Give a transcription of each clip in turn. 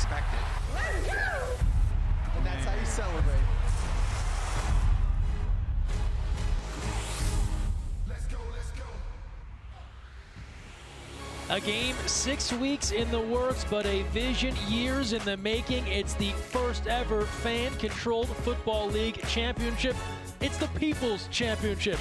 expected. And that's how you celebrate. A game 6 weeks in the works, but a vision years in the making. It's the first ever fan-controlled football league championship. It's the People's Championship.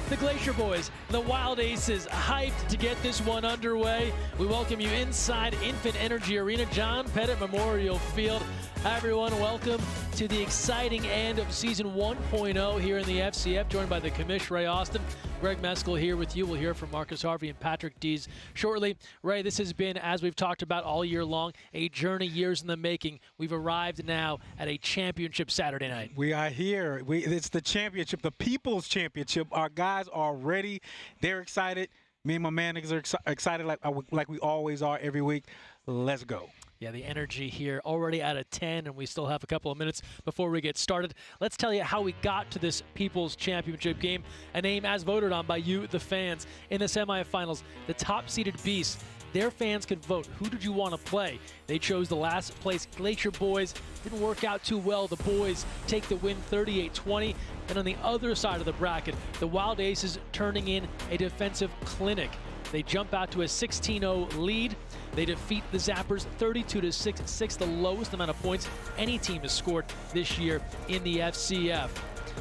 The Glacier Boyz, the Wild Aces, hyped to get this one underway. We welcome you inside Infant Energy Arena, John Pettit Memorial Field. Hi everyone, welcome to the exciting end of season 1.0 here in the FCF, joined by the commish, Ray Austin. Greg Meskel here with you. We'll hear from Marcus Harvey and Patrick Dees shortly. Ray, this has been, as we've talked about all year long, a journey years in the making. We've arrived now at a championship Saturday night. We are here. It's the championship, the People's Championship. Our guys are ready. They're excited. Me and my managers are excited like we always are every week. Let's go. Yeah, the energy here already at a 10, and we still have a couple of minutes before we get started. Let's tell you how we got to this People's Championship game, a name as voted on by you, the fans. In the semifinals, the top-seeded Beasts, their fans could vote. Who did you want to play? They chose the last place Glacier Boyz. Didn't work out too well. The Boys take the win 38-20. And on the other side of the bracket, the Wild Aces turning in a defensive clinic. They jump out to a 16-0 lead. They defeat the Zappers 32-6, the lowest amount of points any team has scored this year in the FCF.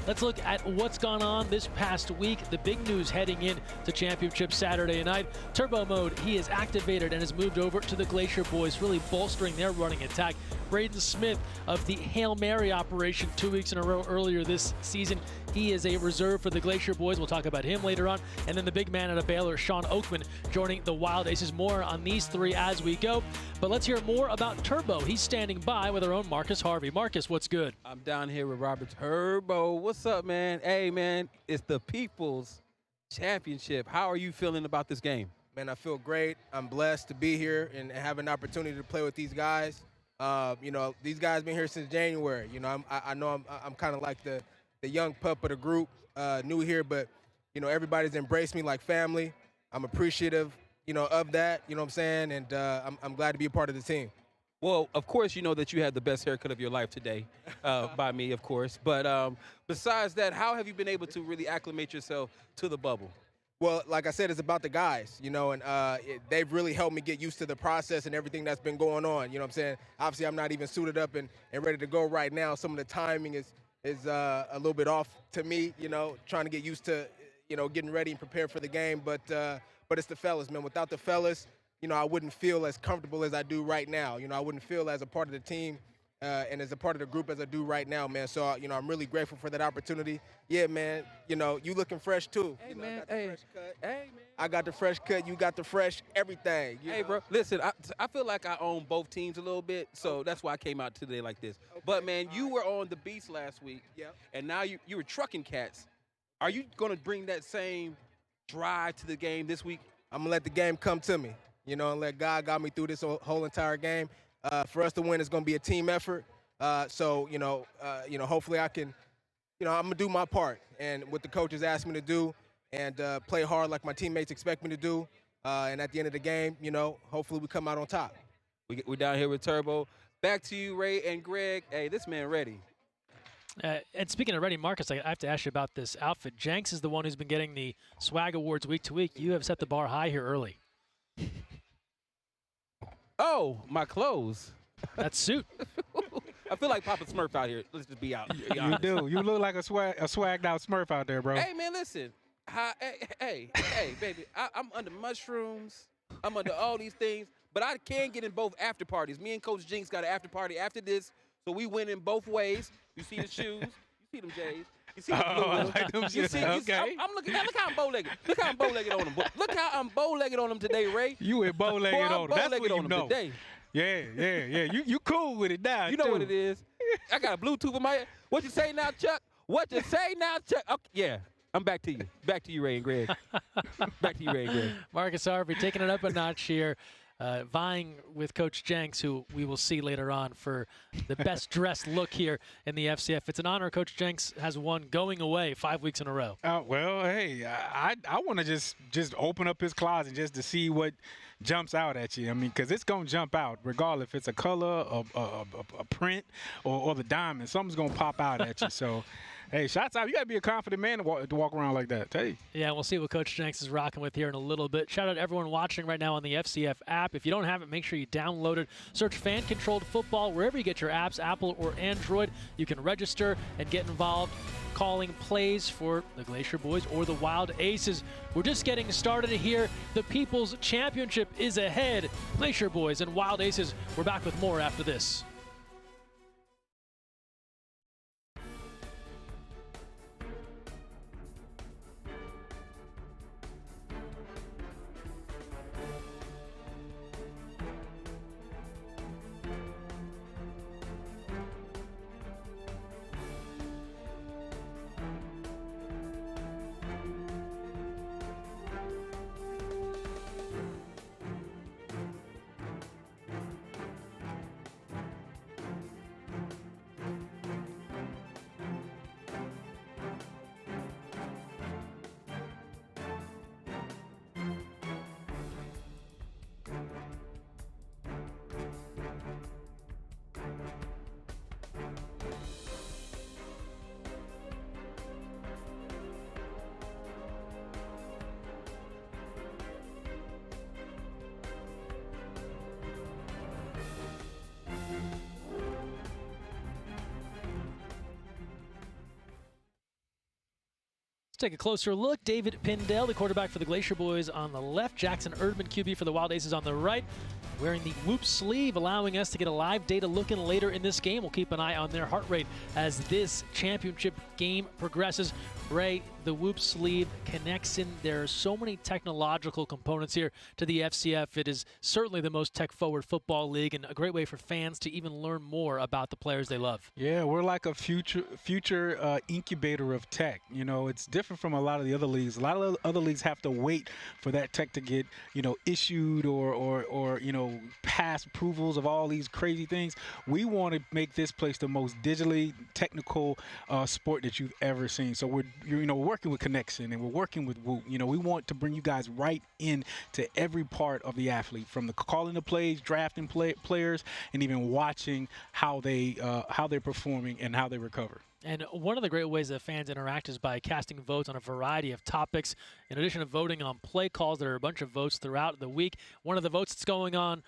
Let's look at what's gone on this past week. The big news heading in to Championship Saturday night. Turbo mode, he is activated and has moved over to the Glacier Boyz, really bolstering their running attack. Braden Smith of the Hail Mary operation 2 weeks in a row earlier this season. He is a reserve for the Glacier Boyz. We'll talk about him later on. And then the big man out of Baylor, Sean Oakman, joining the Wild Aces. More on these three as we go. But let's hear more about Turbo. He's standing by with our own Marcus Harvey. Marcus, what's good? I'm down here with Robert Turbo. What's up, man? Hey, man, it's the People's Championship. How are you feeling about this game? Man, I feel great. I'm blessed to be here and have an opportunity to play with these guys. You know, these guys been here since January. You know, I know I'm kind of like the young pup of the group, new here, but, you know, everybody's embraced me like family. I'm appreciative, you know, of that, you know what I'm saying, and I'm glad to be a part of the team. Well, of course, you know that you had the best haircut of your life today, by me, of course. But besides that, how have you been able to really acclimate yourself to the bubble? Well, like I said, it's about the guys, you know, and they've really helped me get used to the process and everything that's been going on, you know what I'm saying? Obviously, I'm not even suited up and ready to go right now. Some of the timing is a little bit off to me, you know, trying to get used to, you know, getting ready and prepared for the game. But it's the fellas, man. Without the fellas, you know, I wouldn't feel as comfortable as I do right now. You know, I wouldn't feel as a part of the team and as a part of the group as I do right now, man. So, you know, I'm really grateful for that opportunity. Yeah, man, you know, you looking fresh, too. Hey, you know, man, fresh cut. Hey, man. I got the fresh cut. You got the fresh everything. Hey, bro, listen, I feel like I own both teams a little bit, so that's why I came out today like this. Okay. But, man, you were on the Beast last week, Yep. and now you were trucking cats. Are you going to bring that same drive to the game this week? I'm going to let the game come to me, you know, and let God guide me through this whole entire game. For us to win, it's going to be a team effort. So, you know, hopefully I can, you know, I'm going to do my part and what the coaches asked me to do and play hard like my teammates expect me to do. And at the end of the game, you know, hopefully we come out on top. We're down here with Turbo. Back to you, Ray and Greg. Hey, this man ready. And speaking of ready, Marcus, I have to ask you about this outfit. Jenks is the one who's been getting the swag awards week to week. You have set the bar high here early. Oh, my clothes. That suit. I feel like Papa Smurf out here. Let's just be out. You do. You look like a swagged out Smurf out there, bro. Hey, man, listen. Hey, baby. I'm under mushrooms. I'm under all these things. But I can get in both after parties. Me and Coach Jinx got an after party after this. So we win in both ways. You see the shoes. You see them J's. You see the blue I ones. like them shoes. Okay. I'm looking. Look how I'm bow-legged. Look how I'm bow-legged on them. Look how I'm bow-legged on them today, Ray. You went bow-legged Boy, I'm on them. That's bow-legged what you on them know. today. Yeah. You cool with it now, You know too. what it is. I got a Bluetooth in my ear. What you say now, Chuck? What you say now, Chuck? Okay, yeah. I'm back to you. Back to you, Ray and Greg. Back to you, Ray and Greg. Marcus Harvey taking it up a notch here, vying with Coach Jenks, who we will see later on for the best dressed look here in the FCF. It's an honor. Coach Jenks has won going away 5 weeks in a row. Well, hey, I want to just open up his closet just to see what jumps out at you. I mean, because it's going to jump out, regardless if it's a color, a print, or the diamond. Something's going to pop out at you. So, hey, shots out. You got to be a confident man to walk around like that. Hey. Yeah, we'll see what Coach Jenks is rocking with here in a little bit. Shout out to everyone watching right now on the FCF app. If you don't have it, make sure you download it. Search Fan-Controlled Football wherever you get your apps, Apple or Android. You can register and get involved calling plays for the Glacier Boyz or the Wild Aces. We're just getting started here. The People's Championship is ahead. Glacier Boyz and Wild Aces. We're back with more after this. Take a closer look. David Pindell, the quarterback for the Glacier Boyz on the left. Jackson Erdman, QB for the Wild Aces on the right. Wearing the Whoop sleeve, allowing us to get a live data look in later in this game. We'll keep an eye on their heart rate as this championship game progresses. Ray, the Whoop sleeve connects in. There are so many technological components here to the FCF. It is certainly the most tech-forward football league and a great way for fans to even learn more about the players they love. Yeah, we're like a future incubator of tech. You know, it's different from a lot of the other leagues. A lot of other leagues have to wait for that tech to get, issued or pass approvals of all these crazy things. We want to make this place the most digitally technical sport that you've ever seen. So we're working with Connection and we're working with Whoop. We want to bring you guys right in to every part of the athlete, from the calling the plays, drafting players, and even watching how they're performing and how they recover. And one of the great ways that fans interact is by casting votes on a variety of topics. In addition to voting on play calls, there are a bunch of votes throughout the week. One of the votes that's going on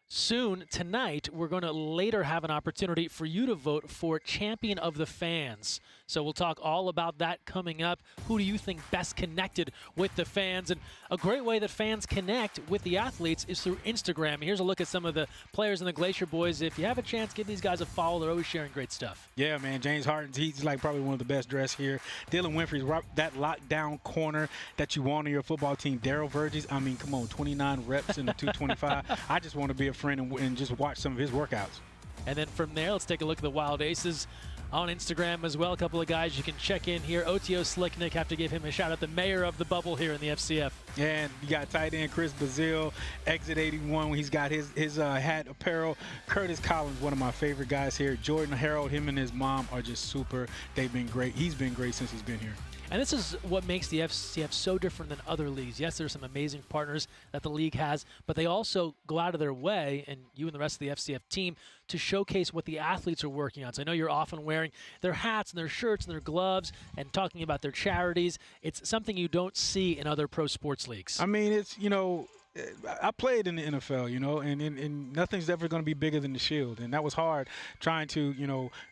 soon tonight, we're going to later have an opportunity for you to vote for Champion of the Fans. So we'll talk all about that coming up. Who do you think best connected with the fans? And a great way that fans connect with the athletes is through Instagram. Here's a look at some of the players in the Glacier Boyz. If you have a chance, give these guys a follow. They're always sharing great stuff. Yeah, man. James Harden, he's like probably one of the best dressed here. Dylan Winfrey's that lockdown corner that you want on your football team. Daryl Verges, I mean, come on, 29 reps in the 225. I just want to be a friend and just watch some of his workouts. And then from there, let's take a look at the Wild Aces on Instagram as well. A couple of guys you can check in here. Otio Slicknick, have to give him a shout out, the mayor of the bubble here in the FCF. And you got tight end Chris Bazile, exit 81 when he's got his hat apparel. Curtis Collins, one of my favorite guys here. Jordan Harold, him and his mom are just super. They've been great. He's been great since he's been here. And this is what makes the FCF so different than other leagues. Yes, there's some amazing partners that the league has, but they also go out of their way, and you and the rest of the FCF team, to showcase what the athletes are working on. So I know you're often wearing their hats and their shirts and their gloves and talking about their charities. It's something you don't see in other pro sports leagues. I mean, it's, I played in the NFL, and nothing's ever going to be bigger than the Shield. And that was hard trying to,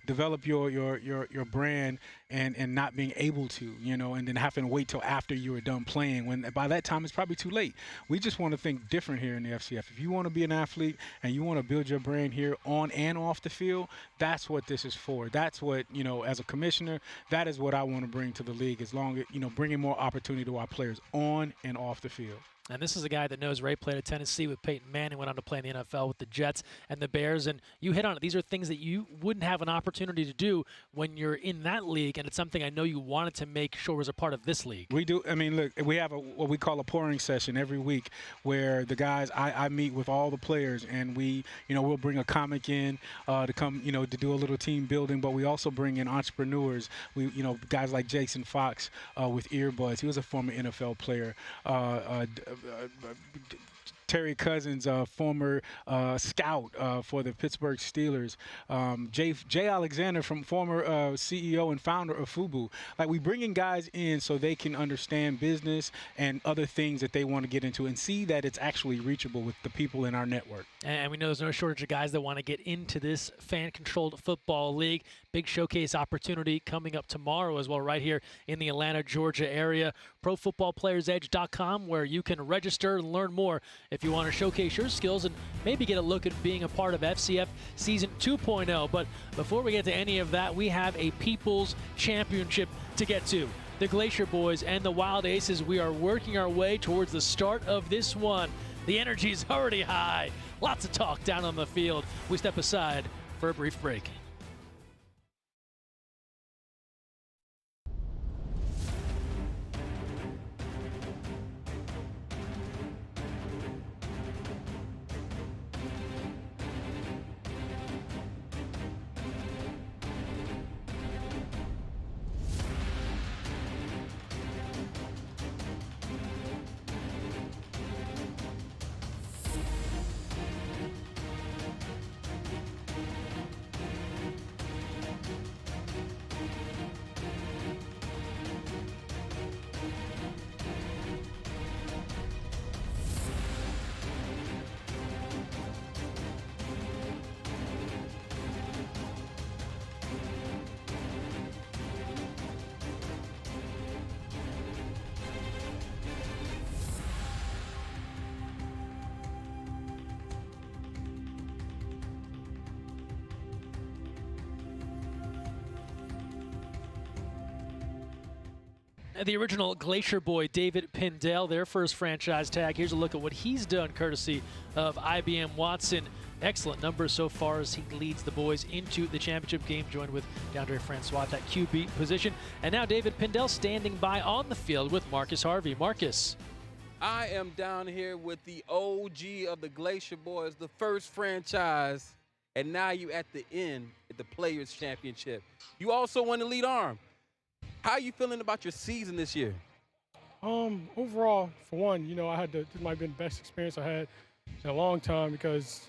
develop your brand and not being able to, and then having to wait till after you were done playing, when by that time it's probably too late. We just want to think different here in the FCF. If you want to be an athlete and you want to build your brand here on and off the field, that's what this is for. That's what, as a commissioner, that is what I want to bring to the league, as long as, bringing more opportunity to our players on and off the field. And this is a guy that knows Ray played at Tennessee with Peyton Manning, went on to play in the NFL with the Jets and the Bears. And you hit on it. These are things that you wouldn't have an opportunity to do when you're in that league. And it's something I know you wanted to make sure was a part of this league. We do. I mean, look, we have what we call a pouring session every week where the guys, I meet with all the players, and we'll bring a comic in to come, to do a little team building. But we also bring in entrepreneurs. Guys like Jason Fox with Earbuds. He was a former NFL player. Terry Cousins, former scout for the Pittsburgh Steelers, Jay Alexander, from former CEO and founder of FUBU. Like, we bring in guys in so they can understand business and other things that they want to get into and see that it's actually reachable with the people in our network. And we know there's no shortage of guys that want to get into this fan-controlled football league. Big showcase opportunity coming up tomorrow as well, right here in the Atlanta, Georgia area. ProFootballPlayersEdge.com, where you can register and learn more if you want to showcase your skills and maybe get a look at being a part of FCF Season 2.0. But before we get to any of that, we have a People's Championship to get to. The Glacier Boyz and the Wild Aces, we are working our way towards the start of this one. The energy is already high. Lots of talk down on the field. We step aside for a brief break. The original Glacier boy, David Pindell, their first franchise tag. Here's a look at what he's done courtesy of IBM Watson. Excellent numbers so far as he leads the boys into the championship game, joined with DeAndre Francois at that QB position. And now David Pindell standing by on the field with Marcus Harvey. Marcus. I am down here with the OG of the Glacier Boyz, the first franchise, and now you at the end at the Players Championship. You also won the lead arm. How are you feeling about your season this year? Overall, for one, this might have been the best experience I had in a long time because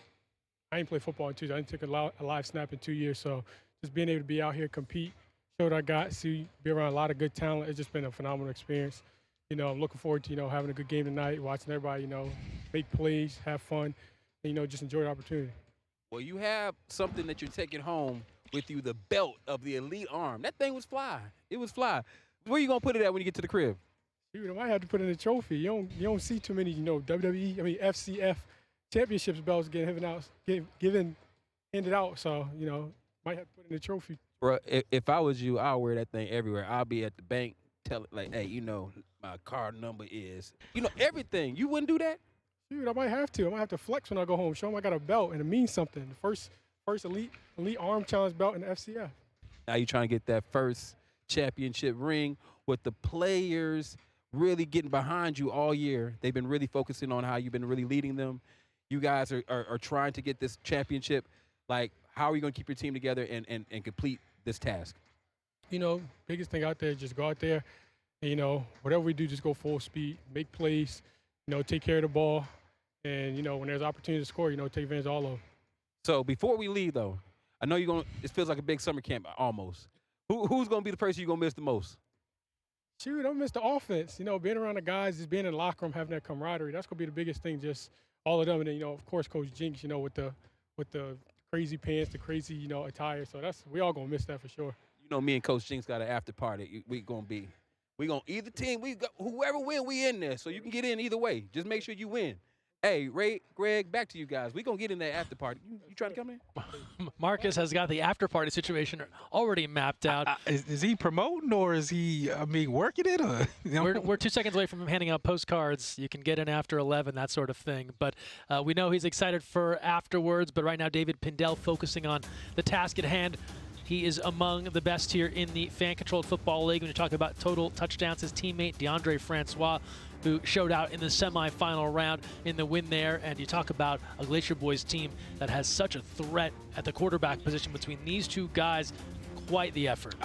I ain't played football in 2 years. I didn't take a live snap in 2 years. So just being able to be out here, compete, show what I got, be around a lot of good talent, it's just been a phenomenal experience. I'm looking forward to, having a good game tonight, watching everybody, make plays, have fun, and, just enjoy the opportunity. Well, you have something that you're taking home with you, the belt of the elite arm. That thing was fly. It was fly. Where you going to put it at when you get to the crib? Dude, I might have to put it in a trophy. You don't see too many, FCF championships belts getting handed out. So, might have to put it in a trophy. Bro, if I was you, I'll wear that thing everywhere. I'll be at the bank, tell it like, hey, my card number is, everything. You wouldn't do that? Dude, I might have to. I might have to flex when I go home. Show them I got a belt and it means something. The first elite arm challenge belt in the FCF. Now you're trying to get that first championship ring with the players really getting behind you all year. They've been really focusing on how you've been really leading them. You guys are trying to get this championship. Like, how are you going to keep your team together and complete this task? Biggest thing out there is just go out there and, whatever we do, just go full speed, make plays, take care of the ball. And, when there's opportunity to score, take advantage of all of them. So before we leave, though, I know it feels like a big summer camp almost. Who's going to be the person you're going to miss the most? Shoot, I miss the offense. Being around the guys, just being in the locker room, having that camaraderie, that's going to be the biggest thing, just all of them. And then, of course, Coach Jinx, with the crazy pants, the crazy, attire. So we all going to miss that for sure. Me and Coach Jinx got an after party. We going to either team, whoever win, we in there. So you can get in either way. Just make sure you win. Hey, Ray, Greg, back to you guys. We're going to get in that after party. You trying to come in? Marcus has got the after party situation already mapped out. Is he promoting or is he, working it? Or, We're 2 seconds away from him handing out postcards. You can get in after 11, that sort of thing. But we know he's excited for afterwards. But right now, David Pindell focusing on the task at hand. He is among the best here in the fan-controlled football league. When you talk about total touchdowns, his teammate DeAndre Francois, who showed out in the semifinal round in the win there. And you talk about a Glacier Boyz team that has such a threat at the quarterback position between these two guys. Quite the effort.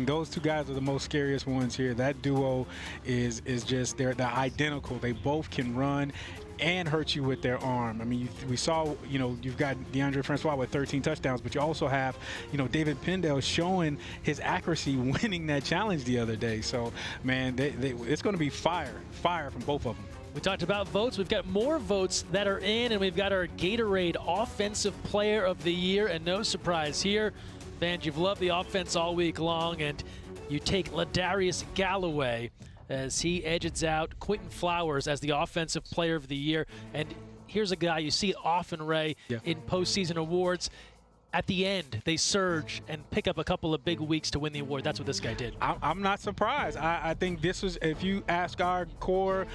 Those two guys are the most scariest ones here. That duo is just, they're identical. They both can run. and hurt you with their arm. I mean, we saw, you've got DeAndre Francois with 13 touchdowns, but you also have, David Pendell showing his accuracy winning that challenge the other day. So, man, it's going to be fire from both of them. We talked about votes. We've got more votes that are in, and we've got our Gatorade Offensive Player of the Year. And no surprise here, fans, you've loved the offense all week long, and you take Ladarius Galloway as he edges out Quentin Flowers as the Offensive Player of the Year. And here's a guy you see it often, Ray, in postseason awards. At the end, they surge and pick up a couple of big weeks to win the award. That's what this guy did. I'm not surprised. I think this was, if you ask our core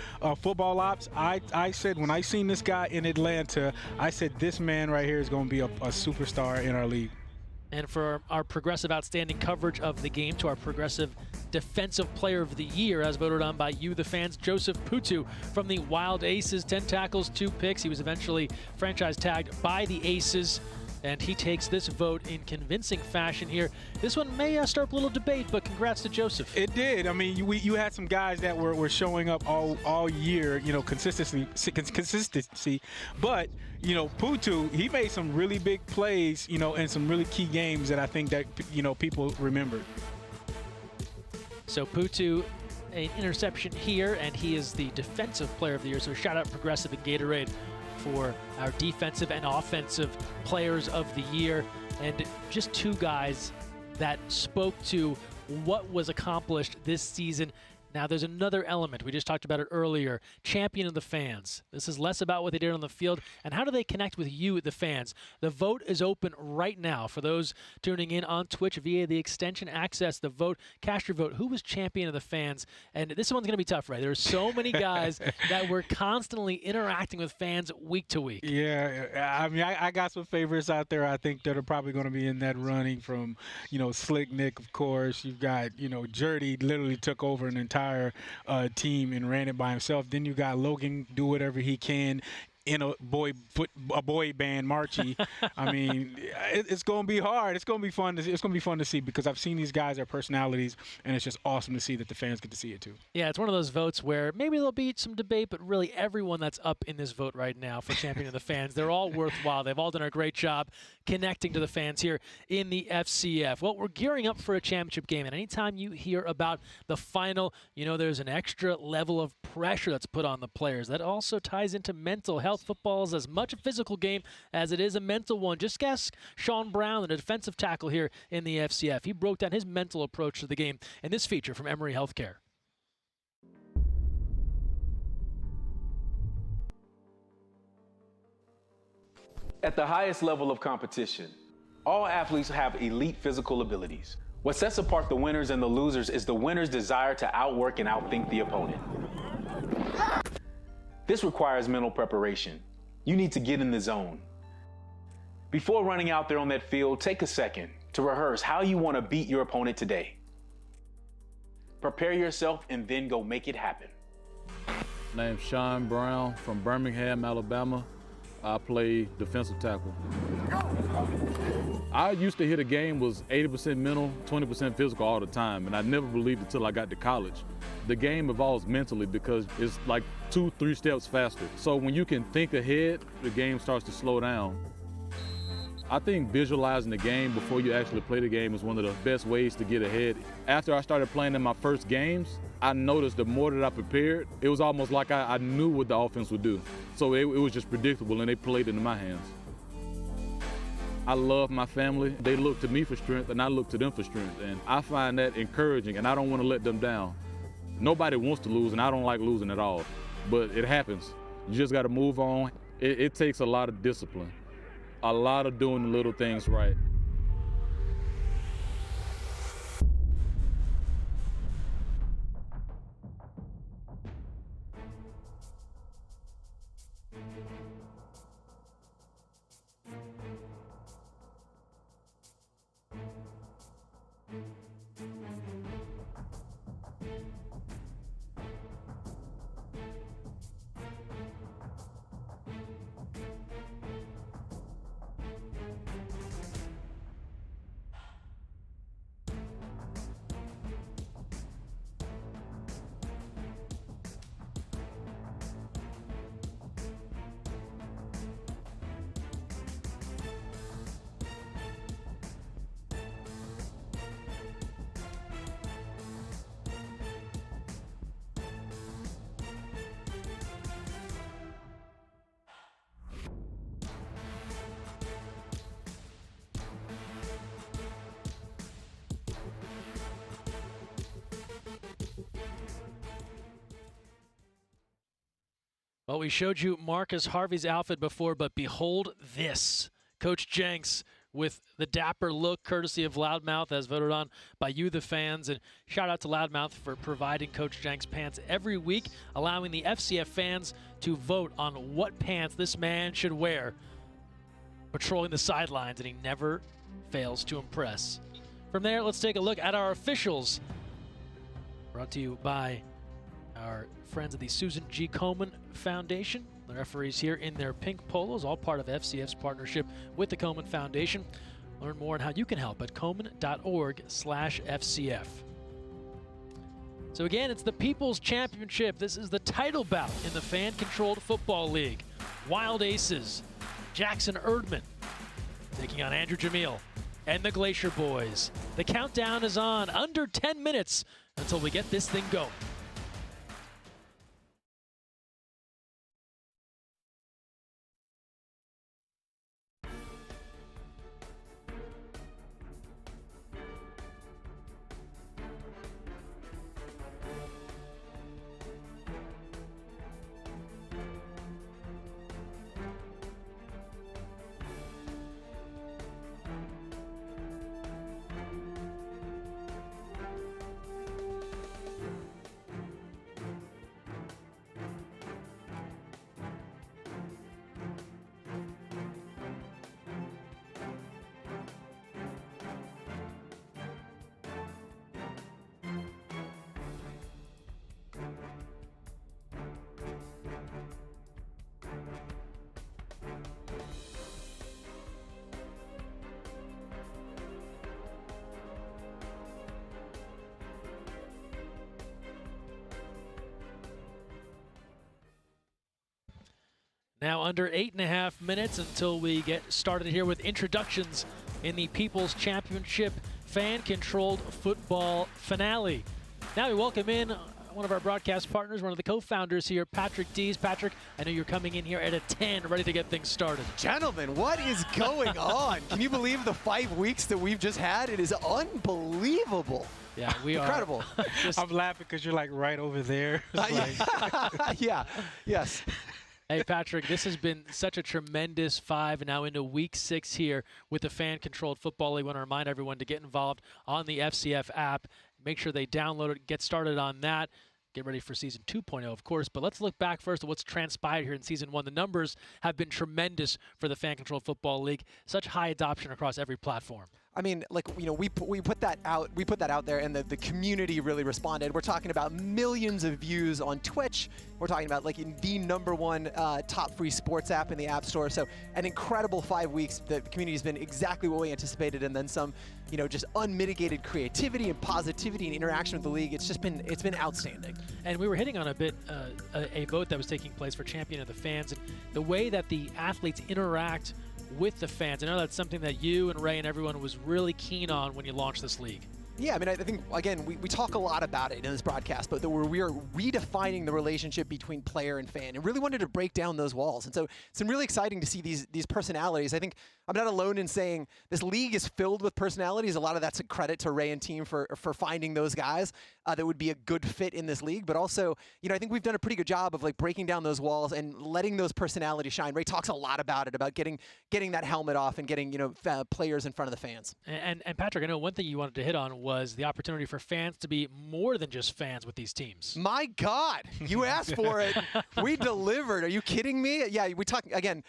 football ops, I said when I seen this guy in Atlanta, I said this man right here is going to be a superstar in our league. And for our progressive outstanding coverage of the game, to our progressive defensive player of the year, as voted on by you, the fans, Joseph Putu from the Wild Aces, 10 tackles, 2 picks. He was eventually franchise tagged by the Aces, and he takes this vote in convincing fashion here. This one may stir up a little debate, but congrats to Joseph. It did. I mean, you had some guys that were showing up all year, consistency. But, Putu, he made some really big plays, in some really key games that I think that, people remembered. So Putu, an interception here, and he is the defensive player of the year. So shout out Progressive and Gatorade for our defensive and offensive players of the year. And just 2 guys that spoke to what was accomplished this season. Now, there's another element. We just talked about it earlier. Champion of the fans. This is less about what they did on the field and how do they connect with you, the fans. The vote is open right now. For those tuning in on Twitch via the extension, access the vote. Cast your vote. Who was champion of the fans? And this one's going to be tough, right? There are so many guys that were constantly interacting with fans week to week. Yeah, I mean, I got some favorites out there I think that are probably going to be in that running from, Slick Nick, of course. You've got, Jerdy literally took over an entire team and ran it by himself. Then you got Logan do whatever he can in a boy band, Marchie. I mean, it's going to be hard. It's going to be fun. It's going to be fun to see because I've seen these guys, their personalities, and it's just awesome to see that the fans get to see it too. Yeah, it's one of those votes where maybe there'll be some debate, but really everyone that's up in this vote right now for champion of the fans, they're all worthwhile. They've all done a great job connecting to the fans here in the FCF. Well, we're gearing up for a championship game, and anytime you hear about the final, there's an extra level of pressure that's put on the players. That also ties into mental health. Football is as much a physical game as it is a mental one. Just ask Sean Brown, the defensive tackle here in the FCF. He broke down his mental approach to the game in this feature from Emory Healthcare. At the highest level of competition, all athletes have elite physical abilities. What sets apart the winners and the losers is the winner's desire to outwork and outthink the opponent. This requires mental preparation. You need to get in the zone. Before running out there on that field, take a second to rehearse how you want to beat your opponent today. Prepare yourself and then go make it happen. Name's Sean Brown from Birmingham, Alabama. I play defensive tackle. I used to hit a game was 80% mental, 20% physical all the time, and I never believed it till I got to college. The game evolves mentally because it's like 2-3 steps faster. So when you can think ahead, the game starts to slow down. I think visualizing the game before you actually play the game is one of the best ways to get ahead. After I started playing in my first games, I noticed the more that I prepared, it was almost like I knew what the offense would do. So it was just predictable, and they played into my hands. I love my family. They look to me for strength, and I look to them for strength. And I find that encouraging, and I don't want to let them down. Nobody wants to lose, and I don't like losing at all. But it happens. You just got to move on. It takes a lot of discipline, a lot of doing the little things right. Well, we showed you Marcus Harvey's outfit before, but behold this. Coach Jenks with the dapper look, courtesy of Loudmouth, as voted on by you, the fans. And shout out to Loudmouth for providing Coach Jenks pants every week, allowing the FCF fans to vote on what pants this man should wear, patrolling the sidelines, and he never fails to impress. From there, let's take a look at our officials. Brought to you by our friends at the Susan G. Komen Foundation. The referees here in their pink polos, all part of FCF's partnership with the Komen Foundation. Learn more on how you can help at komen.org/FCF. So again, it's the People's Championship. This is the title bout in the fan-controlled football league. Wild Aces, Jackson Erdman taking on Andrew Jamil and the Glacier Boyz. The countdown is on. Under 10 minutes until we get this thing going. Now under 8.5 minutes until we get started here with introductions in the People's Championship fan-controlled football finale. Now we welcome in one of our broadcast partners, one of the co-founders here, Patrick Dees. Patrick, I know you're coming in here at a 10, ready to get things started. Gentlemen, what is going on? Can you believe the 5 weeks that we've just had? It is unbelievable. Yeah, we are. Incredible. I'm laughing because you're like right over there. Yeah, yes. Hey, Patrick, this has been such a tremendous 5 and now into week 6 here with the fan-controlled football league. I want to remind everyone to get involved on the FCF app. Make sure they download it, get started on that. Get ready for season 2.0, of course. But let's look back first at what's transpired here in season 1. The numbers have been tremendous for the fan-controlled football league. Such high adoption across every platform. I mean, like, you know, we put that out there, and the community really responded. We're talking about millions of views on Twitch. We're talking about like the #1 top free sports app in the App Store. So an incredible 5 weeks. The community has been exactly what we anticipated, and then some. You know, just unmitigated creativity and positivity and interaction with the league. It's been outstanding. And we were hitting on a bit a vote that was taking place for champion of the fans, and the way that the athletes interact with the fans. I know that's something that you and Ray and everyone was really keen on when you launched this league. Yeah, I mean, I think, again, we talk a lot about it in this broadcast, but we are redefining the relationship between player and fan and really wanted to break down those walls. And so it's been really exciting to see these personalities. I think I'm not alone in saying this league is filled with personalities. A lot of that's a credit to Ray and team for finding those guys that would be a good fit in this league. But also, you know, I think we've done a pretty good job of like breaking down those walls and letting those personalities shine. Ray talks a lot about it, about getting that helmet off and getting, you know, players in front of the fans. And Patrick, I know one thing you wanted to hit on was the opportunity for fans to be more than just fans with these teams. My God, you asked for it. We delivered. Are you kidding me? Yeah, we talk again.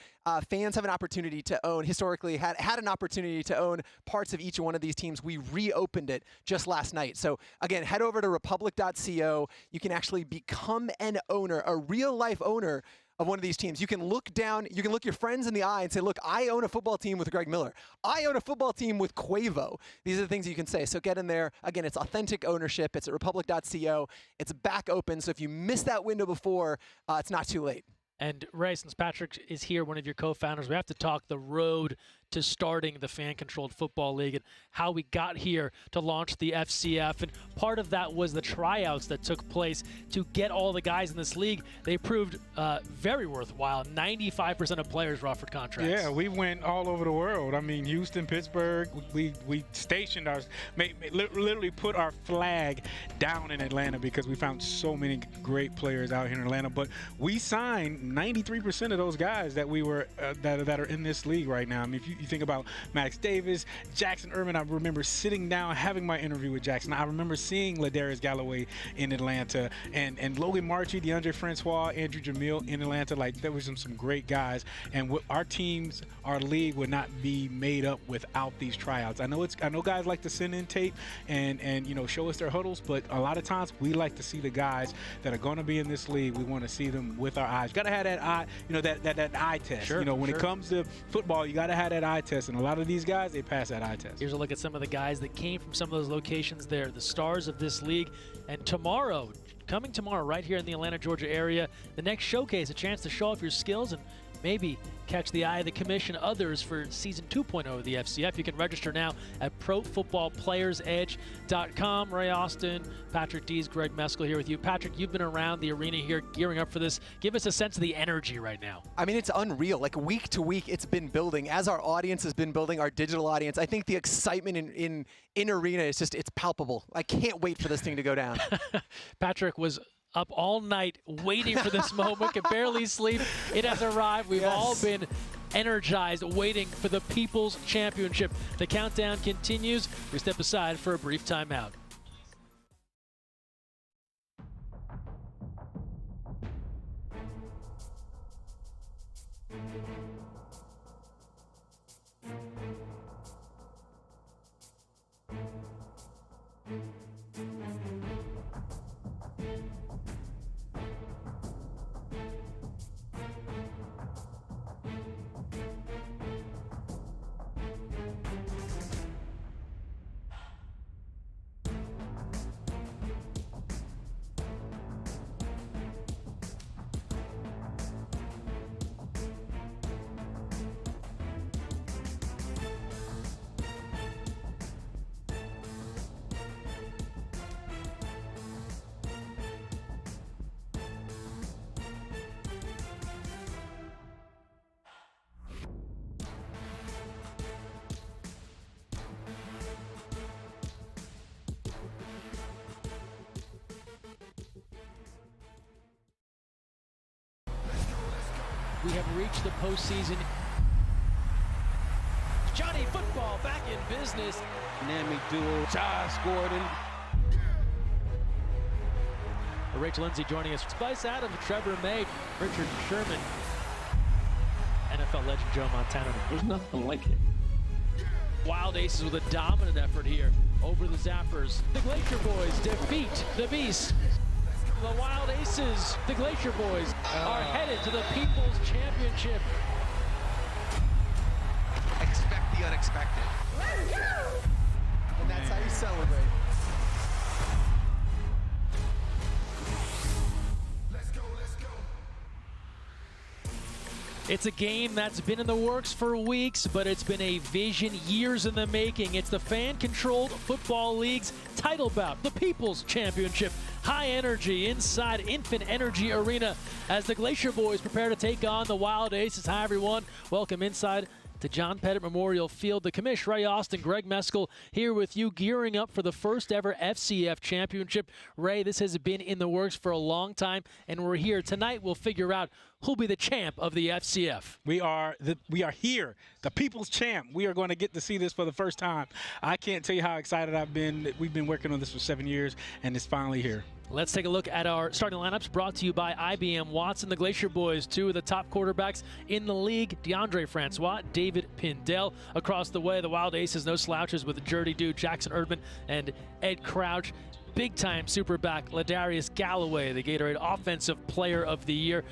Fans have an opportunity to own, historically had an opportunity to own parts of each one of these teams. We reopened it just last night. So again, head over to republic.co. You can actually become an owner, a real life owner of one of these teams. You can look down, you can look your friends in the eye and say, look, I own a football team with Greg Miller. I own a football team with Quavo. These are the things you can say. So get in there. Again, it's authentic ownership. It's at republic.co. It's back open. So if you missed that window before, it's not too late. And Ray, since Patrick is here, one of your co-founders, we have to talk the road to starting the fan-controlled football league and how we got here to launch the FCF. And part of that was the tryouts that took place to get all the guys in this league. They proved very worthwhile. 95% of players were offered contracts. Yeah, we went all over the world. I mean, Houston, Pittsburgh, we stationed our, literally put our flag down in Atlanta because we found so many great players out here in Atlanta. But we signed 93% of those guys that we were that are in this league right now. I mean, if you think about Max Davis, Jackson Irvin, I remember sitting down having my interview with Jackson. I remember seeing Ladarius Galloway in Atlanta, and Logan Marchie, DeAndre Francois, Andrew Jamil in Atlanta. Like, there was some great guys, and our teams, our league would not be made up without these tryouts. I know guys like to send in tape and you know, show us their huddles, but a lot of times we like to see the guys that are going to be in this league. We want to see them with our eyes. Got to have that eye, you know, that eye test. Sure, you know, when it comes to football, you got to have that eye test, and a lot of these guys, they pass that eye test. Here's a look at some of the guys that came from some of those locations there, the stars of this league. And tomorrow, coming tomorrow right here in the Atlanta, Georgia area, the next showcase, a chance to show off your skills and maybe catch the eye of the commission, others for season 2.0 of the FCF. You can register now at ProFootballPlayersEdge.com. Ray Austin, Patrick Dees, Greg Meskel here with you. Patrick, you've been around the arena here gearing up for this. Give us a sense of the energy right now. I mean, it's unreal. Like, week to week, it's been building. As our audience has been building, our digital audience, I think the excitement in arena is just, it's palpable. I can't wait for this thing to go down. Patrick was up all night waiting for this moment, could barely sleep. It has arrived. We've all been energized, waiting for the People's Championship. The countdown continues. We step aside for a brief timeout. We have reached the postseason. Johnny Football back in business. Dynamic duo, Josh Gordon. Rachel Lindsay joining us. Spice Adams, Trevor May, Richard Sherman, NFL legend Joe Montana. There's nothing like it. Wild Aces with a dominant effort here over the Zappers. The Glacier Boyz defeat the Beast. The Wild Aces, the Glacier Boyz, are headed to the People's Championship. Expect the unexpected. And that's how you celebrate. It's a game that's been in the works for weeks, but it's been a vision years in the making. It's the fan-controlled football league's title bout, the People's Championship. High energy inside Infant Energy Arena as the Glacier Boyz prepare to take on the Wild Aces. Hi, everyone. Welcome inside to John Pettit Memorial Field. The commish, Ray Austin, Greg Meskel, here with you, gearing up for the first ever FCF Championship. Ray, this has been in the works for a long time, and we're here. Tonight, we'll figure out who'll be the champ of the FCF. We are here, the People's Champ. We are going to get to see this for the first time. I can't tell you how excited I've been. We've been working on this for 7 years, and it's finally here. Let's take a look at our starting lineups, brought to you by IBM Watson. The Glacier Boyz, two of the top quarterbacks in the league, DeAndre Francois, David Pindell. Across the way, the Wild Aces, no slouches with Jerdy Dude, Jackson Erdman, and Ed Crouch. Big-time superback, Ladarius Galloway, the Gatorade Offensive Player of the Year.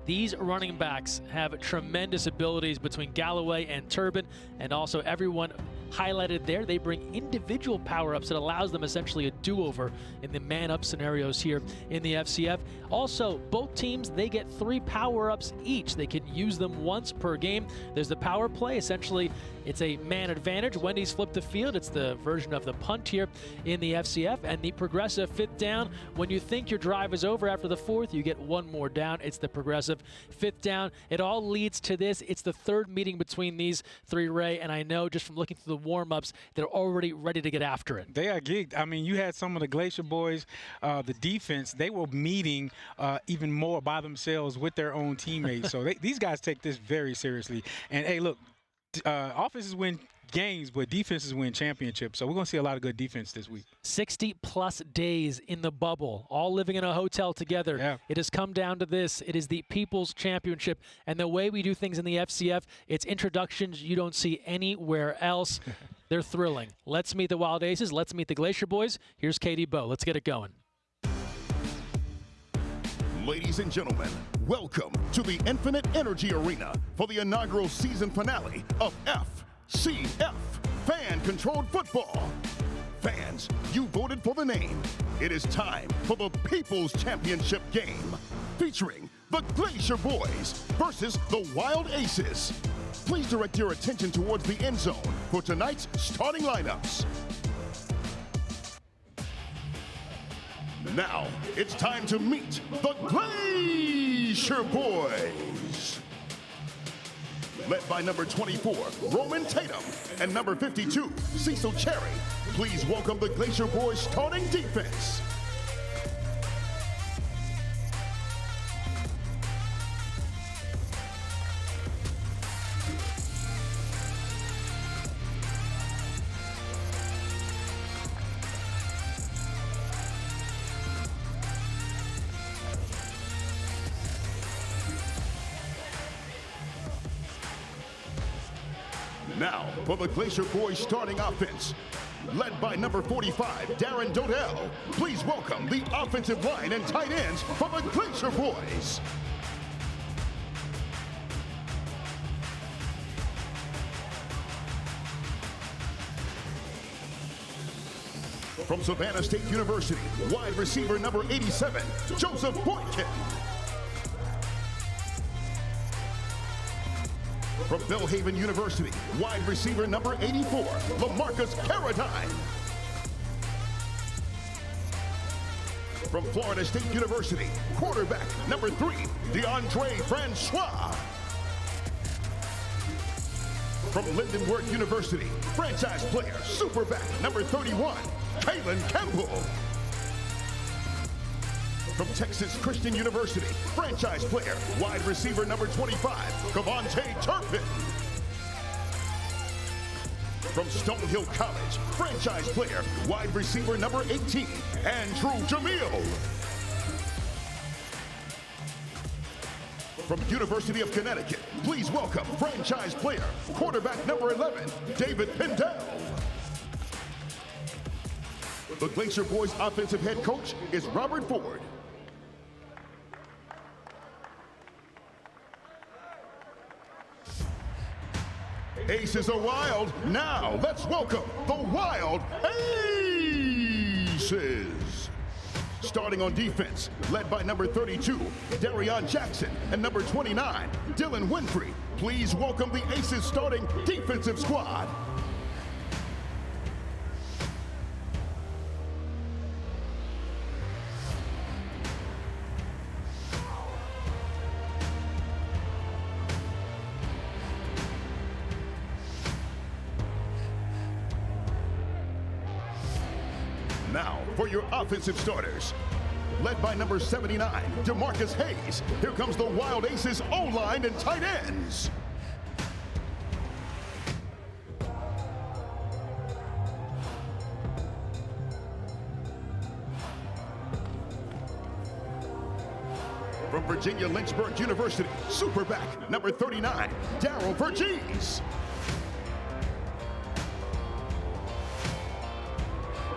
These running backs have tremendous abilities between Galloway and Turbin, and also everyone highlighted there. They bring individual power-ups that allows them essentially a do-over in the man-up scenarios here in the FCF. Also, both teams, they get 3 power-ups each. They can use them once per game. There's the power play. Essentially, it's a man advantage. Wendy's flip the field. It's the version of the punt here in the FCF. And the progressive 5th down. When you think your drive is over after the 4th, you get 1 more down. It's the progressive 5th down. It all leads to this. It's the 3rd meeting between these 3, Ray, and I know just from looking through the warm-ups, they're already ready to get after it. They are geeked. I mean, you had some of the Glacier Boyz, the defense, they were meeting even more by themselves with their own teammates. So these guys take this very seriously. And, hey, look, offenses win games, but defenses win championships. So we're going to see a lot of good defense this week. 60-plus days in the bubble, all living in a hotel together. Yeah. It has come down to this. It is the People's Championship. And the way we do things in the FCF, it's introductions you don't see anywhere else. They're thrilling. Let's meet the Wild Aces. Let's meet the Glacier Boyz. Here's Katie Bowe. Let's get it going. Ladies and gentlemen, welcome to the Infinite Energy Arena for the inaugural season finale of FCF, Fan-Controlled Football. Fans, you voted for the name. It is time for the People's Championship game, featuring the Glacier Boyz versus the Wild Aces. Please direct your attention towards the end zone for tonight's starting lineups. Now, it's time to meet the Glacier Boyz. Led by number 24, Roman Tatum, and number 52, Cecil Cherry. Please welcome the Glacier Boyz starting defense. Now, for the Glacier Boyz starting offense. Led by number 45, Darren Dodell. Please welcome the offensive line and tight ends for the Glacier Boyz. From Savannah State University, wide receiver number 87, Joseph Boykin. From Belhaven University, wide receiver number 84, LaMarcus Carradine. From Florida State University, quarterback number 3, DeAndre Francois. From Lindenwood University, franchise player, superback number 31, Kalen Campbell. From Texas Christian University, franchise player, wide receiver number 25, Kavontae Turpin. From Stonehill College, franchise player, wide receiver number 18, Andrew Jamil. From University of Connecticut, please welcome franchise player, quarterback number 11, David Pendell. The Glacier Boyz offensive head coach is Robert Ford. Aces are wild. Now let's welcome the Wild Aces. Starting on defense, led by number 32, Darion Jackson, and number 29, Dylan Winfrey. Please welcome the Aces starting defensive squad. Now, for your offensive starters. Led by number 79, DeMarcus Hayes. Here comes the Wild Aces O-line and tight ends. From Virginia Lynchburg University, superback number 39, Daryl Verghese.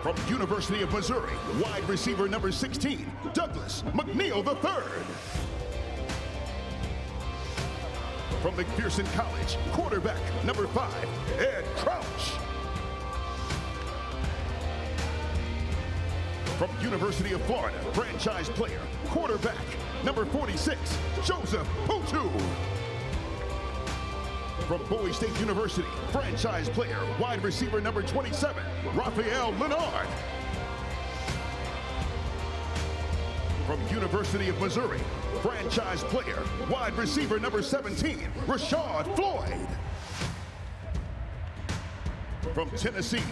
From University of Missouri, wide receiver number 16, Douglas McNeil III. From McPherson College, quarterback number 5, Ed Crouch. From University of Florida, franchise player, quarterback, number 46, Joseph Putu. From Bowie State University, franchise player, wide receiver number 27, Raphael Leonard. From University of Missouri, franchise player, wide receiver number 17, Rashad Floyd. From Tennessee,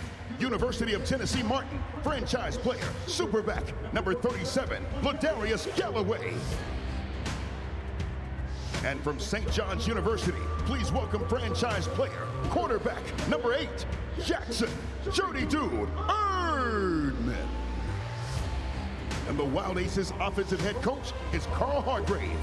University of Tennessee Martin, franchise player, superback, number 37, Ladarius Galloway. And from St. John's University, please welcome franchise player, quarterback, number 8, Jackson Journey Dude Erdman. And the Wild Aces offensive head coach is Carl Hargrave.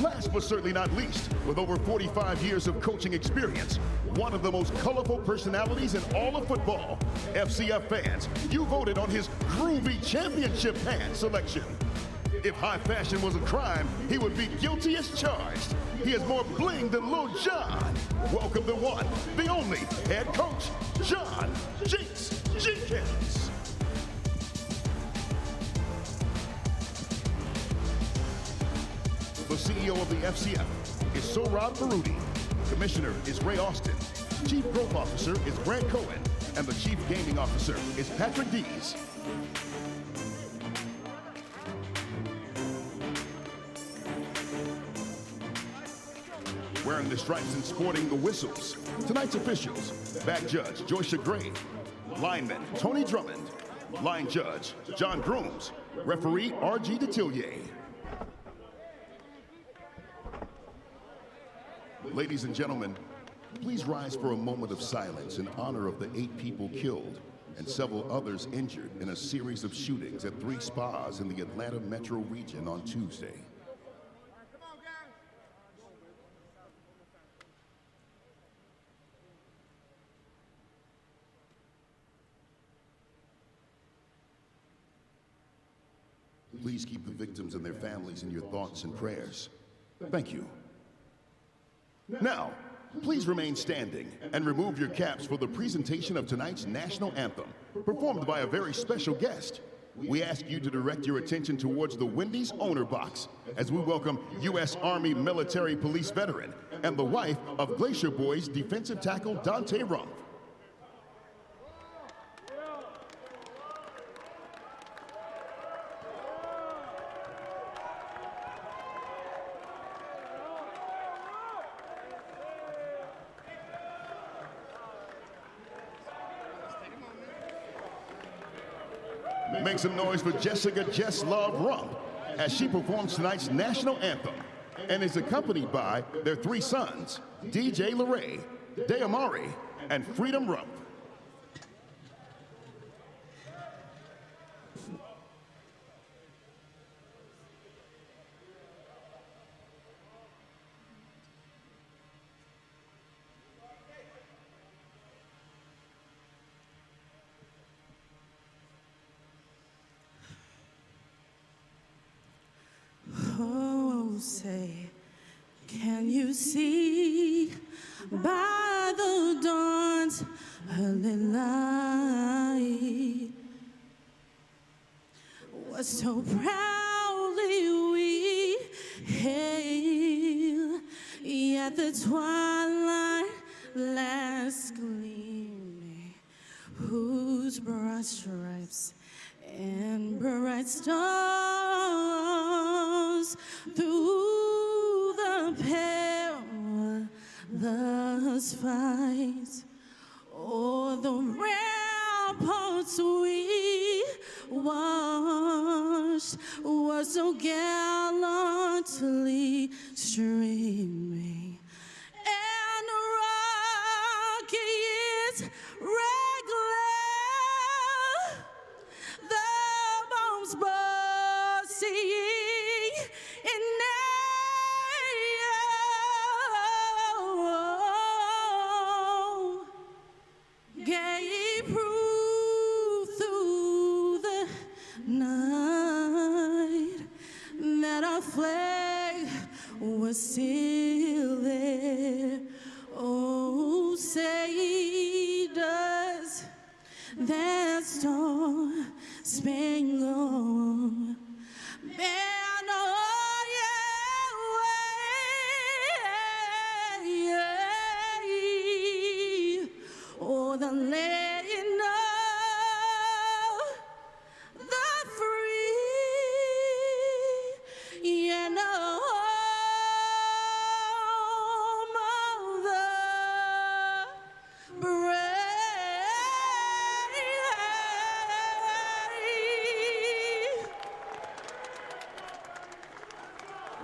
Last but certainly not least, with over 45 years of coaching experience, one of the most colorful personalities in all of football, FCF fans, you voted on his groovy championship pants selection. If high fashion was a crime, he would be guilty as charged. He has more bling than Lil Jon. Welcome the one, the only head coach, John Jinx Jenkins. The CEO of the FCF is Sohrab Baroudi. Commissioner is Ray Austin. Chief Growth Officer is Grant Cohen. And the Chief Gaming Officer is Patrick Dees. Wearing the stripes and sporting the whistles, tonight's officials: back judge Joycia Gray, lineman Tony Drummond, line judge John Grooms, referee R.G. Detillier. Ladies and gentlemen, please rise for a moment of silence in honor of the 8 people killed and several others injured in a series of shootings at 3 spas in the Atlanta metro region on Tuesday. Please keep the victims and their families in your thoughts and prayers. Thank you. Now, please remain standing and remove your caps for the presentation of tonight's national anthem, performed by a very special guest. We ask you to direct your attention towards the Wendy's owner box as we welcome U.S. Army military police veteran and the wife of Glacier Boyz defensive tackle Dante Rumpf. Make some noise for Jessica Jess Love Rumpf as she performs tonight's national anthem and is accompanied by their 3 sons, DJ LeRae, Deamari, and Freedom Rumpf. Oh, say, can you see by the dawn's early light what so proudly we hailed, yet the twilight last gleaming, whose broad stripes and bright stars through the perilous fight, o'er the ramparts we watched was so gallantly streaming, and rocky its red glare, the bombs bursting in air, gave proof through the night that our flag was still there. Oh, say spangled banner. Oh, the land of the free and home of the brave.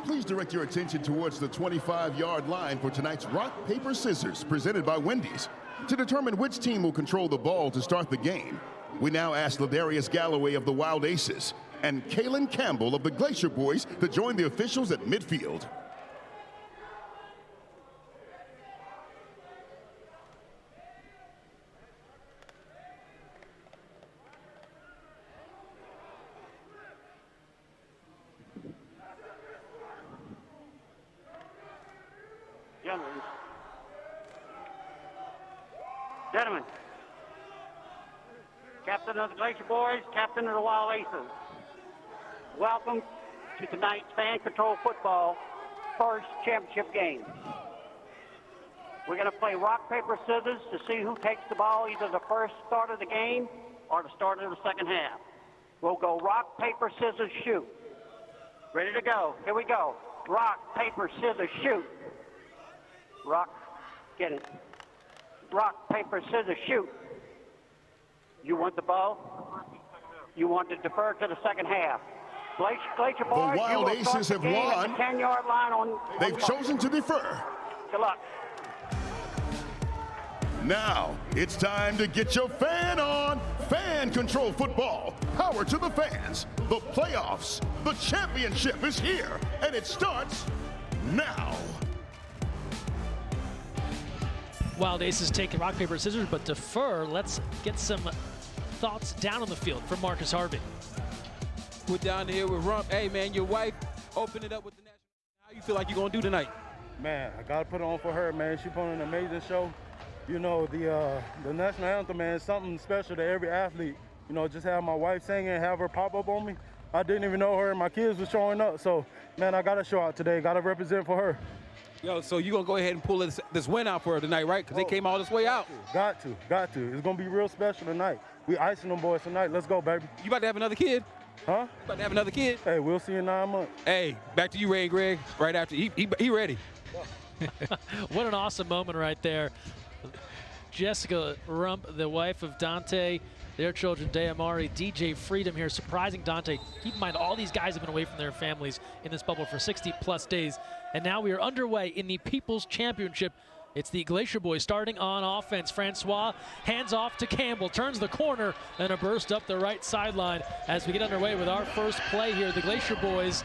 Please direct your attention towards the 25-yard line for tonight's Rock, Paper, Scissors, presented by Wendy's. To determine which team will control the ball to start the game, we now ask Ladarius Galloway of the Wild Aces and Kalen Campbell of the Glacier Boyz to join the officials at midfield. Gentlemen, captain of the Glacier Boyz, captain of the Wild Aces, welcome to tonight's fan control football first championship game. We're going to play rock, paper, scissors to see who takes the ball, either the first start of the game or the start of the second half. We'll go rock, paper, scissors, shoot. Ready to go. Here we go. Rock, paper, scissors, shoot. Rock, get it. Rock, paper, scissors, shoot. You want the ball? You want to defer to the second half. Glacier Boyz, the Wild Aces have won. 10-yard line They've chosen to defer. Good luck. Now, it's time to get your fan on. Fan control football. Power to the fans. The playoffs. The championship is here, and it starts now. Wild Aces take rock, paper, scissors, but defer. Let's get some thoughts down on the field from Marcus Harvey. We're down here with Rump. Hey, man, your wife opened it up with the national. How you feel like you're going to do tonight? Man, I got to put it on for her, man. She put on an amazing show. You know, the national anthem, man, is something special to every athlete. You know, just have my wife singing, have her pop up on me. I didn't even know her, and my kids were showing up. So, man, I got to show out today. Got to represent for her. Yo, so you're going to go ahead and pull this win out for her tonight, right? Because they came all this way out. Got to. It's going to be real special tonight. We icing them boys tonight. Let's go, baby. You about to have another kid? Huh? You about to have another kid? Hey, we'll see in 9 months. Hey, back to you, Ray and Greg, right after. He ready. What an awesome moment right there. Jessica Rump, the wife of Dante, their children, Deamari, DJ Freedom here, surprising Dante. Keep in mind, all these guys have been away from their families in this bubble for 60-plus days. And now we are underway in the People's Championship. It's the Glacier Boyz starting on offense. Francois hands off to Campbell, turns the corner, and a burst up the right sideline as we get underway with our first play here. The Glacier Boyz,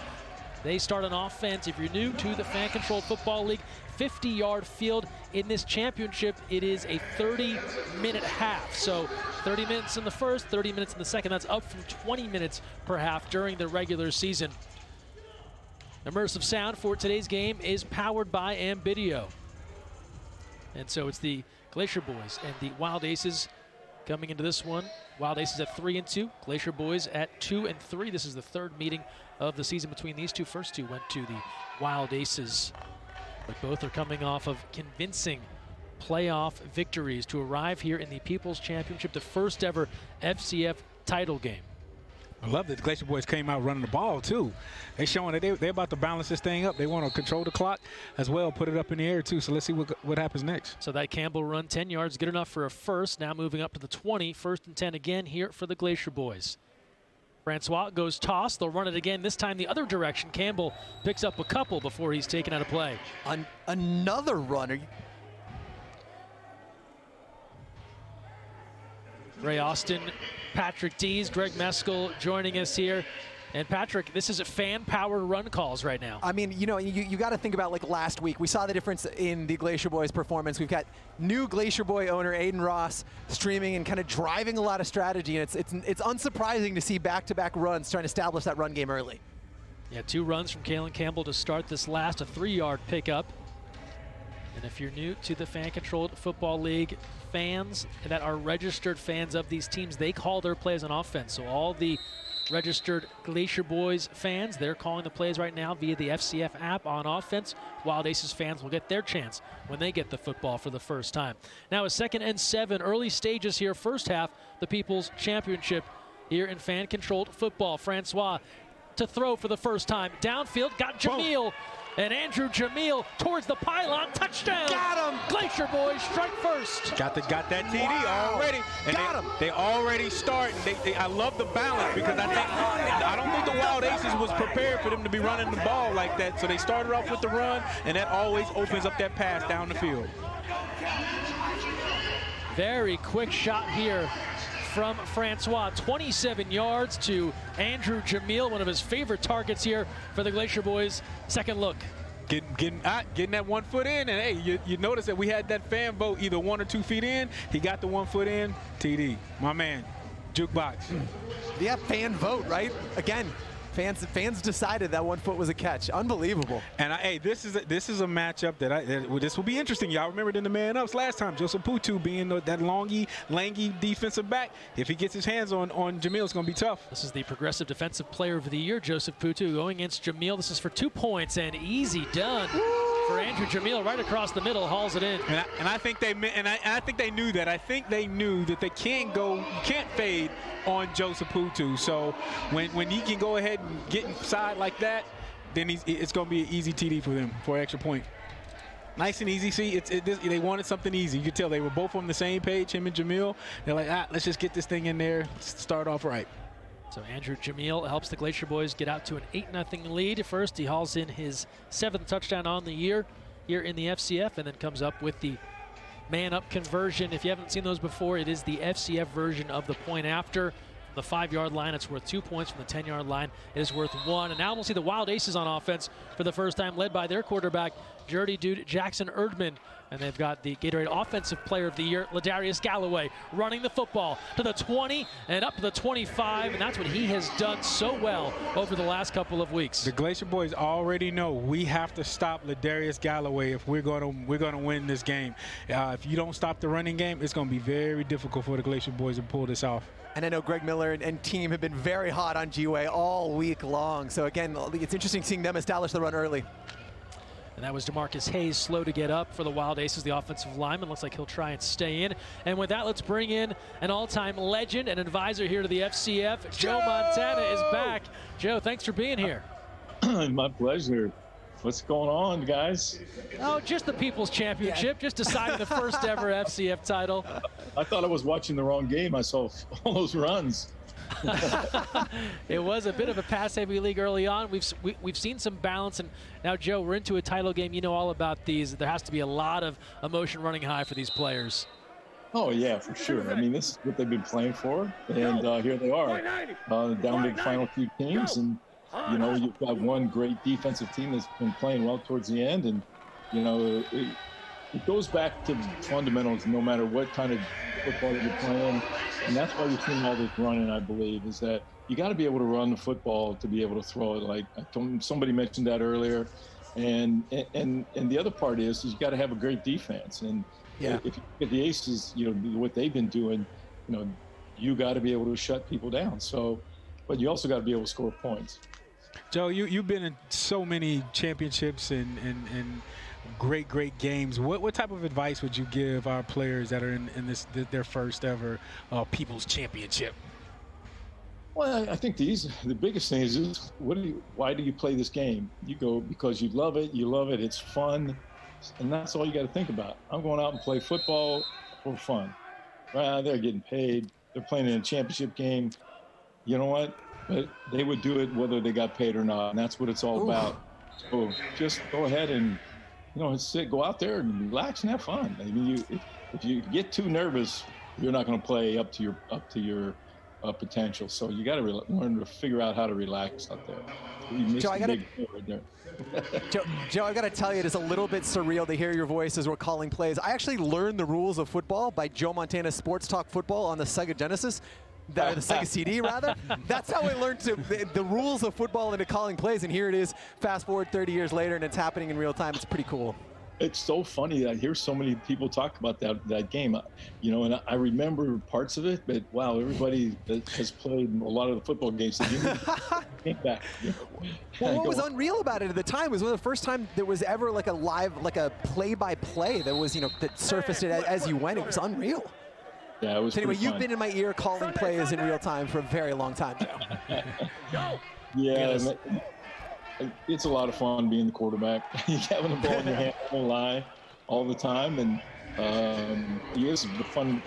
they start on offense. If you're new to the Fan Controlled Football League, 50-yard field. In this championship, it is a 30-minute half. So 30 minutes in the first, 30 minutes in the second. That's up from 20 minutes per half during the regular season. Immersive sound for today's game is powered by Ambidio. And so it's the Glacier Boyz and the Wild Aces coming into this one. Wild Aces at 3-2, Glacier Boyz at 2-3. This is the third meeting of the season between these two. First two went to the Wild Aces. But both are coming off of convincing playoff victories to arrive here in the People's Championship, the first ever FCF title game. I love that the Glacier Boyz came out running the ball, too. They're showing that they're about to balance this thing up. They want to control the clock as well, put it up in the air, too. So let's see what happens next. So that Campbell run, 10 yards, good enough for a first. Now moving up to the 20, 1st and 10 again here for the Glacier Boyz. Francois goes toss. They'll run it again, this time the other direction. Campbell picks up a couple before he's taken out of play. Another runner. Ray Austin, Patrick Dees, Greg Meskel joining us here. And Patrick, this is a fan-powered run calls right now. I mean, you know, you got to think about like last week. We saw the difference in the Glacier Boyz performance. We've got new Glacier Boy owner Aiden Ross streaming and kind of driving a lot of strategy. And it's unsurprising to see back-to-back runs trying to establish that run game early. Yeah, 2 runs from Kalen Campbell to start this last, a 3-yard pickup. And if you're new to the fan-controlled football league, fans that are registered fans of these teams, they call their plays on offense. So all the registered Glacier Boyz fans, they're calling the plays right now via the FCF app on offense. Wild Aces fans will get their chance when they get the football for the first time. Now a 2nd and 7, early stages here, first half, the People's Championship here in fan-controlled football. Francois to throw for the first time. Downfield, got Jamil. And Andrew Jamil towards the pylon, touchdown. Got him. Glacier Boyz strike first. Got that TD already. And they already start. I love the balance because I don't think the Wild Aces was prepared for them to be running the ball like that. So they started off with the run, and that always opens up that pass down the field. Very quick shot here from Francois. 27 yards to Andrew Jamil, one of his favorite targets here for the Glacier Boyz. Second look. Getting that 1 foot in, and hey, you notice that we had that fan vote either 1 or 2 feet in. He got the 1 foot in. TD, my man, jukebox. Yeah, fan vote, right? Again, fans decided that 1 foot was a catch. Unbelievable. And hey, this is a matchup that this will be interesting. Y'all remembered in the man ups last time, Joseph Putu being that langy defensive back. If he gets his hands on Jamil, it's going to be tough. This is the Progressive Defensive Player of the Year, Joseph Putu, going against Jamil. This is for 2 points and easy done for Andrew Jamil, right across the middle, hauls it in. And I think they knew that. I think they knew that they can't fade on Joseph Putu. So when he can go ahead and get inside like that, then it's going to be an easy TD for them for an extra point. Nice and easy. See, they wanted something easy. You could tell they were both on the same page, him and Jamil. They're like, let's just get this thing in there, start off right. So Andrew Jamil helps the Glacier Boyz get out to an 8-0 lead. First, he hauls in his 7th touchdown on the year here in the FCF, and then comes up with the man-up conversion. If you haven't seen those before, it is the FCF version of the point after. From the 5-yard line, it's worth 2 points. From the 10-yard line, it is worth 1. And now we'll see the Wild Aces on offense for the first time, led by their quarterback, Dirty Dude Jackson Erdman. And they've got the Gatorade Offensive Player of the Year, Ladarius Galloway, running the football to the 20 and up to the 25, and that's what he has done so well over the last couple of weeks. The Glacier Boyz already know we have to stop Ladarius Galloway if we're going to win this game. If you don't stop the running game, it's going to be very difficult for the Glacier Boyz to pull this off. And I know Greg Miller and team have been very hot on G-Way all week long. So again, it's interesting seeing them establish the run early. And that was DeMarcus Hayes, slow to get up for the Wild Aces, the offensive lineman. Looks like he'll try and stay in. And with that, let's bring in an all-time legend and advisor here to the FCF. Joe Montana is back. Joe, thanks for being here. My pleasure. What's going on, guys? Oh, just the People's Championship, just deciding the first ever FCF title. I thought I was watching the wrong game. I saw all those runs. It was a bit of a pass-heavy league early on. We've seen some balance, and now, Joe, we're into a title game. You know all about these. There has to be a lot of emotion running high for these players. Oh, yeah, for sure. I mean, this is what they've been playing for, and here they are, down to the final few teams. And, you know, you've got one great defensive team that's been playing well towards the end, and, you know, it goes back to fundamentals no matter what kind of football you're playing. And that's why we've seen all this running, I believe, is that you got to be able to run the football to be able to throw it. Like somebody mentioned that earlier. And the other part is you got to have a great defense. And if you look at the Aces, you know, what they've been doing, you know, you got to be able to shut people down. So, but you also got to be able to score points. Joe, you've been in so many championships and great games. What type of advice would you give our players that are in their first ever People's Championship? Well, I think the biggest thing is why do you play this game? You go because you love it, it's fun, and that's all you got to think about. I'm going out and play football for fun. They're getting paid. They're playing in a championship game. You know what? But they would do it whether they got paid or not, and that's what it's all about. So just go ahead and, you know, go out there and relax and have fun. I mean, if you get too nervous, you're not going to play up to your potential. So you got to learn to figure out how to relax out there. Joe, I got to tell you, it is a little bit surreal to hear your voice as we're calling plays. I actually learned the rules of football by Joe Montana's Sports Talk Football on the Sega Genesis. The Sega CD, rather. That's how I learned the rules of football into calling plays, and here it is, fast forward 30 years later, and it's happening in real time. It's pretty cool. it's so funny. I hear so many people talk about that game, you know, and I remember parts of it, but wow, everybody that has played a lot of the football games, came back. You know? Well, what was unreal about it at the time was one of the first time there was ever like a live, like a play-by-play that was, you know, that surfaced it as you went. It was unreal. Yeah, it was. So anyway, pretty you've fun. been in my ear calling plays in real time for a very long time, Joe. Yeah, it's a lot of fun being the quarterback. You having the ball in your hand, don't lie, all the time, and it's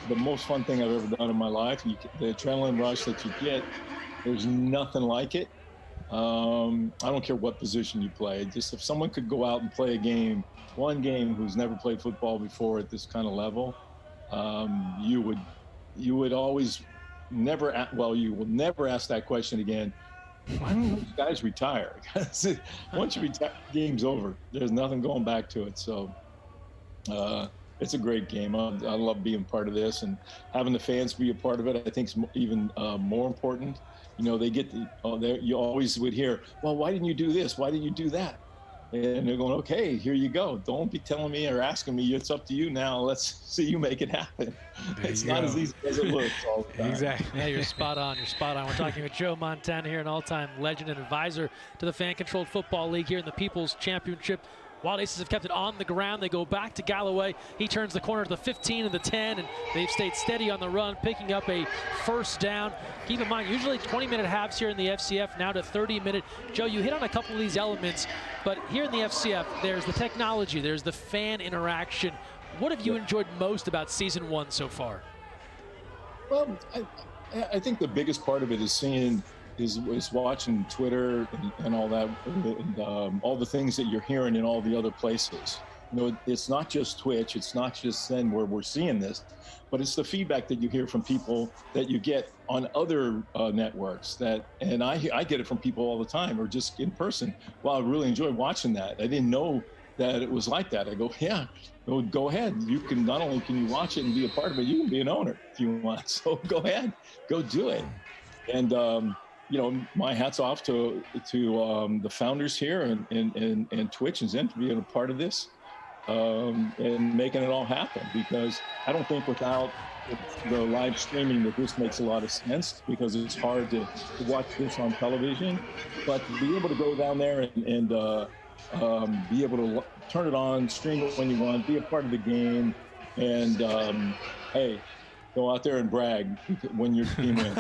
the most fun thing I've ever done in my life. The adrenaline rush that you get, there's nothing like it. I don't care what position you play. Just if someone could go out and play a game, one game, who's never played football before at this kind of level, you would always never. Well, you will never ask that question again. Why don't those guys retire? Once you retire, game's over. There's nothing going back to it. So it's a great game. I love being part of this, and having the fans be a part of it, I think, is even more important. You know, they get you always would hear, well, why didn't you do this? Why didn't you do that? And they're going, okay, here you go. Don't be telling me or asking me. It's up to you now. Let's see you make it happen. It's not as easy as it looks all the time. Exactly. Yeah, you're spot on. You're spot on. We're talking with Joe Montana here, an all-time legend and advisor to the Fan-Controlled Football League here in the People's Championship. Wild Aces have kept it on the ground. They go back to Galloway. He turns the corner to the 15 and the 10, and they've stayed steady on the run, picking up a first down. Keep in mind, usually 20-minute halves here in the FCF, now to 30-minute. Joe, you hit on a couple of these elements, but here in the FCF, there's the technology, there's the fan interaction. What have you enjoyed most about Season 1 so far? Well, I think the biggest part of it is is watching Twitter and all that, and all the things that you're hearing in all the other places. You know, it's not just Twitch, it's not just then where we're seeing this, but it's the feedback that you hear from people that you get on other networks. And I get it from people all the time, or just in person. Well, I really enjoy watching that. I didn't know that it was like that. I go, yeah, go ahead. You can, not only can you watch it and be a part of it, you can be an owner if you want. So go ahead, go do it. And you know, my hat's off to the founders here and Twitch and Zen for being a part of this and making it all happen, because I don't think without the live streaming that this makes a lot of sense, because it's hard to watch this on television. But to be able to go down there and be able to turn it on, stream it when you want, be a part of the game, and hey, go out there and brag when your team wins.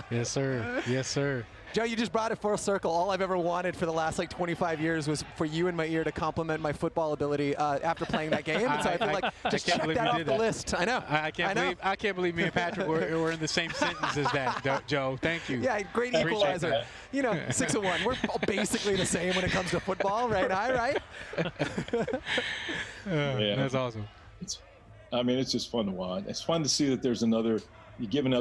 Yes, sir. Yes, sir. Joe, you just brought it full circle. All I've ever wanted for the last like 25 years was for you in my ear to compliment my football ability after playing that game. And so I feel like just check that off the list. I know. I can't believe me and Patrick were in the same sentence as that, Joe. Thank you. Yeah, great equalizer. You know, 6-1. We're basically the same when it comes to football, right? Right? Yeah. That's awesome. I mean, it's just fun to watch. It's fun to see that there's you're giving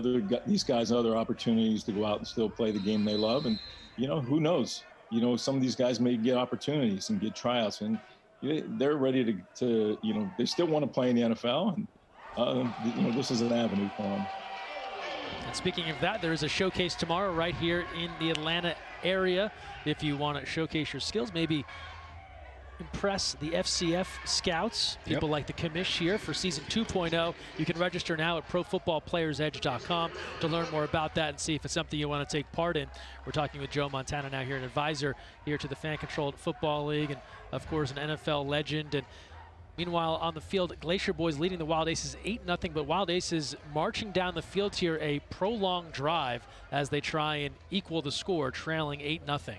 these guys other opportunities to go out and still play the game they love. And, you know, who knows? You know, some of these guys may get opportunities and get tryouts, and they're ready to you know, they still want to play in the NFL. And, you know, this is an avenue for them. And speaking of that, there is a showcase tomorrow right here in the Atlanta area. If you want to showcase your skills, maybe impress the FCF scouts, people like the commish here for season 2.0. You can register now at profootballplayersedge.com to learn more about that and see if it's something you want to take part in. We're talking with Joe Montana now here, an advisor here to the Fan-Controlled Football League, and of course an NFL legend. And meanwhile, on the field, Glacier Boyz leading the Wild Aces 8-0, but Wild Aces marching down the field here, a prolonged drive as they try and equal the score, trailing 8-0.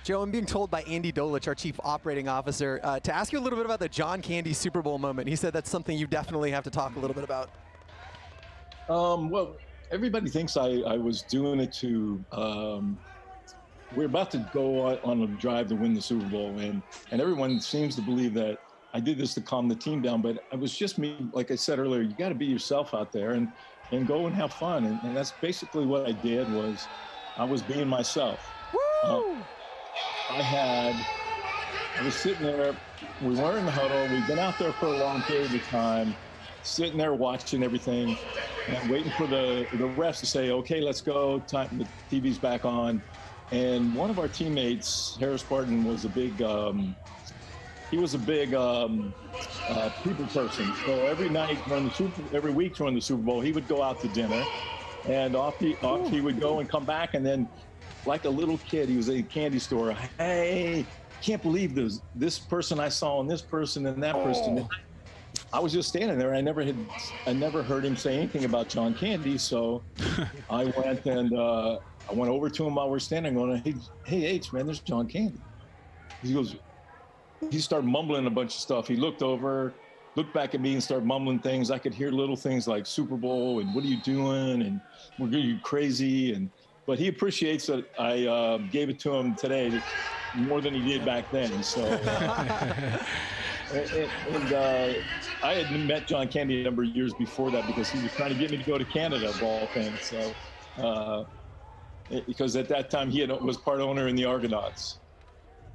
Joe, I'm being told by Andy Dolich, our Chief Operating Officer, to ask you a little bit about the John Candy Super Bowl moment. He said that's something you definitely have to talk a little bit about. Well, everybody thinks I was doing it to we're about to go on a drive to win the Super Bowl, and everyone seems to believe that I did this to calm the team down, but it was just me. Like I said earlier, you got to be yourself out there and go and have fun, and that's basically what I did. Was I was being myself. Woo! I was sitting there, we were in the huddle, we'd been out there for a long period of time, sitting there watching everything and waiting for the refs to say, okay, let's go, time, the TV's back on. And one of our teammates, Harris Barton, was a big, he was a big people person. So every night every week during the Super Bowl, he would go out to dinner, and off he would go and come back, and then like a little kid, he was at a candy store. Hey, can't believe this person I saw and this person and that person. I was just standing there. I never heard him say anything about John Candy. So I went and I went over to him while we're standing, going, "Hey, H, man, there's John Candy." He started mumbling a bunch of stuff. He looked over, looked back at me, and started mumbling things. I could hear little things like Super Bowl and what are you doing and we're going crazy. But he appreciates that I gave it to him today more than he did back then. So. I had met John Candy a number of years before that because he was trying to get me to go to Canada, of all things. So, because at that time he was part owner in the Argonauts.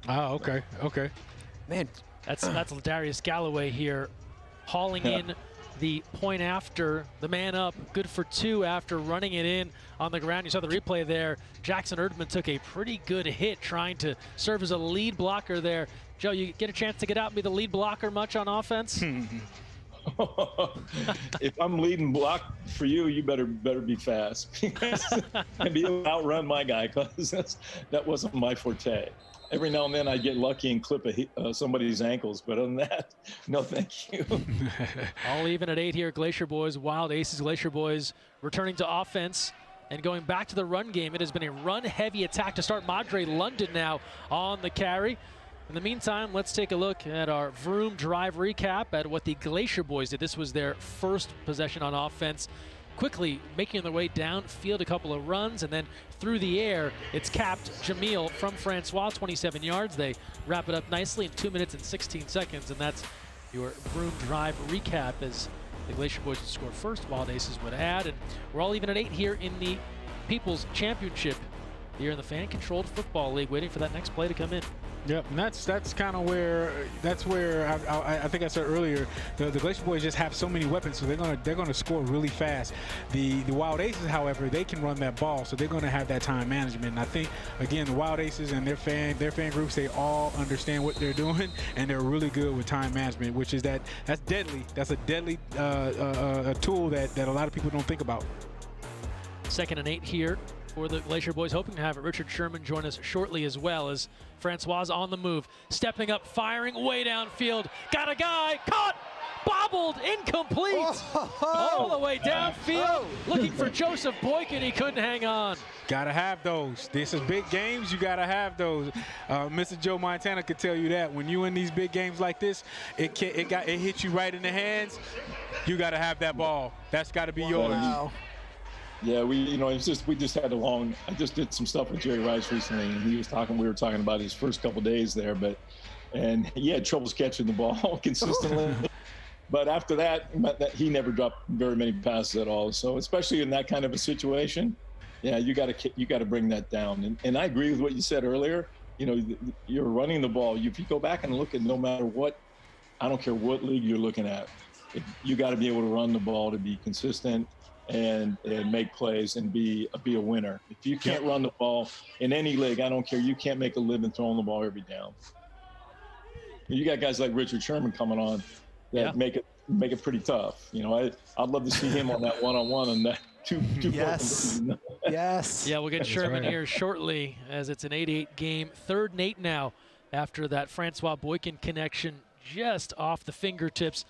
Oh, okay, okay. Man, that's Darius Galloway here, hauling in the point after, the man up, good for 2 after running it in on the ground. You saw the replay there. Jackson Erdman took a pretty good hit trying to serve as a lead blocker there. Joe, you get a chance to get out and be the lead blocker much on offense? If I'm leading block for you, you better be fast and be able to outrun my guy, because that wasn't my forte. Every now and then I get lucky and clip somebody's ankles, but other than that, no thank you. All even at 8 here, Glacier Boyz, Wild Aces. Glacier Boyz returning to offense and going back to the run game. It has been a run-heavy attack to start. Madre London now on the carry. In the meantime, let's take a look at our Vroom drive recap at what the Glacier Boyz did. This was their first possession on offense. Quickly making their way downfield, a couple of runs, and then through the air, it's capped Jamil from Francois, 27 yards. They wrap it up nicely in 2 minutes and 16 seconds, and that's your Vroom drive recap as the Glacier Boyz would score first, Wild Aces would add, and we're all even at 8 here in the People's Championship here in the Fan-Controlled Football League, waiting for that next play to come in. Yep, and that's kind of where I think I said earlier, the Glacier Boyz just have so many weapons, so they're gonna score really fast. The Wild Aces, however, they can run that ball, so they're gonna have that time management. And I think again, the Wild Aces and their fan groups, they all understand what they're doing, and they're really good with time management, which is that's deadly. That's a deadly a tool that a lot of people don't think about. 2nd and 8 here for the Glacier Boyz, hoping to have Richard Sherman join us shortly as well, as Francois on the move, stepping up, firing way downfield, got a guy, caught, bobbled, incomplete, all the way downfield, looking for Joseph Boykin, he couldn't hang on. Gotta have those. This is big games, you gotta have those. Mr. Joe Montana could tell you that when you in these big games like this, it hits you right in the hands, you gotta have that ball. That's gotta be yours. Wow. Yeah, we just had I just did some stuff with Jerry Rice recently, and we were talking about his first couple days there, and he had troubles catching the ball consistently. But after that, he never dropped very many passes at all. So especially in that kind of a situation, yeah, you got to bring that down. And I agree with what you said earlier. You know, you're running the ball. If you go back and look at no matter what, I don't care what league you're looking at, you got to be able to run the ball to be consistent and make plays and be a winner. If you can't run the ball in any league, I don't care. You can't make a living throwing the ball every down. You got guys like Richard Sherman coming on that make it pretty tough. You know, I'd love to see him on that one-on-one and that two. Yes. Yes. Yeah, we'll get Sherman here shortly as it's an 8-8 game. 3rd and 8 now after that Francois Boykin connection just off the fingertips.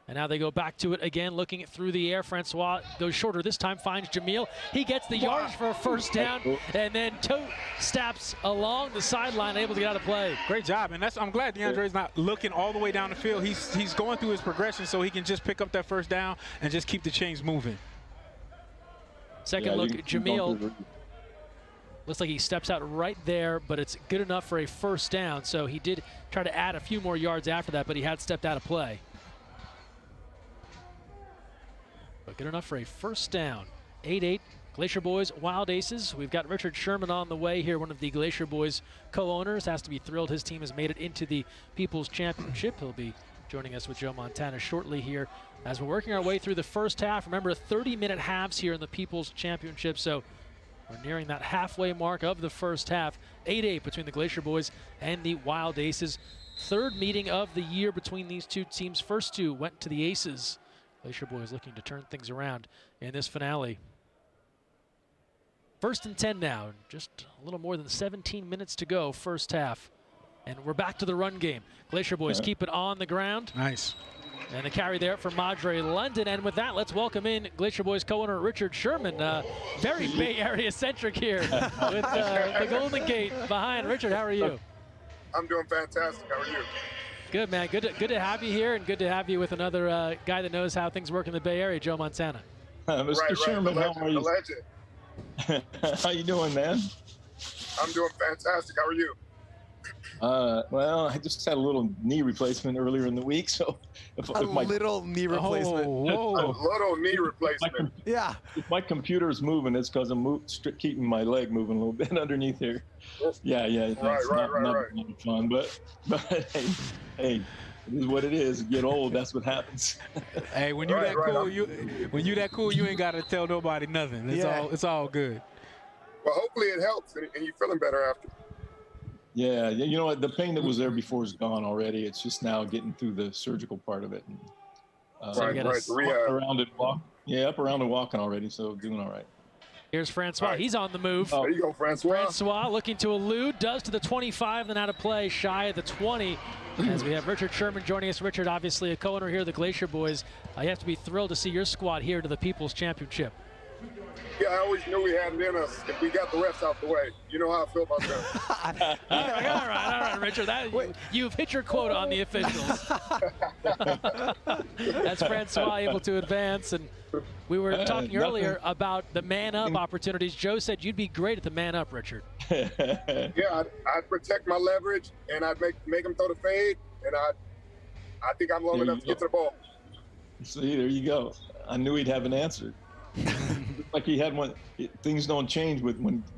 And now they go back to it again, looking through the air. Francois goes shorter this time, finds Jamil. He gets the yards for a first down, and then steps along the sideline, able to get out of play. Great job, and I'm glad DeAndre's not looking all the way down the field. He's going through his progression so he can just pick up that first down and just keep the chains moving. Second look at Jamil. Looks like he steps out right there, but it's good enough for a first down. So he did try to add a few more yards after that, but he had stepped out of play. But good enough for a first down. 8-8, Glacier Boyz, Wild Aces. We've got Richard Sherman on the way here, one of the Glacier Boyz co-owners. Has to be thrilled his team has made it into the People's Championship. He'll be joining us with Joe Montana shortly here as we're working our way through the first half. Remember, 30-minute halves here in the People's Championship, so we're nearing that halfway mark of the first half. 8-8 between the Glacier Boyz and the Wild Aces. third meeting of the year between these two teams. First two went to the Aces. Glacier Boyz looking to turn things around in this finale. 1st and 10 now, just a little more than 17 minutes to go, first half. And we're back to the run game. Glacier Boyz keep it on the ground. Nice. And a carry there for Madre London. And with that, let's welcome in Glacier Boyz co-owner Richard Sherman. Very Bay Area centric here with the Golden Gate behind. Richard, how are you? I'm doing fantastic. How are you? Good, man. Good to have you here, and good to have you with another guy that knows how things work in the Bay Area, Joe Montana. Mr. Sherman, how are you? The legend. How you doing, man? I'm doing fantastic. How are you? Well, I just had a little knee replacement earlier in the week, so a little knee replacement. Whoa. A little knee replacement. Yeah. If my computer's moving, it's because I'm keeping my leg moving a little bit underneath here. Yeah. It's not fun, but hey, it is what it is. You get old, that's what happens. Hey, when you that cool, you ain't gotta tell nobody nothing. It's all good. Well, hopefully it helps, and you're feeling better after. Yeah, you know what? The pain that was there before is gone already. It's just now getting through the surgical part of it. And, right. Up around and walking already, so doing all right. Here's Francois. Right. He's on the move. There you go, Francois. Francois looking to elude, does to the 25, then out of play, shy of the 20. As we have Richard Sherman joining us. Richard, obviously a co-owner here of the Glacier Boyz. You have to be thrilled to see your squad here to the People's Championship. Yeah, I always knew we had it in us if we got the refs out the way. You know how I feel about that. all right, Richard. You've hit your quota on the officials. That's Francois able to advance. And we were talking earlier about the man-up opportunities. Joe said you'd be great at the man-up, Richard. Yeah, I'd protect my leverage, and I'd make him throw the fade, and I think I'm long enough to get to the ball. See, there you go. I knew he'd have an answer. Like he had one. Things don't change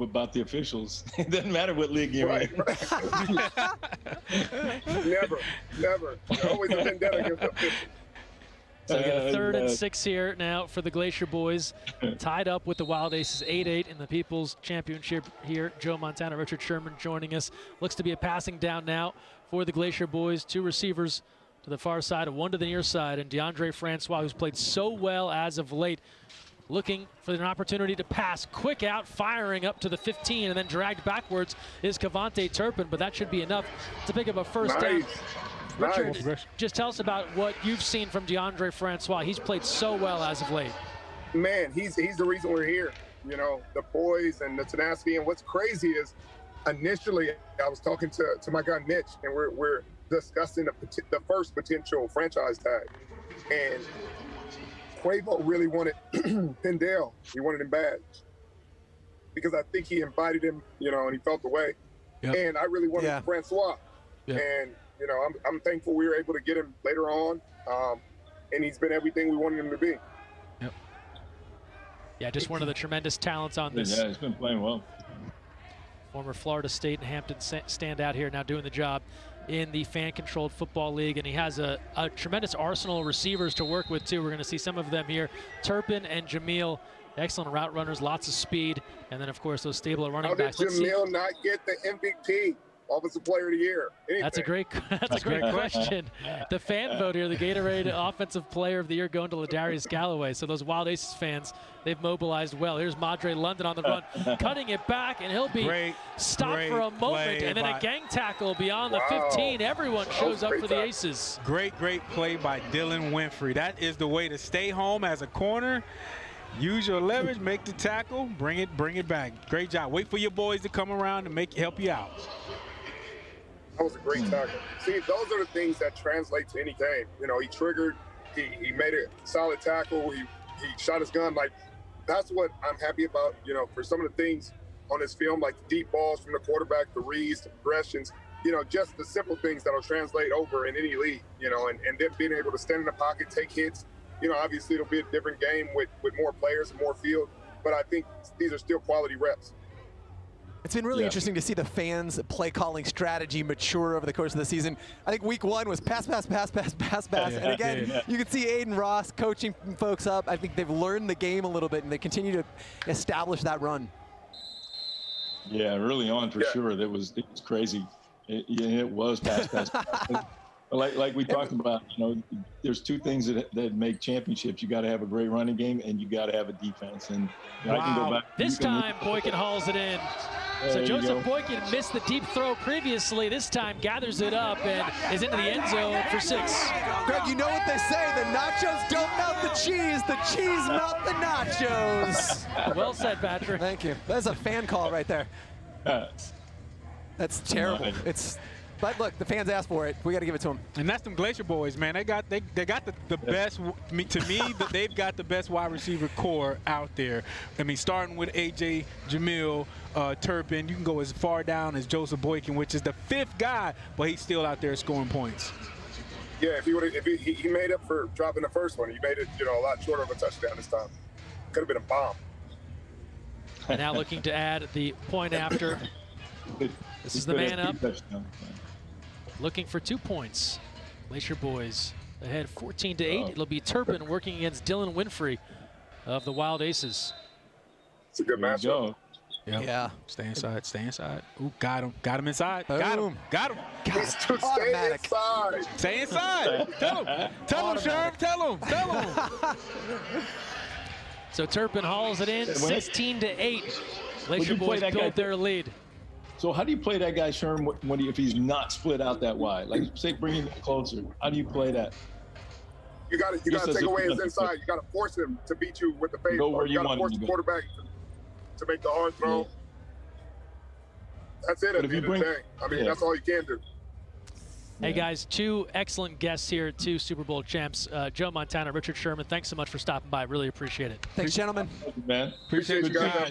about the officials. It doesn't matter what league you're in. Never. Always a vendetta against the officials. So we get a 3rd and 6 here now for the Glacier Boyz. Tied up with the Wild Aces 8-8 in the People's Championship here. Joe Montana, Richard Sherman joining us. Looks to be a passing down now for the Glacier Boyz. 2 receivers to the far side, 1 to the near side, and DeAndre Francois, who's played so well as of late, looking for an opportunity to pass. Quick out, firing up to the 15, and then dragged backwards is Cavante Turpin, but that should be enough to pick up a first down. Richard, just tell us about what you've seen from DeAndre Francois. He's played so well as of late. Man, he's the reason we're here. You know, the poise and the tenacity. And what's crazy is initially I was talking to my guy Mitch, and we're discussing the first potential franchise tag. And Quavo really wanted Pendale. He wanted him bad because I think he invited him, you know, and he felt the way. Yep. And I really wanted Francois. Yep. And, you know, I'm thankful we were able to get him later on. And he's been everything we wanted him to be. Yep. Yeah, just one of the tremendous talents on this. Yeah, he's been playing well. Former Florida State and Hampton standout here, now doing the job in the fan-controlled football league, and he has a tremendous arsenal of receivers to work with too. We're going to see some of them here. Turpin and Jamil, excellent route runners, lots of speed, and then of course those stable running backs. How did Jamil not get the MVP, Offensive Player of the Year? Anything? That's a great question. The fan vote here, the Gatorade Offensive Player of the Year going to Ladarius Galloway. So those Wild Aces fans, they've mobilized well. Here's Madre London on the run, cutting it back, and he'll be stopped for a moment, and then a gang tackle beyond the 15. Everyone shows up for the Aces. Great play by Dylan Winfrey. That is the way to stay home as a corner. Use your leverage, make the tackle, bring it back. Great job. Wait for your boys to come around and help you out. That was a great tackle. See, those are the things that translate to any game. You know, he triggered, he made a solid tackle, he shot his gun. Like, that's what I'm happy about, you know, for some of the things on this film, like the deep balls from the quarterback, the reads, the progressions, you know, just the simple things that'll translate over in any league, you know, and then being able to stand in the pocket, take hits. You know, obviously it'll be a different game with more players and more field, but I think these are still quality reps. It's been really interesting to see the fans' play calling strategy mature over the course of the season. I think week 1 was pass. And again, you can see Aiden Ross coaching folks up. I think they've learned the game a little bit, and they continue to establish that run. Yeah, early on for sure. It was crazy. It was pass. Like we talked about, there's two things that make championships. You got to have a great running game, and you got to have a defense. And I can go back. This time, Boykin hauls it in. So Joseph Boykin missed the deep throw previously. This time gathers it up and is into the end zone for 6. Greg, you know what they say, the nachos don't melt the cheese melt the nachos. Well said, Patrick. Thank you. That's a fan call right there. That's terrible. But look, the fans asked for it. We got to give it to them. And that's them Glacier Boys, man. They got the best. To me, they've got the best wide receiver core out there. I mean, starting with AJ, Jamil, Turpin. You can go as far down as Joseph Boykin, which is the 5th guy, but he's still out there scoring points. Yeah, if he made up for dropping the first one, he made it a lot shorter of a touchdown this time. Could have been a bomb. Now looking to add the point after. This is the man up. Looking for 2 points. Glacier Boys ahead 14-8. It'll be Turpin working against Dylan Winfrey of the Wild Aces. It's a good matchup. Yep. Yeah. Stay inside. Ooh, got him inside. Boom. Got him. Automatic. Stay inside. Tell him, Sherman. Tell him. So Turpin hauls it in, 16-8. Glacier Boys built their lead. So how do you play that guy, Sherman, if he's not split out that wide? Like, say, bring him closer. How do you play that? You got to take away his inside. You got to force him to beat you with the fade. You got to force the quarterback to make the hard throw. Yeah. That's it at the end of the day. I mean, that's all you can do. Hey, guys, 2 excellent guests here, 2 Super Bowl champs, Joe Montana, Richard Sherman. Thanks so much for stopping by. Really appreciate it. Thanks, gentlemen. Man. Appreciate you guys.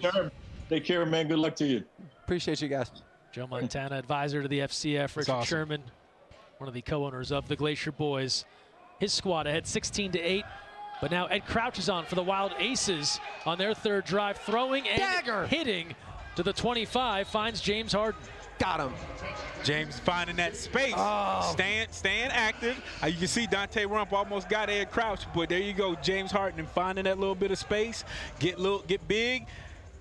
Take care, man. Good luck to you. Appreciate you guys. Joe Montana, advisor to the FCF. Richard Sherman, one of the co-owners of the Glacier Boys. His squad ahead 16-8. But now Ed Crouch is on for the Wild Aces on their 3rd drive, throwing and hitting to the 25, finds James Harden. Got him. James finding that space, staying active. You can see Dante Rump almost got Ed Crouch, but there you go, James Harden finding that little bit of space, get big.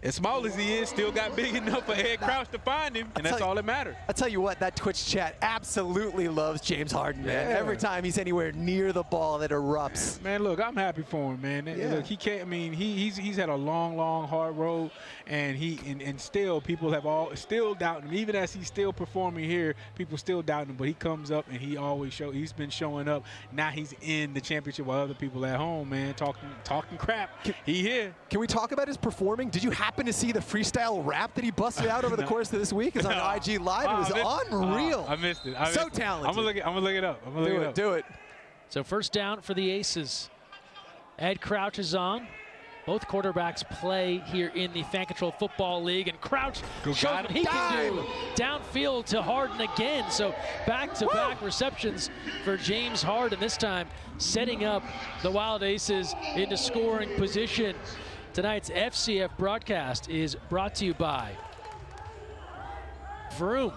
As small as he is, still got big enough for Ed Crouch to find him, and that's all that matters. I'll tell you what, that Twitch chat absolutely loves James Harden, man. Yeah. Every time he's anywhere near the ball, that erupts. Man, look, I'm happy for him, man. Yeah. Look, he can't. I mean, he's had a long, hard road, and still people have still doubting him. Even as he's still performing here, people still doubting him. But he comes up and he always he's been showing up. Now he's in the championship while other people at home, man, talking crap. He here. Can we talk about his performing? Did you happen to see the freestyle rap that he busted out over the course of this week? It's on IG Live. It was unreal. I missed it. So talented. I'm gonna look it up. Do it. So first down for the Aces. Ed Crouch is on. Both quarterbacks play here in the Fan Control Football League, and Crouch shows what he can do downfield to Harden again. So back-to-back receptions for James Harden, this time setting up the Wild Aces into scoring position. Tonight's FCF broadcast is brought to you by Vroom,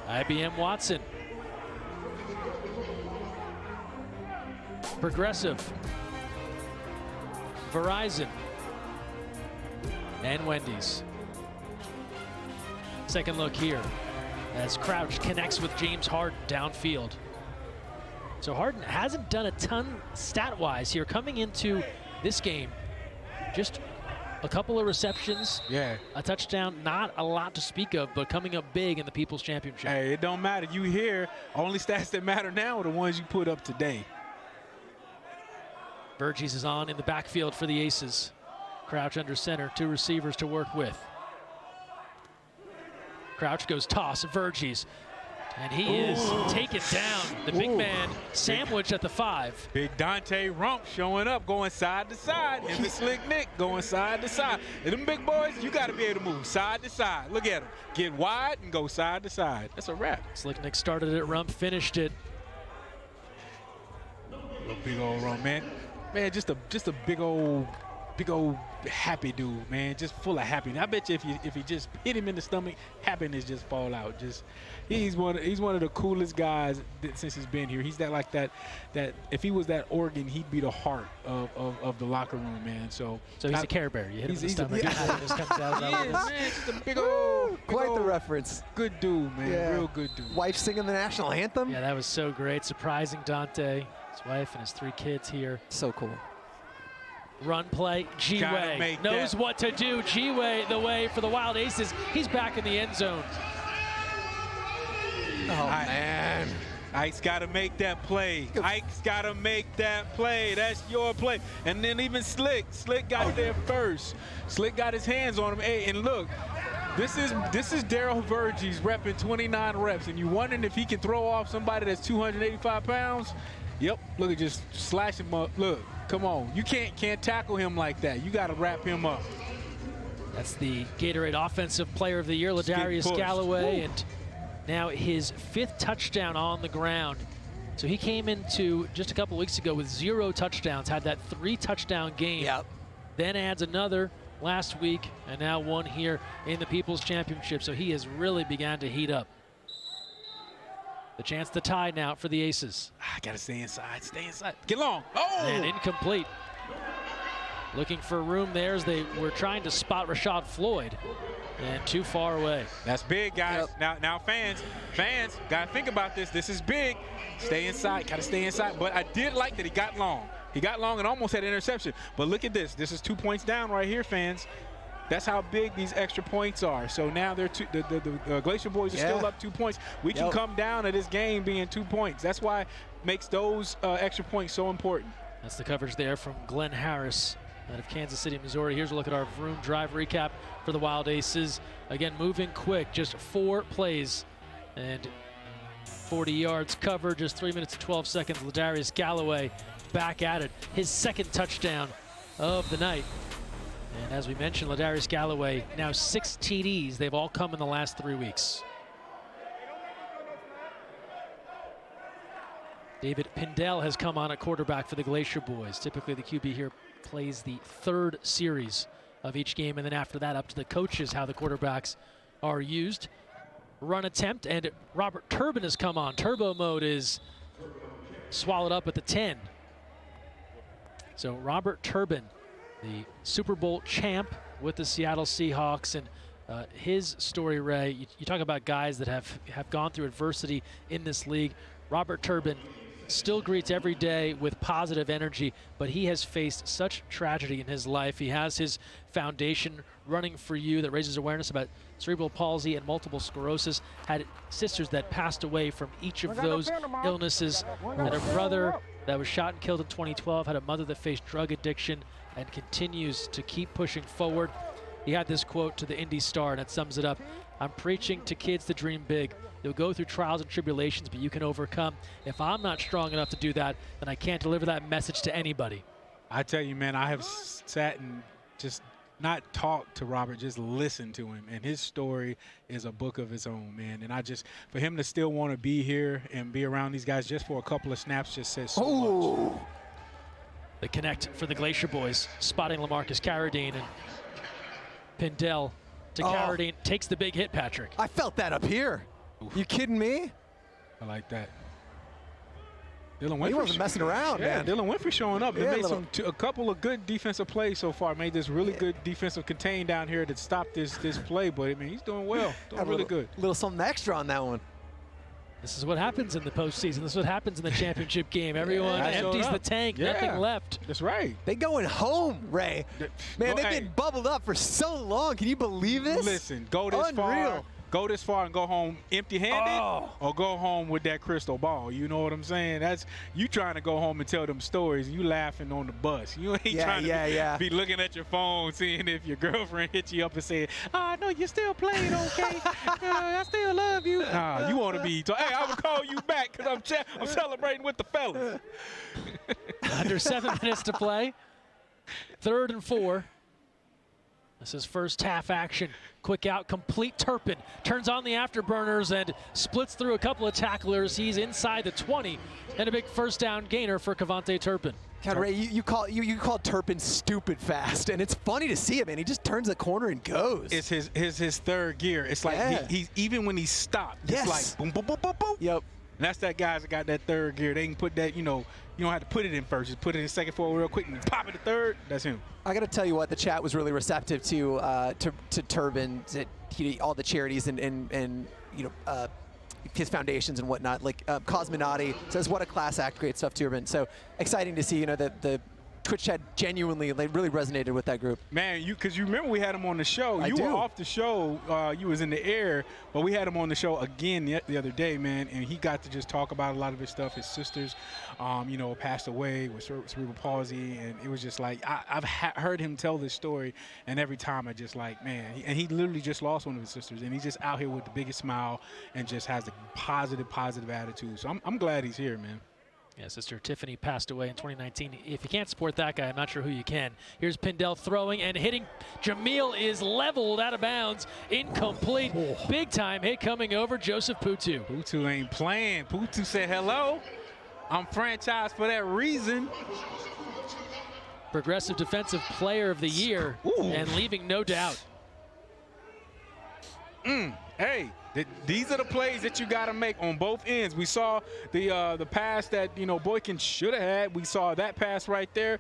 IBM Watson, Progressive, Verizon, and Wendy's. Second look here as Crouch connects with James Harden downfield. So Harden hasn't done a ton stat-wise here coming into this game. Just a couple of receptions, a touchdown, not a lot to speak of, but coming up big in the People's Championship. Hey, it don't matter. You hear only stats that matter now are the ones you put up today. Verghese is on in the backfield for the Aces. Crouch under center, 2 receivers to work with. Crouch goes toss, Verghese. And he is taken down. The big man sandwich at the 5. Big Dante Rump showing up, going side to side. And the Slick Nick going side to side. And them big boys, you got to be able to move side to side. Look at them. Get wide and go side to side. That's a wrap. Slick Nick started it, Rump finished it. Little big old Rump, man. Man, just a big old big old happy dude, man, just full of happiness. I bet you if you just hit him in the stomach, happiness just fall out. He's one of the coolest guys since he's been here. He's that if he was that organ, he'd be the heart of the locker room, man. So he's a Care Bear. You hit him in the stomach, happiness comes out. Yeah, man, just a big old, quite the reference. Good dude, man, real good dude. Wife singing the national anthem. Yeah, that was so great. Surprising Dante, his wife and his 3 kids here. So cool. Run play, G-Way knows what to do. G-Way the way for the Wild Aces. He's back in the end zone. Oh, man. Ike's got to make that play. Ike's got to make that play. That's your play. And then even Slick got there first. Slick got his hands on him. Hey, and look, this is Daryl Vergie's repping 29 reps, and you wondering if he can throw off somebody that's 285 pounds? Yep, look at just slash him up. Look, come on. You can't tackle him like that. You got to wrap him up. That's the Gatorade Offensive Player of the Year, Ladarius Galloway, and now his 5th touchdown on the ground. So he came into just a couple weeks ago with 0 touchdowns, had that 3-touchdown game. Yep. Then adds another last week, and now 1 here in the People's Championship. So he has really begun to heat up. The chance to tie now for the Aces. I gotta stay inside, Get long. Oh! And incomplete. Looking for room there as they were trying to spot Rashad Floyd. And too far away. That's big, guys. Yep. Now fans, gotta think about this. This is big. Stay inside, gotta stay inside. But I did like that he got long. He got long and almost had an interception. But look at this. This is 2 points down right here, fans. That's how big these extra points are. So now they're the Glacier Boyz are still up 2 points. We can come down to this game being 2 points. That's why it makes those extra points so important. That's the coverage there from Glenn Harris out of Kansas City, Missouri. Here's a look at our Vroom Drive recap for the Wild Aces. Again, moving quick, just 4 plays and 40 yards covered, just 3 minutes and 12 seconds. Ladarius Galloway back at it, his 2nd touchdown of the night. And as we mentioned, Ladarius Galloway, now 6 TDs. They've all come in the last 3 weeks. David Pindell has come on at quarterback for the Glacier Boyz. Typically the QB here plays the 3rd series of each game, and then after that up to the coaches how the quarterbacks are used. Run attempt, and Robert Turbin has come on. Turbo mode is swallowed up at the 10. So Robert Turbin, the Super Bowl champ with the Seattle Seahawks, and his story, Ray, you talk about guys that have gone through adversity in this league. Robert Turbin still greets every day with positive energy, but he has faced such tragedy in his life. He has his foundation, Running for You, that raises awareness about cerebral palsy and multiple sclerosis. Had sisters that passed away from each of those illnesses. Had a brother that was shot and killed in 2012. Had a mother that faced drug addiction and continues to keep pushing forward. He had this quote to the Indy Star, and it sums it up. "I'm preaching to kids to dream big. You'll go through trials and tribulations, but you can overcome. If I'm not strong enough to do that, then I can't deliver that message to anybody." I tell you, man, I have sat and just not talked to Robert, just listened to him. And his story is a book of his own, man. And for him to still want to be here and be around these guys just for a couple of snaps just says so much. The connect for the Glacier Boyz, spotting LaMarcus Carradine, and Pindell to Carradine, takes the big hit, Patrick. I felt that up here. You kidding me? I like that. Dylan Winfrey. He wasn't messing around, man. Dylan Winfrey showing up. They made a couple of good defensive plays so far. Made this really good defensive contain down here to stop this play. But I mean, he's doing well. Doing really good. A little something extra on that one. This is what happens in the postseason. This is what happens in the championship game. Everyone empties the tank. Nothing left. That's right. They going home, Ray. Man, they've been bubbled up for so long. Can you believe this? Listen, go this far. Go this far and go home empty-handed, or go home with that crystal ball. You know what I'm saying? That's you trying to go home and tell them stories. You laughing on the bus. You ain't trying to be looking at your phone, seeing if your girlfriend hits you up and saying, "Oh, no, you're still playing, okay? I still love you." Nah, you want to be. Hey, I will call you back because I'm celebrating with the fellas. Under 7 minutes to play. 3rd and 4. This is first half action. Quick out, complete. Turpin turns on the afterburners and splits through a couple of tacklers. He's inside the 20, and a big first down gainer for Kavontae Turpin. God, Ray, you called Turpin stupid fast, and it's funny to see him, and he just turns the corner and goes. It's his third gear. It's like he's even when he stopped, it's like boom, boom, boom, boom, boom. Yep. And that's that guys that got that third gear. They can put that, you don't have to put it in first. Just put it in second forward real quick and pop it to third. That's him. I got to tell you what, the chat was really receptive to Turpin, all the charities and his foundations and whatnot. Like Cosmonati says, what a class act, great stuff, Turpin. So exciting to see, the Twitch chat genuinely really resonated with that group. Man, because you remember we had him on the show. You were off the show. You was in the air, but we had him on the show again the other day, man, and he got to just talk about a lot of his stuff. His sisters, passed away with cerebral palsy, and it was just like I've heard him tell this story, and every time I just like, man, and he literally just lost one of his sisters, and he's just out here with the biggest smile and just has a positive attitude. So I'm glad he's here, man. Yeah, Sister Tiffany passed away in 2019. If you can't support that guy, I'm not sure who you can. Here's Pindell throwing and hitting. Jamil is leveled out of bounds. Incomplete. Big time hit coming over Joseph Putu. Putu ain't playing. Putu said, hello. I'm franchised for that reason. Progressive Defensive Player of the Year. And leaving no doubt. Hey, these are the plays that you got to make on both ends. We saw the pass that Boykin should have had. We saw that pass right there,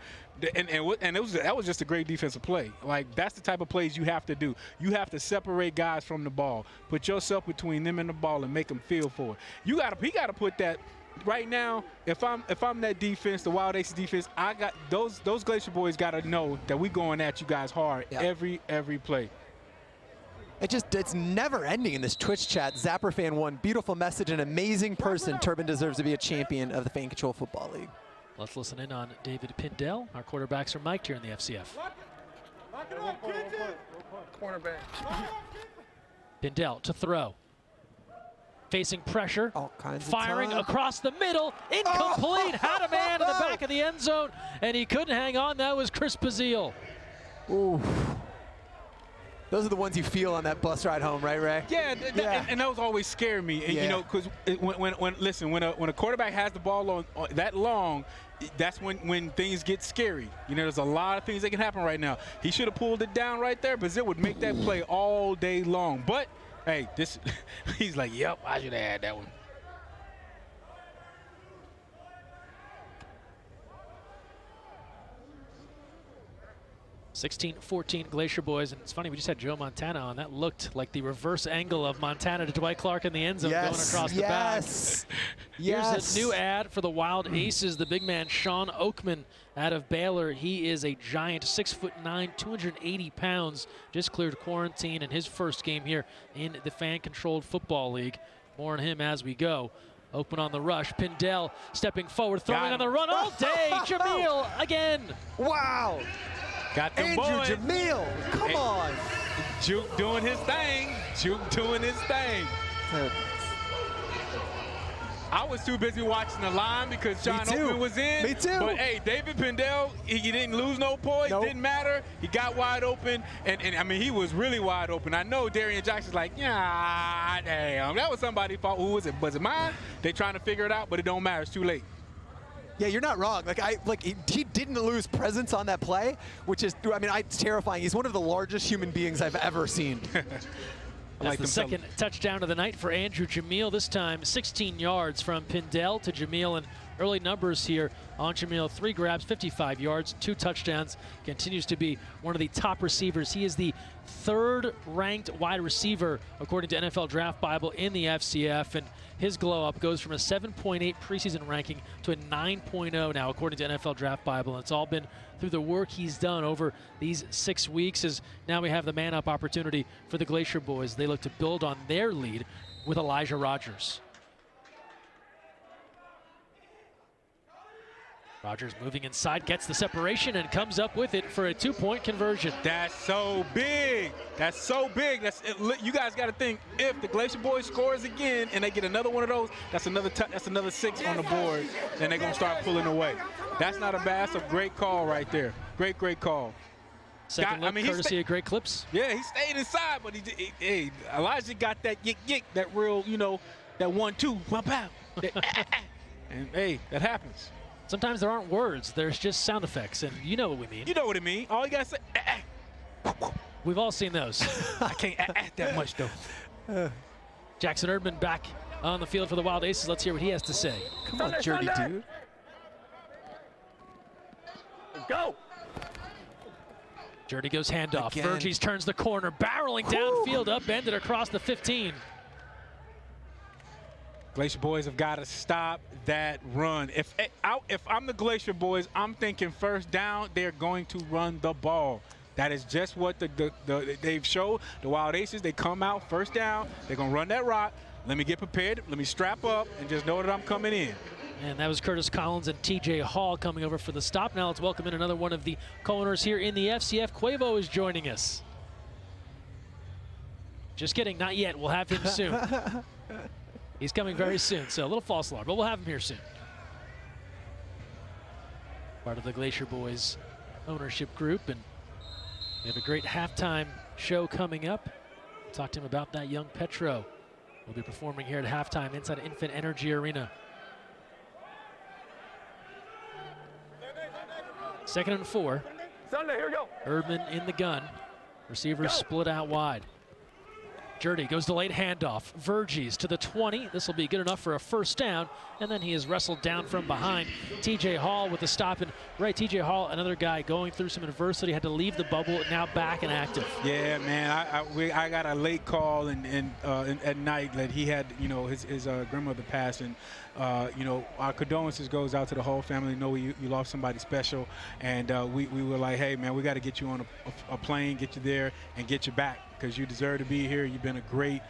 and that was just a great defensive play. Like, that's the type of plays you have to do. You have to separate guys from the ball, put yourself between them and the ball, and make them feel for it. He got to put that. Right now, if I'm that defense, the Wild Aces defense, I got those Glacier Boys got to know that we going at you guys hard every play. It's never ending in this Twitch chat. Zapper Fan 1, beautiful message, an amazing person. Turpin deserves to be a champion of the Fan Control Football League. Let's listen in on David Pindell. Our quarterbacks are mic'd here in the FCF. Cornerback. Pindell to throw. Facing pressure. All kinds firing of time. Across the middle. Incomplete. Had a man in the back of the end zone, and he couldn't hang on. That was Chris Bazile. Ooh. Those are the ones you feel on that bus ride home, right, Ray? Yeah, and those always scare me. And because when a quarterback has the ball on that long, that's when things get scary. There's a lot of things that can happen right now. He should have pulled it down right there, but it would make that play all day long. But hey, he's like, yep, I should have had that one. (16-14) Glacier Boys, and it's funny, we just had Joe Montana on. That looked like the reverse angle of Montana to Dwight Clark in the end zone going across the back. Here's a new ad for the Wild Aces. The big man Sean Oakman out of Baylor. He is a giant, 6'9", 280 pounds. Just cleared quarantine in his first game here in the Fan-Controlled Football League. More on him as we go. Open on the rush. Pindell stepping forward, throwing on the run all day. Jamil again. Wow. Got them Andrew boys. Jamil, come on. Juke doing his thing. Juke doing his thing. I was too busy watching the line because John Oakman was in. Me too. But hey, David Pindell, he didn't lose no poise. Nope. Didn't matter. He got wide open, and I mean, he was really wide open. I know Darian Jackson's like, yeah, damn, that was somebody's fault. Who was it? Was it mine? They trying to figure it out, but it don't matter. It's too late. Yeah, you're not wrong. He didn't lose presence on that play, which is, it's terrifying. He's one of the largest human beings I've ever seen. That's the second touchdown of the night for Andrew Jamil. This time 16 yards from Pindell to Jamil, and early numbers here on Jamil. 3 grabs, 55 yards, 2 touchdowns. Continues to be one of the top receivers. He is the 3rd ranked wide receiver according to NFL Draft Bible in the FCF, and his glow up goes from a 7.8 preseason ranking to a 9.0 now according to NFL Draft Bible. And it's all been through the work he's done over these 6 weeks, as now we have the man up opportunity for the Glacier Boys. They look to build on their lead with Elijah Rogers. Rogers moving inside, gets the separation, and comes up with it for a 2-point conversion. That's so big. That's so big. You guys got to think, if the Glacier Boys scores again and they get another one of those, that's another 6 on the board, and they're going to start pulling away. That's not a bad, that's a great call right there. Great call. Second look, courtesy of Great Clips. Yeah, he stayed inside, but hey, Elijah got that yick, that real, that 1-2, pow. And hey, that happens. Sometimes there aren't words. There's just sound effects, and you know what we mean. You know what it means. All you got to say, We've all seen those. I can't that much, though. Jackson Erdman back on the field for the Wild Aces. Let's hear what he has to say. Come on, Jerdy, dude. Go! Jerdy goes handoff. Again. Verges turns the corner, barreling downfield, upended across the 15. Glacier Boys have got to stop that run. If I'm the Glacier Boys, I'm thinking first down, they're going to run the ball. That is just what they've showed. The Wild Aces, they come out first down, they're going to run that rock. Let me get prepared, let me strap up, and just know that I'm coming in. And that was Curtis Collins and TJ Hall coming over for the stop. Now let's welcome in another one of the co-owners here in the FCF. Quavo is joining us. Just kidding, not yet. We'll have him soon. He's coming very soon, so a little false alarm, but we'll have him here soon. Part of the Glacier Boys ownership group, and we have a great halftime show coming up. Talk to him about that. Young Petro will be performing here at halftime inside Infinite Energy Arena. 2nd and 4. Sunday, here we go. Erdman in the gun. Receivers split out wide. Jerdy goes to late handoff. Verges to the 20. This will be good enough for a first down. And then he is wrestled down from behind. TJ Hall with the stop. And right, TJ Hall, another guy going through some adversity, had to leave the bubble, now back and active. Yeah, man, I got a late call at night that he had, his grandmother passed. And, our condolences goes out to the whole family. Know you lost somebody special. And we were like, hey, man, we got to get you on a plane, get you there, and get you back, because you deserve to be here. You've been a great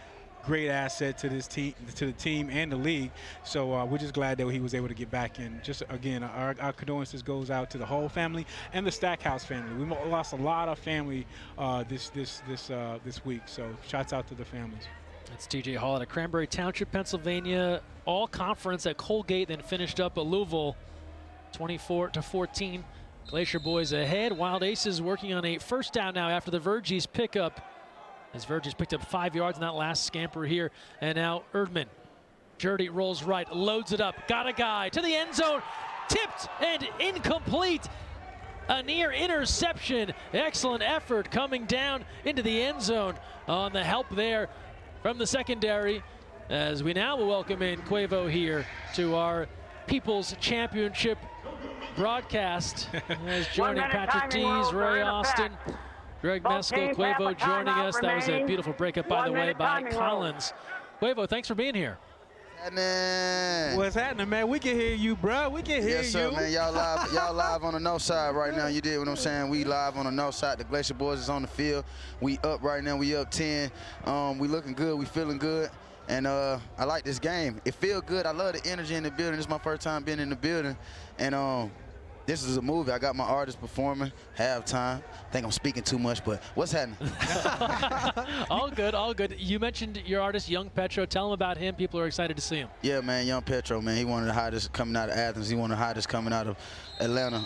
asset to this team, to the team and the league. So we're just glad that he was able to get back. And just again, our condolences goes out to the whole family and the Stackhouse family. We lost a lot of family this week. So shouts out to the families. That's TJ Hall out of Cranberry Township, Pennsylvania. All conference at Colgate, then finished up at Louisville, 24-14. Glacier Boys ahead. Wild Aces working on a first down now after the Verges pickup. As Verges picked up 5 yards in that last scamper here. And now Erdman. Jerdy rolls right, loads it up, got a guy to the end zone, tipped and incomplete. A near interception. Excellent effort coming down into the end zone on the help there from the secondary. As we now will welcome in Quavo here to our People's Championship broadcast. As joining Patrick Dees, Ray Austin, Greg Meskel, Quavo joining us. That was a beautiful breakup, by the way, by Collins. Quavo, thanks for being here. What's happening, man? We can hear you, bro. We can hear you. Yes, sir, man. Y'all live on the north side right now. You did what I'm saying. We live on the north side. The Glacier Boys is on the field. We up right now. We up 10. We looking good. We feeling good. And I like this game. It feel good. I love the energy in the building. This is my first time being in the building. And this is a movie. I got my artists performing, halftime. I think I'm speaking too much, but what's happening? All good, all good. You mentioned your artist, Young Petro. Tell them about him. People are excited to see him. Yeah, man, Young Petro, man. He one of the hottest coming out of Athens. He one of the hottest coming out of Atlanta.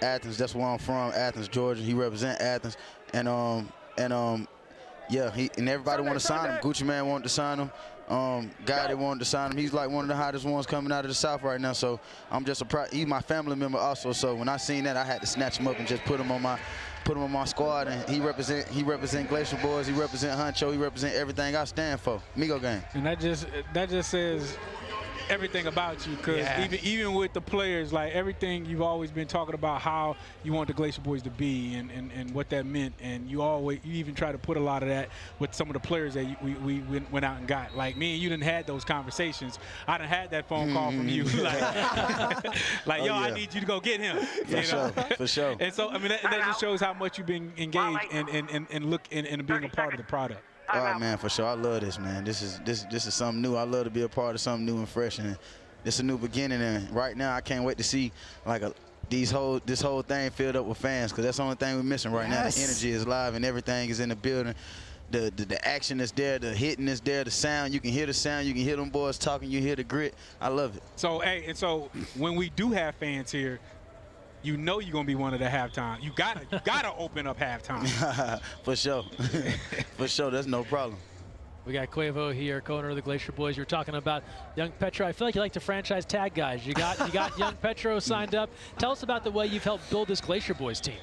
Athens, that's where I'm from, Athens, Georgia. He represent Athens. And yeah, and everybody want to sign him. Gucci Man wanted to sign him. Guy that wanted to sign him, he's like one of the hottest ones coming out of the South right now. So I'm just he's my family member also. So when I seen that, I had to snatch him up and just put him on my squad. And he represent Glacier Boys. He represent Huncho. He represent everything I stand for. Migo gang. And that just says everything about you, because even with the players, like everything you've always been talking about how you want the Glacier Boys to be and what that meant, and you even try to put a lot of that with some of the players that we went out and got. Like me and you done had those conversations. I done had that phone call from you, like yo, I need you to go get him. For sure. And so I mean that just shows how much you've been engaged and being a part of the product. All right, man, for sure. I love this, man. This is something new. I love to be a part of something new and fresh, and it's a new beginning. And right now, I can't wait to see this whole thing filled up with fans, because that's the only thing we're missing right now. The energy is live and everything is in the building. The action is there, the hitting is there, the sound. You can hear the sound. You can hear them boys talking. You hear the grit. I love it. So, hey, and so when we do have fans here, you know you're gonna be one of the halftime. You gotta open up halftime. For sure. For sure, that's no problem. We got Quavo here, co-owner of the Glacier Boyz. You're talking about young Petro. I feel like you like to franchise tag guys. You got young Petro signed up. Tell us about the way you've helped build this Glacier Boyz team.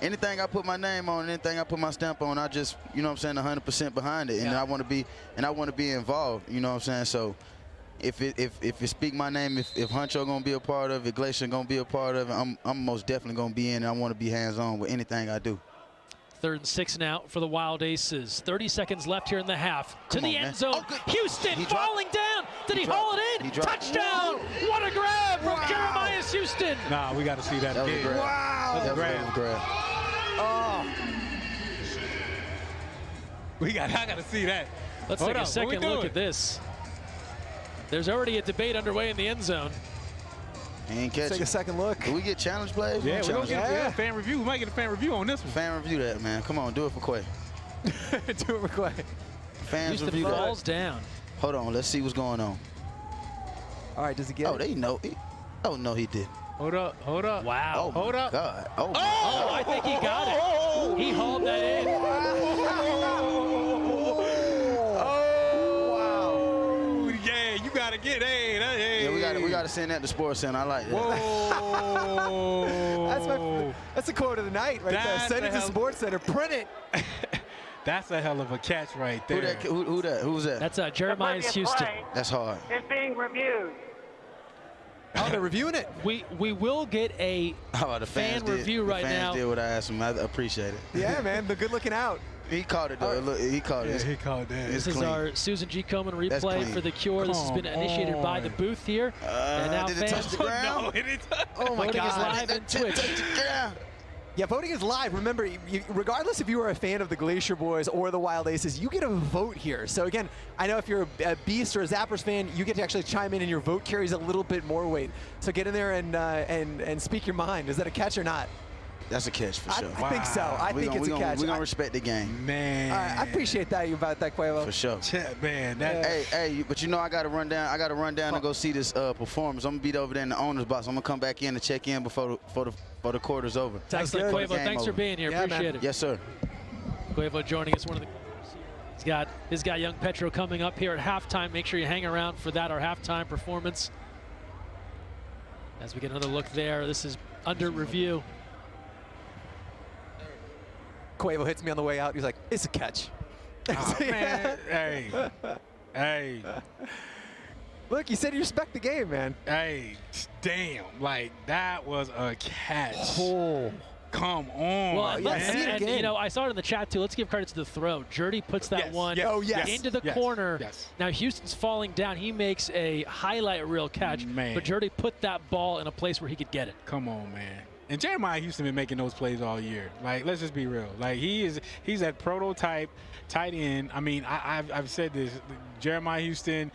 Anything I put my name on, anything I put my stamp on, I just, you know what I'm saying, 100% behind it. And I want to be involved, you know what I'm saying? So if it speak my name, if Huncho gonna be a part of it, Glacier gonna be a part of it, I'm most definitely gonna be in, and I want to be hands-on with anything I do. 3rd and 6 now for the Wild Aces. 30 seconds left here in the half. To the end zone. Houston falling down. Did he haul it in? Touchdown! What a grab from Jeremiah Houston. Nah, we got to see that. That was a grab. Wow. That was a grab. Oh. I got to see that. Let's take a second look at this. There's already a debate underway in the end zone. He ain't catch Take a second look. Do we get challenge plays? Yeah, we're going to get a fan review. We might get a fan review on this one. Fan review that, man. Come on, do it for Quay. Do it for Quay. Fans Houston review falls that. down. Hold on, let's see what's going on. All right, does he get it? They know. Oh, no, he didn't. Hold up. Wow. Oh, hold up. God. Oh, I think he got it. He hauled that in. We gotta send that to Sports Center. I like that. Whoa. That's the quote of the night right there. Send it to Sports Center. Print it. That's a hell of a catch right there. Who's that? That's Jeremiah Houston. That's hard. It's being reviewed. Oh, they're reviewing it. We will get a fan review right now. The fans did what I asked them. I appreciate it. Yeah, man. They're good looking out. He caught it, though. Look, he caught it. Yeah, he caught that. This is our Susan G. Komen replay for the Cure. This has been initiated by the booth here. And now did it touch the ground? No, it didn't touch. Oh, my voting God. is live on Twitch. Yeah, voting is live. Remember, regardless if you are a fan of the Glacier Boyz or the Wild Aces, you get a vote here. So again, I know if you're a Beast or a Zappers fan, you get to actually chime in, and your vote carries a little bit more weight. So get in there and speak your mind. Is that a catch or not? That's a catch for sure. I think so. I think it's a catch. We're going to respect the game. Man. I appreciate that about that, Quavo. For sure. Man, Hey, but you know I got to run down. I got to run down and go see this performance. I'm going to be over there in the owner's box. I'm going to come back in to check in before the quarter's over. Excellent, Quavo. Thanks for being here. Appreciate it. Yes, sir. Quavo joining us. He's got his guy, young Petro, coming up here at halftime. Make sure you hang around for that, our halftime performance. As we get another look there, this is under review. Quavo hits me on the way out. He's like, it's a catch. Oh, man. Hey. Look, you said you respect the game, man. Hey, damn. Like, that was a catch. Oh. Come on. Well, let's see it and again. You know, I saw it in the chat, too. Let's give credit to the throw. Jurdy puts that one into the corner. Yes. Now, Houston's falling down. He makes a highlight reel catch. Man. But Jurdy put that ball in a place where he could get it. Come on, man. And Jeremiah Houston been making those plays all year. Like, let's just be real. Like, he's that prototype tight end. I mean, I've said this. Jeremiah Houston,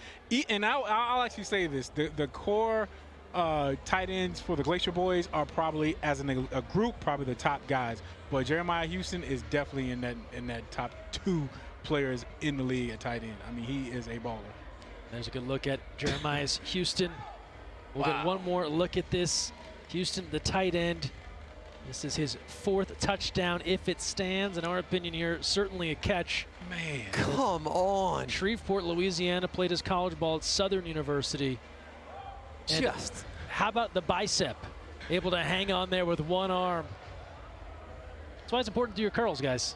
and I'll actually say this. The core tight ends for the Glacier Boyz are probably, as a group, probably the top guys. But Jeremiah Houston is definitely in that top 2 players in the league at tight end. I mean, he is a baller. There's a good look at Jeremiah Houston. We'll get one more look at this. Houston, the tight end. This is his 4th touchdown, if it stands. In our opinion here, certainly a catch. Man. Come on. Shreveport, Louisiana, played his college ball at Southern University. And Just. how about the bicep? Able to hang on there with one arm. That's why it's important to do your curls, guys.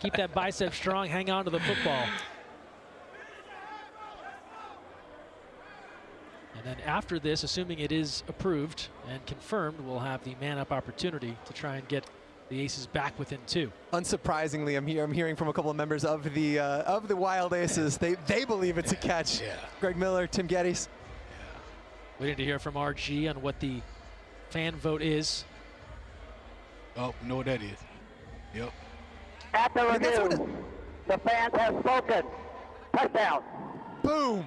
Keep that bicep strong, hang on to the football. And then after this, assuming it is approved and confirmed, we'll have the man-up opportunity to try and get the Aces back within 2. Unsurprisingly, I'm hearing from a couple of members of the Wild Aces. They believe it's a catch. Yeah. Greg Miller, Tim Geddes. Waiting to hear from RG on what the fan vote is. Oh, you know what that is. Yep. At the review, the fans have spoken. Touchdown. Boom.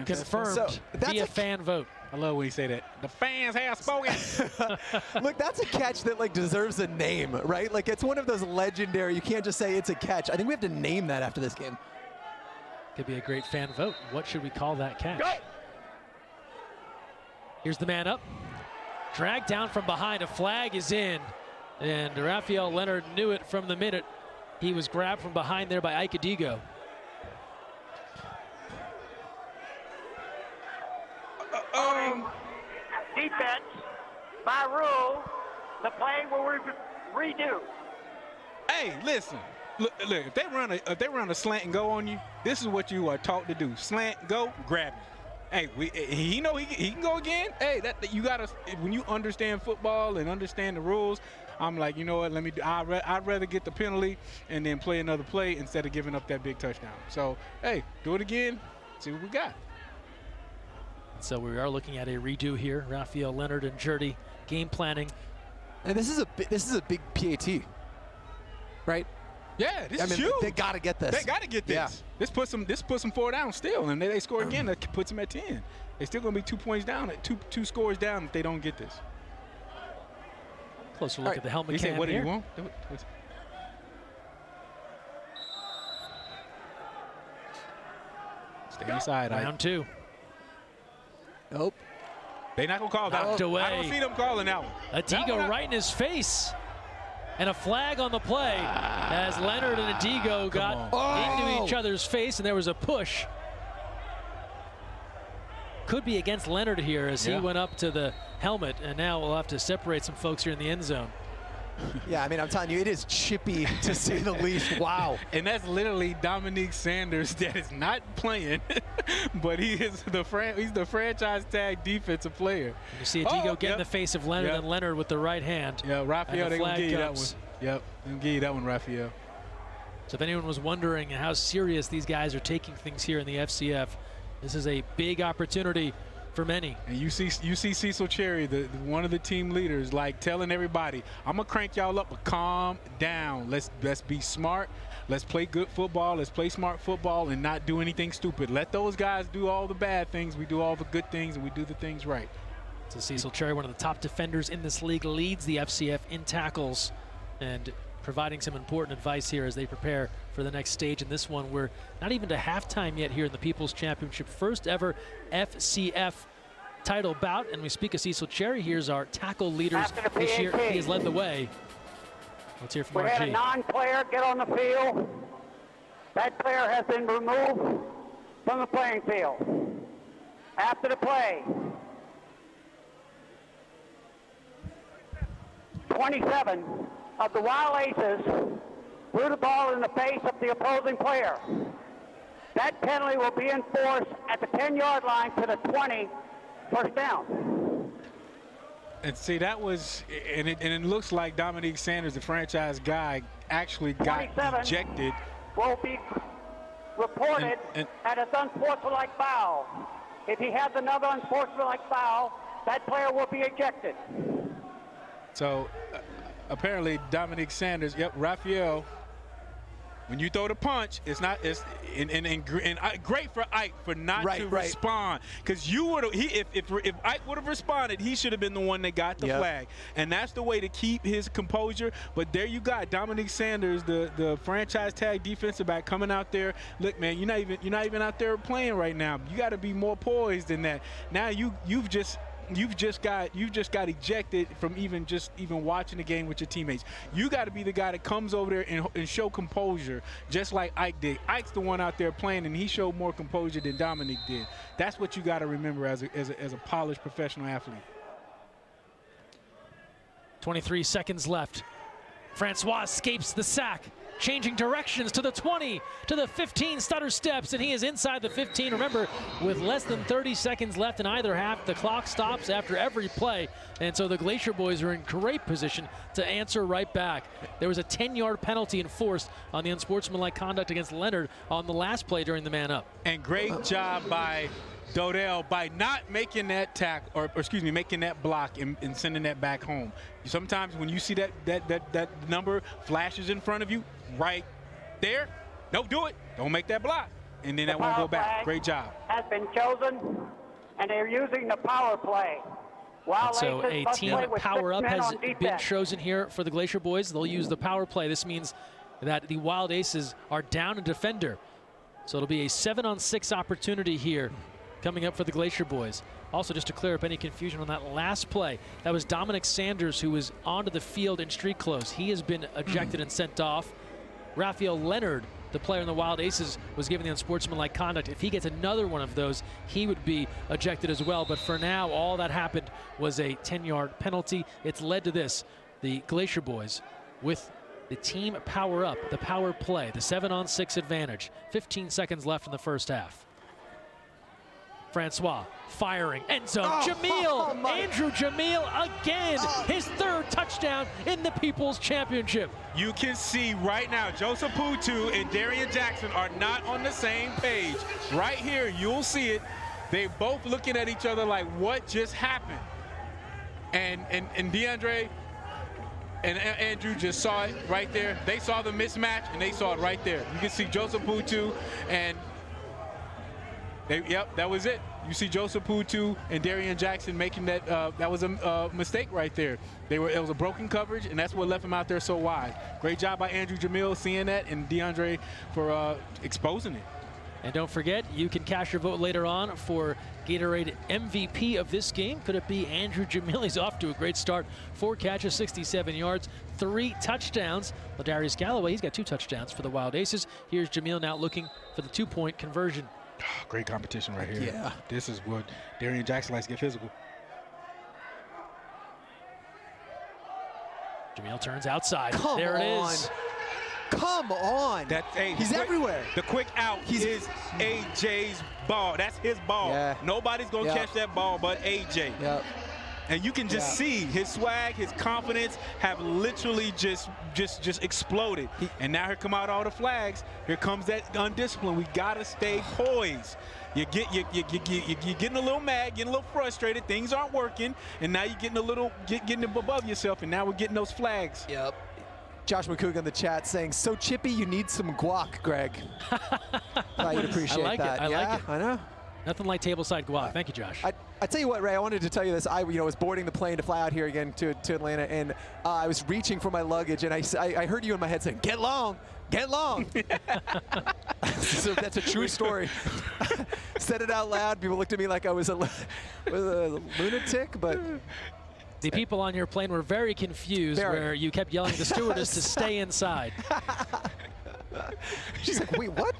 Confirmed via fan vote. I love when you say that. The fans have spoken. Look, that's a catch that deserves a name, right? Like, it's one of those legendary. You can't just say it's a catch. I think we have to name that after this game. Could be a great fan vote. What should we call that catch? Go. Here's the man up. Dragged down from behind. A flag is in. And Raphael Leonard knew it from the minute he was grabbed from behind there by Ike Adigo. Defense, by rule, the play will redo. Hey, listen. Look, if they run a slant and go on you, this is what you are taught to do. Slant, go, grab it. Hey, he know he can go again. Hey, you gotta, when you understand football and understand the rules, I'm like, you know what? I'd rather get the penalty and then play another play instead of giving up that big touchdown. So, hey, do it again. See what we got. So we are looking at a redo here. Raphael Leonard and Jurdy game planning. And this is a big PAT, right? Yeah, this is huge. They got to get this. They got to get this. Yeah. This puts them 4 down still, and they score again. That puts them at 10. They're still going to be 2 points down, two scores down if they don't get this. Closer look at the helmet cam what here. Do you want? Stay inside. Round 2. Nope. They're not going to call that Knocked away. I don't see them calling that one. Adigo right in his face. And a flag on the play as Leonard and Adigo got into each other's face, and there was a push. Could be against Leonard here as he went up to the helmet, and now we'll have to separate some folks here in the end zone. Yeah, I mean, I'm telling you, it is chippy to say the least. Wow. And that's literally Dominique Sanders that is not playing, but he's the franchise tag defensive player. You see Adigo get in the face of Leonard, and Leonard with the right hand. Yeah, Raphael, they're going to give you that one. Yep, they're going to give you that one, Raphael. So if anyone was wondering how serious these guys are taking things here in the FCF, this is a big opportunity for many. And you see Cecil Cherry, one of the team leaders, like telling everybody, I'm gonna crank y'all up, but calm down. Let's be smart. Let's play good football. Let's play smart football and not do anything stupid. Let those guys do all the bad things. We do all the good things, and we do the things right. So Cecil Cherry, one of the top defenders in this league, leads the FCF in tackles and providing some important advice here as they prepare for the next stage. In this one, we're not even to halftime yet here in the People's Championship. First ever FCF title bout. And we speak of Cecil Cherry. Here's our tackle leaders this year. He has led the way. Let's hear from RG. We had a non-player get on the field. That player has been removed from the playing field. After the play, 27 of the Wild Aces threw the ball in the face of the opposing player. That penalty will be enforced at the 10-yard line to the 20, first down. And see, that was, and it looks like Dominique Sanders, the franchise guy, actually got ejected. Will be reported at an unsportsmanlike foul. If he has another unsportsmanlike foul, that player will be ejected. So apparently Dominique Sanders, Raphael, when you throw the punch, it's not, great for Ike for not to respond, because you would have, if Ike would have responded, he should have been the one that got the flag, and that's the way to keep his composure. But there you got Dominique Sanders, the franchise tag defensive back, coming out there. Look, man, you're not even out there playing right now. You got to be more poised than that. Now you've just got ejected from even watching the game with your teammates. You got to be the guy that comes over there and show composure, just like Ike did. Ike's the one out there playing, and he showed more composure than Dominique did. That's what you got to remember as a polished professional athlete. 23 seconds left. Francois escapes the sack, changing directions to the 20, to the 15, stutter steps, and he is inside the 15. Remember, with less than 30 seconds left in either half, the clock stops after every play, and so the Glacier Boyz are in great position to answer right back. There was a 10-yard penalty enforced on the unsportsmanlike conduct against Leonard on the last play during the man-up. And great job by Dodell by not making that tackle, or making that block and sending that back home. Sometimes when you see that number flashes in front of you, right there, don't do it. Don't make that block, and then that won't go back. Great job. Has been chosen, and they're using the power play. So a team power-up has been chosen here for the Glacier Boyz. They'll use the power play. This means that the Wild Aces are down a defender. So it'll be a 7-on-6 opportunity here coming up for the Glacier Boyz. Also, just to clear up any confusion on that last play, that was Dominic Sanders who was onto the field in street clothes. He has been ejected and sent off. Raphael Leonard, the player in the Wild Aces, was given the unsportsmanlike conduct. If he gets another one of those, he would be ejected as well. But for now, all that happened was a 10-yard penalty. It's led to this. The Glacier Boyz with the team power up, the power play, the 7-on-6 advantage. 15 seconds left in the first half. Francois firing, end zone, Jamil, Andrew Jamil again, his third touchdown in the People's Championship. You can see right now, Joseph Putu and Darian Jackson are not on the same page. Right here, you'll see it. They both looking at each other like, what just happened? And DeAndre and Andrew just saw it right there. They saw the mismatch, and they saw it right there. You can see Joseph Putu and yep, that was it. You see Joseph Putu and Darian Jackson making that. That was a mistake right there. It was a broken coverage, and that's what left him out there so wide. Great job by Andrew Jamil seeing that, and DeAndre for exposing it. And don't forget, you can cast your vote later on for Gatorade MVP of this game. Could it be Andrew Jamil? He's off to a great start. 4 catches, 67 yards, 3 touchdowns. Ladarius Galloway, he's got 2 touchdowns for the Wild Aces. Here's Jamil now looking for the 2-point conversion. Great competition right here. Yeah. This is what Darian Jackson likes to get physical. Jamil turns outside. Come there on. It is. Come on. He's everywhere. The quick out is AJ's ball. That's his ball. Yeah. Nobody's going to catch that ball but AJ. Yep. And you can just see his swag, his confidence have literally just exploded. And now here come out all the flags. Here comes that undiscipline. We gotta stay poised. You're getting a little mad, getting a little frustrated. Things aren't working, and now you're getting a little getting above yourself. And now we're getting those flags. Yep. Josh McCoog in the chat saying, "So chippy, you need some guac, Greg." I would appreciate I like that. It. I like it. I know. Nothing like tableside guac. Thank you, Josh. I tell you what, Ray, I wanted to tell you this. I was boarding the plane to fly out here again to Atlanta, and I was reaching for my luggage, and I heard you in my head saying, "Get long, get long." So that's a true story. Said it out loud. People looked at me like I was a lunatic, but. The people on your plane were very confused where you kept yelling at the stewardess to stay inside. She's like, wait, what?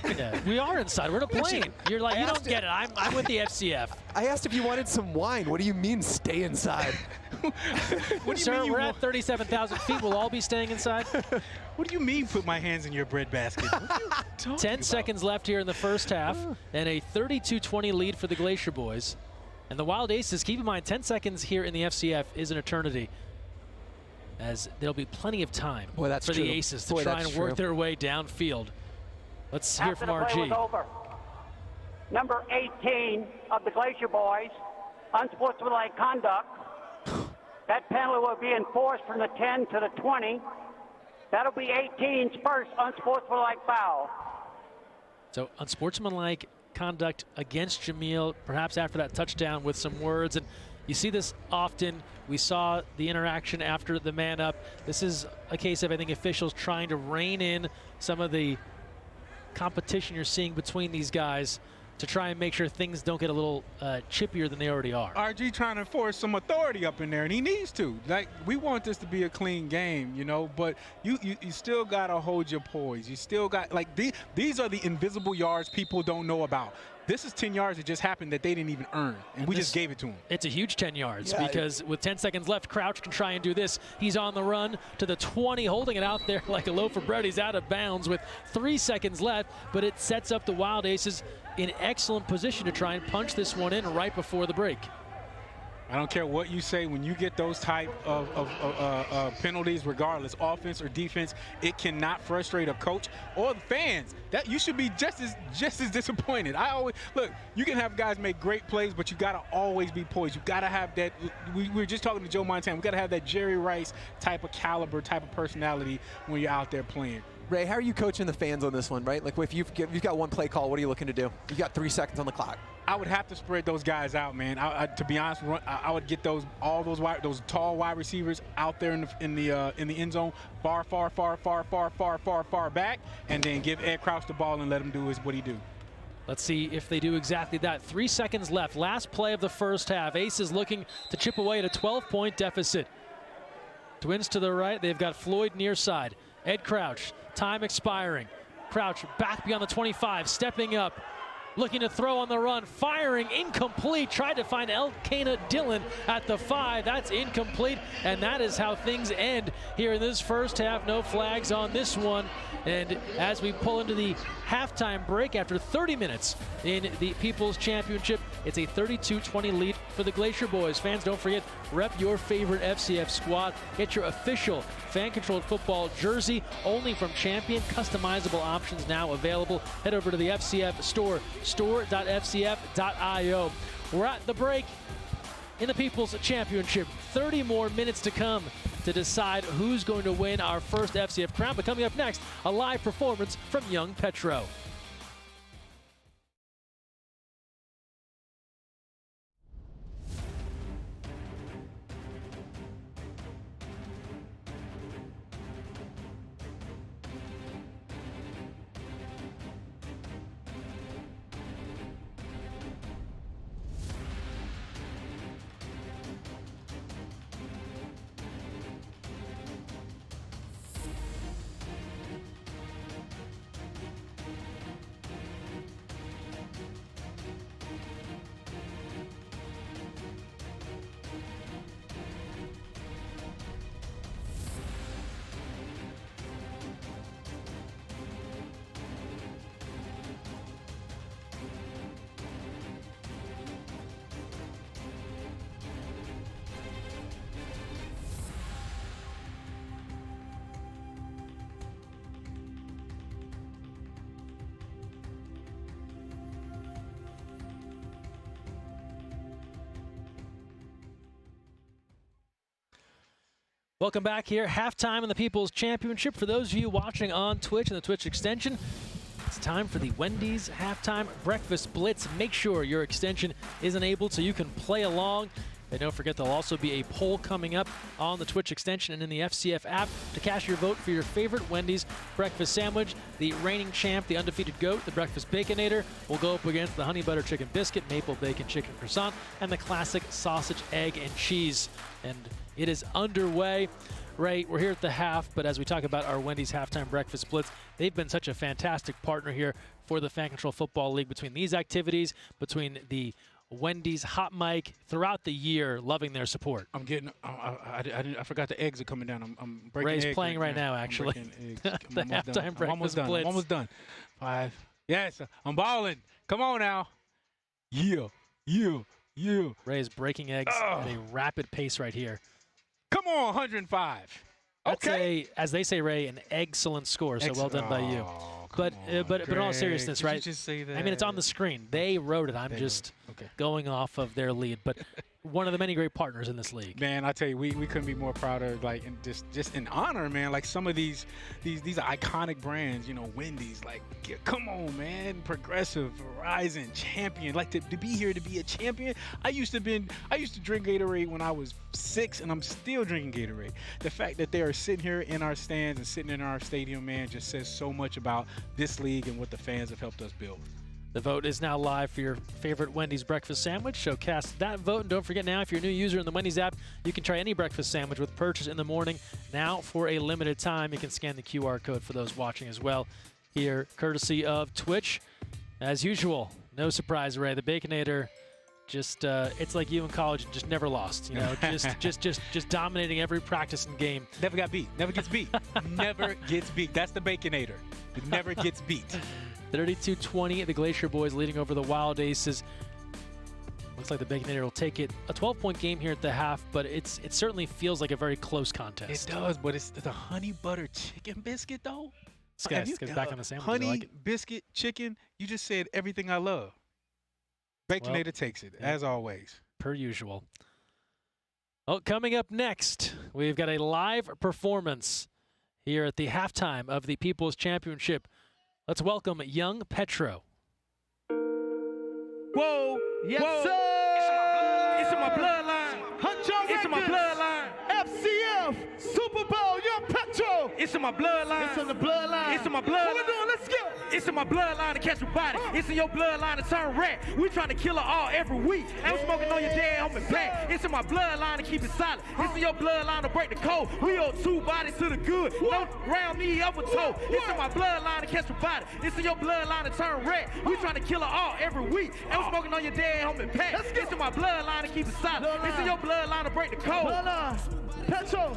Yeah, we are inside. We're in a plane. You're like, you don't get it. I'm with the FCF. I asked if you wanted some wine. What do you mean, stay inside? What do you Sir, mean we're at 37,000 feet. We'll all be staying inside. What do you mean, put my hands in your bread basket? 10 seconds left here in the first half, and a 32-20 lead for the Glacier Boyz. And the Wild Aces, keep in mind, 10 seconds here in the FCF is an eternity, as there'll be plenty of time for the Aces to try and work their way downfield. Let's hear from RG. After the play was over, number 18 of the Glacier Boyz, unsportsmanlike conduct. That penalty will be enforced from the 10 to the 20. That'll be 18's first unsportsmanlike foul. So unsportsmanlike conduct against Jamil, perhaps after that touchdown with some words. And you see this often. We saw the interaction after the man up. This is a case of, I think, officials trying to rein in some of the competition you're seeing between these guys to try and make sure things don't get a little chippier than they already are. RG trying to enforce some authority up in there, and he needs to. Like, we want this to be a clean game, you know, but you still got to hold your poise. You still got, like, these are the invisible yards people don't know about. This is 10 yards that just happened that they didn't even earn, and we just gave it to them. It's a huge 10 yards because with 10 seconds left, Crouch can try and do this. He's on the run to the 20, holding it out there like a loaf of bread. He's out of bounds with 3 seconds left, but it sets up the Wild Aces in excellent position to try and punch this one in right before the break. I don't care what you say, when you get those type of penalties, regardless, offense or defense, it cannot frustrate a coach or the fans. That you should be just as disappointed. I always look. You can have guys make great plays, but you got to always be poised. You got to have that. We were just talking to Joe Montana. We got to have that Jerry Rice type of caliber, type of personality when you're out there playing. Ray, how are you coaching the fans on this one, right? Like, if you've got one play call, what are you looking to do? You've got 3 seconds on the clock. I would have to spread those guys out, man. To be honest, I would get those tall wide receivers out there in the end zone, far back, and then give Ed Crouch the ball and let him do what he do. Let's see if they do exactly that. 3 seconds left. Last play of the first half. Aces looking to chip away at a 12-point deficit. Twins to the right. They've got Floyd near side. Ed Crouch. Time expiring. Crouch back beyond the 25. Stepping up. Looking to throw on the run. Firing. Incomplete. Tried to find Elkanah Dillon at the 5. That's incomplete. And that is how things end here in this first half. No flags on this one. And as we pull into the halftime break after 30 minutes in the People's Championship, it's a 32-20 lead for the Glacier Boyz. Fans, don't forget, rep your favorite FCF squad. Get your official fan-controlled football jersey, only from Champion. Customizable options now available. Head over to the FCF store, store.fcf.io. We're at the break in the People's Championship. 30 more minutes to come to decide who's going to win our first FCF crown. But coming up next, a live performance from young Petro. Welcome back here. Halftime in the People's Championship. For those of you watching on Twitch and the Twitch extension, it's time for the Wendy's Halftime Breakfast Blitz. Make sure your extension is enabled so you can play along. And don't forget, there'll also be a poll coming up on the Twitch extension and in the FCF app to cast your vote for your favorite Wendy's breakfast sandwich. The reigning champ, the undefeated GOAT, the Breakfast Baconator, will go up against the Honey Butter Chicken Biscuit, Maple Bacon Chicken Croissant, and the classic sausage, egg, and cheese. And it is underway. Ray, we're here at the half, but as we talk about our Wendy's Halftime Breakfast Blitz, they've been such a fantastic partner here for the Fan Control Football League between these activities, between the Wendy's Hot Mic throughout the year, loving their support. I'm getting. I forgot the eggs are coming down. I'm breaking. Ray's eggs playing right now, actually. the halftime breakfast blitz. I'm almost done. 5. Yes, I'm balling. Come on now. Yeah. Ray's breaking eggs at a rapid pace right here. Come on, 105. That's okay. As they say, Ray, an excellent score. So well done by you. But in all seriousness, right? Just say that? I mean, it's on the screen. They wrote it. I'm just going off of their lead. But one of the many great partners in this league. Man, I tell you, we couldn't be more proud of, like, and just in honor, man. Like some of these iconic brands, you know, Wendy's, like, come on, man, Progressive, Verizon, Champion, like to be here to be a champion. I used to drink Gatorade when I was 6, and I'm still drinking Gatorade. The fact that they are sitting here in our stands and sitting in our stadium, man, just says so much about this league and what the fans have helped us build. The vote is now live for your favorite Wendy's breakfast sandwich, so cast that vote. And don't forget now, if you're a new user in the Wendy's app, you can try any breakfast sandwich with purchase in the morning. Now, for a limited time, you can scan the QR code for those watching as well. Here, courtesy of Twitch. As usual, no surprise, Ray. The Baconator, just it's like you in college, just never lost. You know, just dominating every practice and game. Never got beat. Never gets beat. Never gets beat. That's the Baconator. It never gets beat. 32-20, the Glacier Boyz leading over the Wild Aces. Looks like the Baconator will take it. A 12-point game here at the half, but it certainly feels like a very close contest. It does, but it's the honey butter chicken biscuit, though. This guy's back on the sandwich. Honey, biscuit, chicken, you just said everything I love. Baconator takes it, as always. Per usual. Oh, coming up next, we've got a live performance here at the halftime of the People's Championship. Let's welcome young Petro. Whoa, yes, whoa. Sir. It's in my bloodline. It's in my bloodline. FCF, Super Bowl, young Petro. It's in my bloodline. It's in the bloodline. It's in my bloodline. What we doing? Let's go. It's in my bloodline to catch a body. It's in your bloodline to turn rat. We trying to kill her all every week. And I'm smoking on your dead homie pack. It's in my bloodline to keep it solid. It's in your bloodline to break the code. We owe 2 bodies to the good. No round knee up a toe. It's in my bloodline to catch a body. It's in your bloodline to turn rat. We trying to kill her all every week. And I'm smoking on your dead homie pack. It's in my bloodline to keep it solid. It's in your bloodline to break the code. Petro.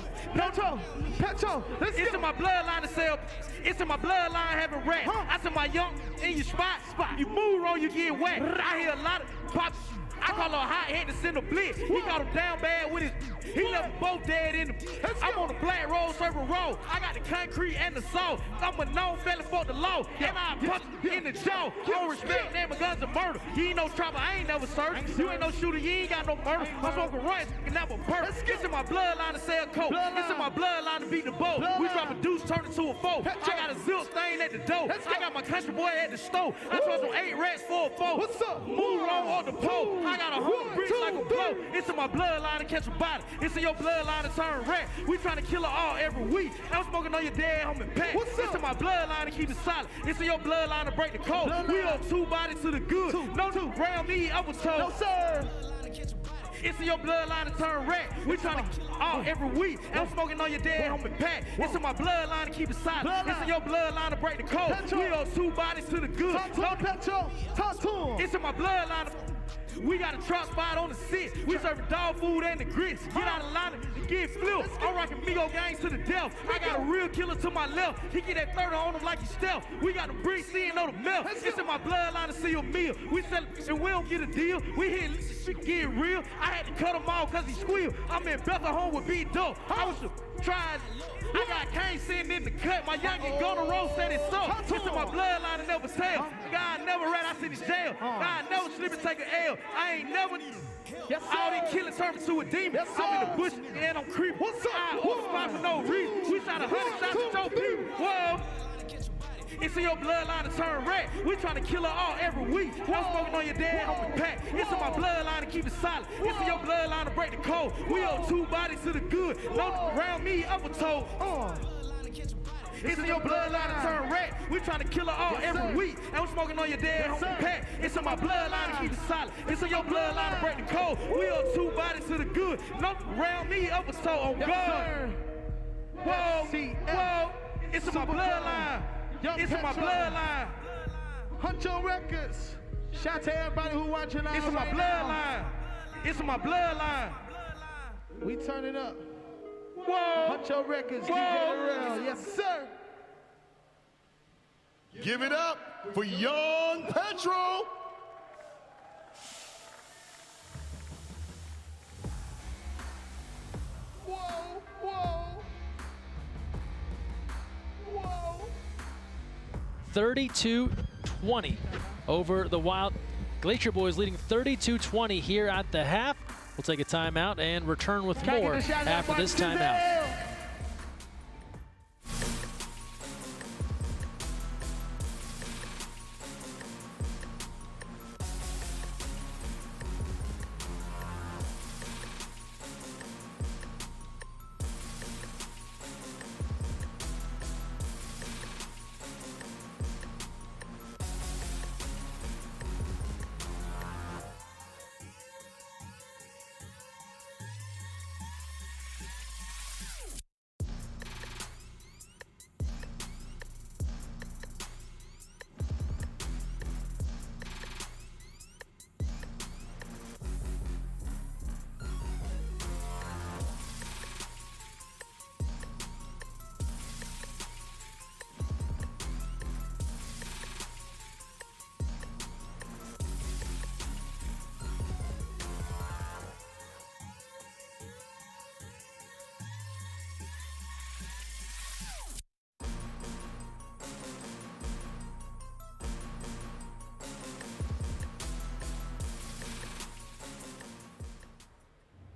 It's in my bloodline to sell. It's in my bloodline having rap. I said my young in your spot. You move wrong, you get whacked. I hear a lot of pops. I call her a hot head to send a blitz. He got him down bad with his. He left them both dead in the. I'm on the black road serving roll. I got the concrete and the saw. I'm a known felon for the law. And I punch in the jaw. Don't respect them guns of murder. You ain't no trouble, I ain't never searched. You ain't no shooter, you ain't got no murder. I'm smoking rice, and never perk. It's in my bloodline to sell coke. It's in my bloodline to beat the bow. We drop a deuce, turn it to a foe. I got a zilch stain at the door. I got my country boy at the stove. I trust on 8 rats for a foe. What's up? Move wrong on the pole. I got a 100 bricks like a blow. It's in my bloodline to catch a body. It's in your bloodline to turn rat. We trying to kill her all every week. I'm smoking on your dead homie pack. It's in my bloodline to keep it solid. It's in your bloodline to break the code. We owe 2 bodies to the good. No round knee up a toe. No sir. It's in your bloodline to turn rat. We trying to all every week. I'm smoking on your dead homie pack. It's in my bloodline to keep it solid. It's in your bloodline to break the code. We owe 2 bodies to the good. It's in my bloodline to. We got a truck spot on the 6. We serving dog food and the grits. Get out of line and get flipped. I'm rocking Migo gangs to the death. I got a real killer to my left. He get that 30 on him like he's stealth. We got the bricks seeing on the melt. It's in my bloodline to see a meal. We sell it and we don't get a deal. We hit shit get real. I had to cut him off cause he squealed. I'm in Bethel home with B Dope. I was trying. I got Kane sitting in the cut. My youngin' gonna roll said it's up. It's in my bloodline to never tell. God never rat, I sit in jail. God never slip and take an L. I ain't never. All these killers turn me to a demon. I'm in the bush and I'm creeping. What's up? I off spot for no reason. We shot 100 shots at your people. Whoa. It's in your bloodline to turn rat. We trying to kill her all every week. I'm smoking on your dead homie pack. It's in my bloodline to keep it solid. It's in your bloodline to break the code. We owe 2 bodies to the good. No round me up a toe. It's in your bloodline to turn rat. We trying to kill her all every week. I'm smoking on your dead homie pack. It's in my bloodline to keep it solid. It's in your bloodline to break the code. We owe 2 bodies to the good. No round me up a toe. On God. Whoa. It's in my bloodline. It's in my bloodline. Huncho Records. Shout out to everybody who watching us. It's in my bloodline. It's in my bloodline. We turn it up. Whoa. Huncho Records. Whoa. DJ yes, sir. Give it up for young Petro. Whoa. 32-20 over the Wild. Glacier Boyz leading 32-20 here at the half. We'll take a timeout and return with more after this timeout.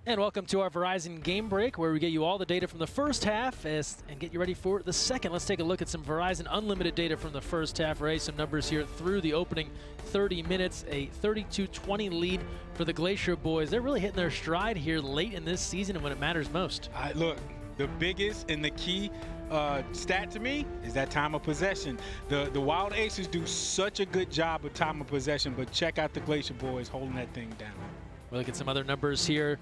And welcome to our Verizon Game Break, where we get you all the data from the first half and get you ready for the second. Let's take a look at some Verizon Unlimited data from the first half. Ray, some numbers here through the opening 30 minutes. A 32-20 lead for the Glacier Boyz. They're really hitting their stride here late in this season and when it matters most. Look, the biggest and the key stat to me is that time of possession. The Wild Aces do such a good job of time of possession, but check out the Glacier Boyz holding that thing down. We'll look at some other numbers here.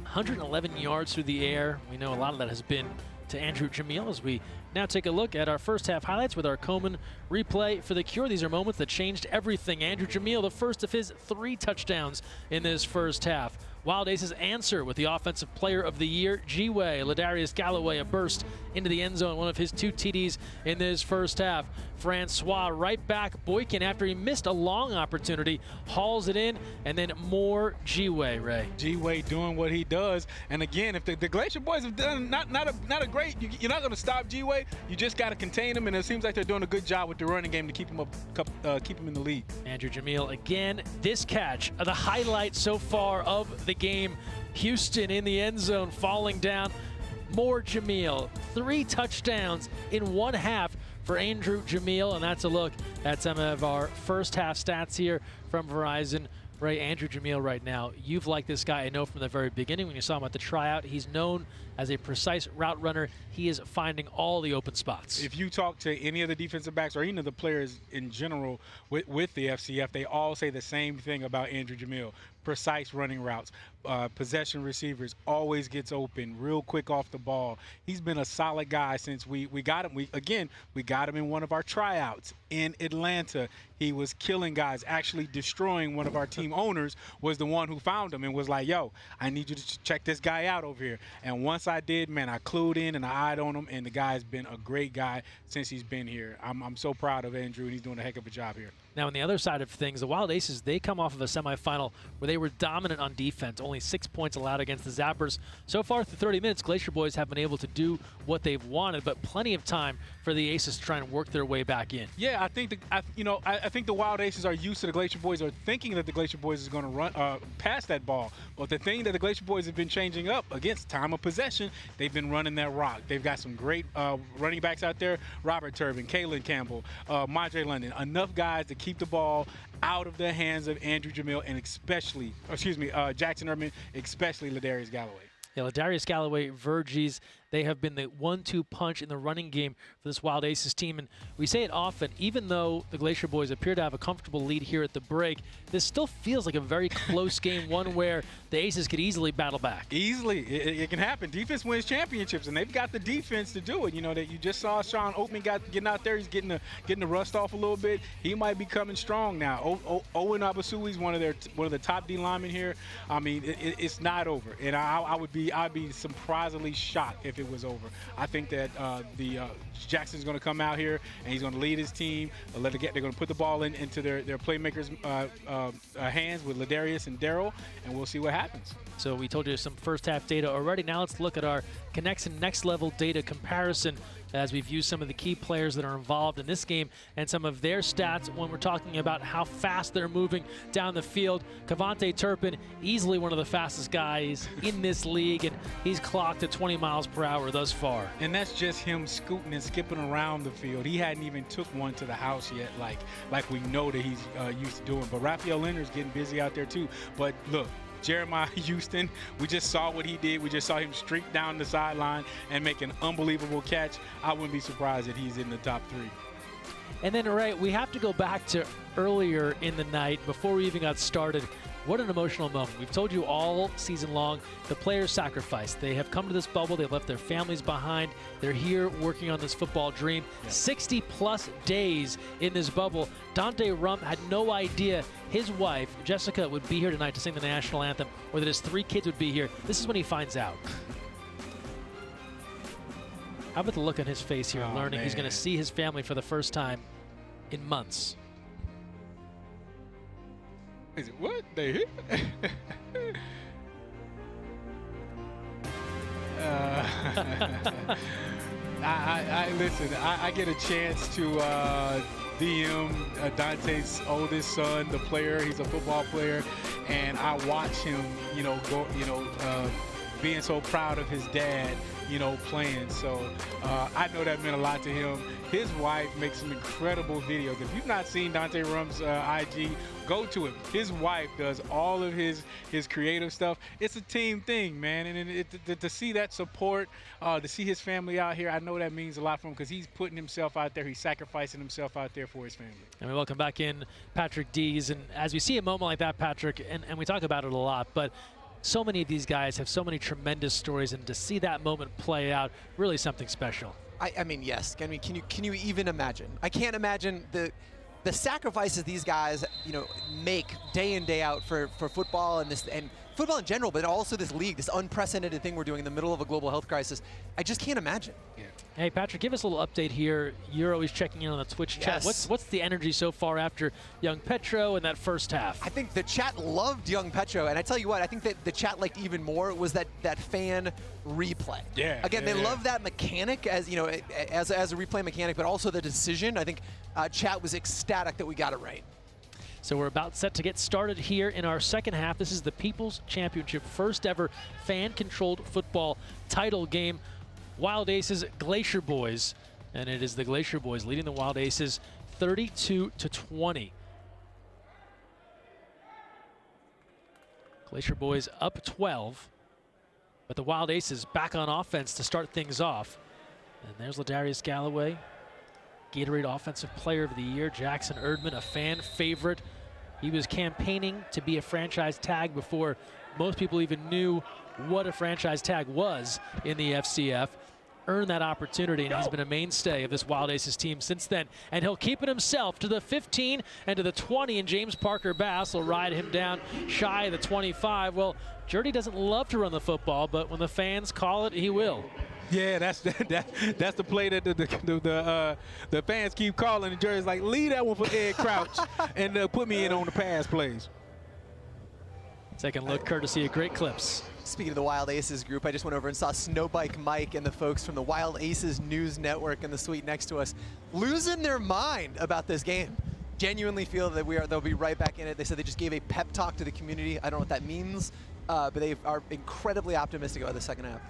111 yards through the air. We know a lot of that has been to Andrew Jamil as we now take a look at our first half highlights with our Komen replay for the Cure. These are moments that changed everything. Andrew Jamil, the first of his 3 touchdowns in this first half. Wild Aces answer with the Offensive Player of the Year, G-Way. Ladarius Galloway, a burst into the end zone, one of his 2 TDs in this first half. Francois right back. Boykin, after he missed a long opportunity, hauls it in, and then more G-Way, Ray. G-Way doing what he does. And again, if the Glacier Boyz have done not a great, you're not going to stop G-Way. You just got to contain him, and it seems like they're doing a good job with the running game to keep him in the lead. Andrew Jamil again. This catch, the highlight so far of the game. Houston in the end zone, falling down. More Jamil. 3 touchdowns in 1 half for Andrew Jamil, and that's a look at some of our first half stats here from Verizon. Ray, Andrew Jamil right now, you've liked this guy, I know, from the very beginning when you saw him at the tryout. He's known as a precise route runner. He is finding all the open spots. If you talk to any of the defensive backs or any of the players in general with the FCF, they all say the same thing about Andrew Jamil. Precise running routes, possession receivers, always gets open, real quick off the ball. He's been a solid guy since we got him. We got him in one of our tryouts in Atlanta. He was killing guys, actually destroying. One of our team owners was the one who found him and was like, yo, I need you to check this guy out over here. And once I did, man, I clued in and I eyed on him, and the guy's been a great guy since he's been here. I'm so proud of Andrew, and he's doing a heck of a job here. Now, on the other side of things, the Wild Aces, they come off of a semifinal where they were dominant on defense, only 6 points allowed against the Zappers. So far through 30 minutes, Glacier Boyz have been able to do what they've wanted, but plenty of time for the Aces to try and work their way back in. Yeah, I think the Wild Aces are used to the Glacier Boyz, or thinking that the Glacier Boyz is going to run past that ball. But the thing that the Glacier Boyz have been changing up against time of possession, they've been running that rock. They've got some great running backs out there: Robert Turbin, Kalen Campbell, Madre London. Enough guys to keep the ball out of the hands of Andrew Jamil and Jackson Erdman, especially Ladarius Galloway. Yeah, Ladarius Galloway, Verges, they have been the 1-2 punch in the running game for this Wild Aces team. And we say it often, even though the Glacier Boyz appear to have a comfortable lead here at the break, this still feels like a very close game, one where the Aces could easily battle back. Easily. It can happen. Defense wins championships, and they've got the defense to do it. You know, that you just saw Sean Oatman getting out there. He's getting the rust off a little bit. He might be coming strong now. Owen Abasui's one of the top D linemen here. I mean, it's not over. And I'd be surprisingly shocked if it was over. I think that Jackson's going to come out here and he's going to lead his team. They're going to put the ball into their playmakers' hands with Ladarius and Darryl, and we'll see what happens. So we told you some first half data already. Now let's look at our Connection Next Level data comparison as we've used some of the key players that are involved in this game and some of their stats when we're talking about how fast they're moving down the field. Cavante Turpin, easily one of the fastest guys in this league, and he's clocked at 20 miles per hour thus far. And that's just him scooting and skipping around the field. He hadn't even took one to the house yet, like we know that he's used to doing. But Raphael Leonard's getting busy out there too. But look, Jeremiah Houston, we just saw what he did. We just saw him streak down the sideline and make an unbelievable catch. I wouldn't be surprised that he's in the top 3. And then, Ray, we have to go back to earlier in the night before we even got started. What an emotional moment. We've told you all season long, the players sacrificed. They have come to this bubble. They've left their families behind. They're here working on this football dream. 60-plus days in this bubble. Dante Rump had no idea his wife, Jessica, would be here tonight to sing the national anthem, or that his 3 kids would be here. This is when he finds out. How about the look on his face here, learning he's going to see his family for the first time in months? Is it what? They hit? Listen, I get a chance to DM Dante's oldest son, the player. He's a football player, and I watch him, being so proud of his dad, playing. So I know that meant a lot to him. His wife makes some incredible videos. If you've not seen Dante Rum's IG, go to it. His wife does all of his creative stuff. It's a team thing, man. And to see that support, to see his family out here, I know that means a lot for him because he's putting himself out there. He's sacrificing himself out there for his family. And we welcome back in Patrick Dees. And as we see a moment like that, Patrick, and we talk about it a lot, but so many of these guys have so many tremendous stories, and to see that moment play out, really something special. I mean, yes. I mean, can you even imagine? I can't imagine the sacrifices these guys, make day in, day out for football and football in general, but also this league, this unprecedented thing we're doing in the middle of a global health crisis. I just can't imagine. Yeah. Hey, Patrick, give us a little update here. You're always checking in on the Twitch chat. What's the energy so far after young Petro in that first half? I think the chat loved young Petro, and I tell you what, I think that the chat liked even more was that fan replay. Yeah. Again, they love that mechanic as a replay mechanic, but also the decision. I think chat was ecstatic that we got it right. So we're about set to get started here in our second half. This is the People's Championship, first ever fan-controlled football title game. Wild Aces, Glacier Boyz, and it is the Glacier Boyz leading the Wild Aces 32-20. Glacier Boyz up 12, but the Wild Aces back on offense to start things off. And there's Ladarius Galloway, Gatorade Offensive Player of the Year. Jackson Erdman, a fan favorite. He was campaigning to be a franchise tag before most people even knew what a franchise tag was in the FCF. Earned that opportunity, and he's been a mainstay of this Wild Aces team since then. And he'll keep it himself to the 15 and to the 20, and James Parker Bass will ride him down shy of the 25. Well, Jordy doesn't love to run the football, but when the fans call it, he will. Yeah, that's the play that the fans keep calling, and Jerry's like, leave that one for Ed Crouch and put me in on the pass plays. Second look courtesy of Great Clips. Speaking of the Wild Aces group, I just went over and saw Snowbike Mike and the folks from the Wild Aces News Network in the suite next to us losing their mind about this game. Genuinely feel that they'll be right back in it. They said they just gave a pep talk to the community. I don't know what that means, but they are incredibly optimistic about the second half.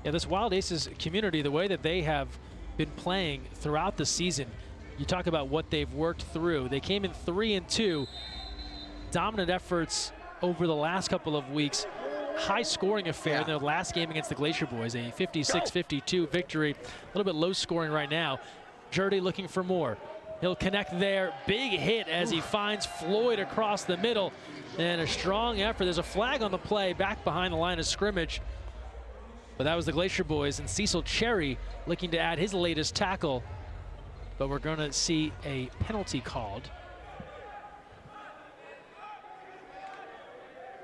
Yeah, this Wild Aces community, the way that they have been playing throughout the season, you talk about what they've worked through. They came in 3-2, dominant efforts over the last couple of weeks. High scoring affair in their last game against the Glacier Boyz, a 56-52 victory. A little bit low scoring right now. Jordy looking for more. He'll connect there. Big hit as he finds Floyd across the middle. And a strong effort. There's a flag on the play back behind the line of scrimmage. But that was the Glacier Boyz, and Cecil Cherry looking to add his latest tackle. But we're going to see a penalty called.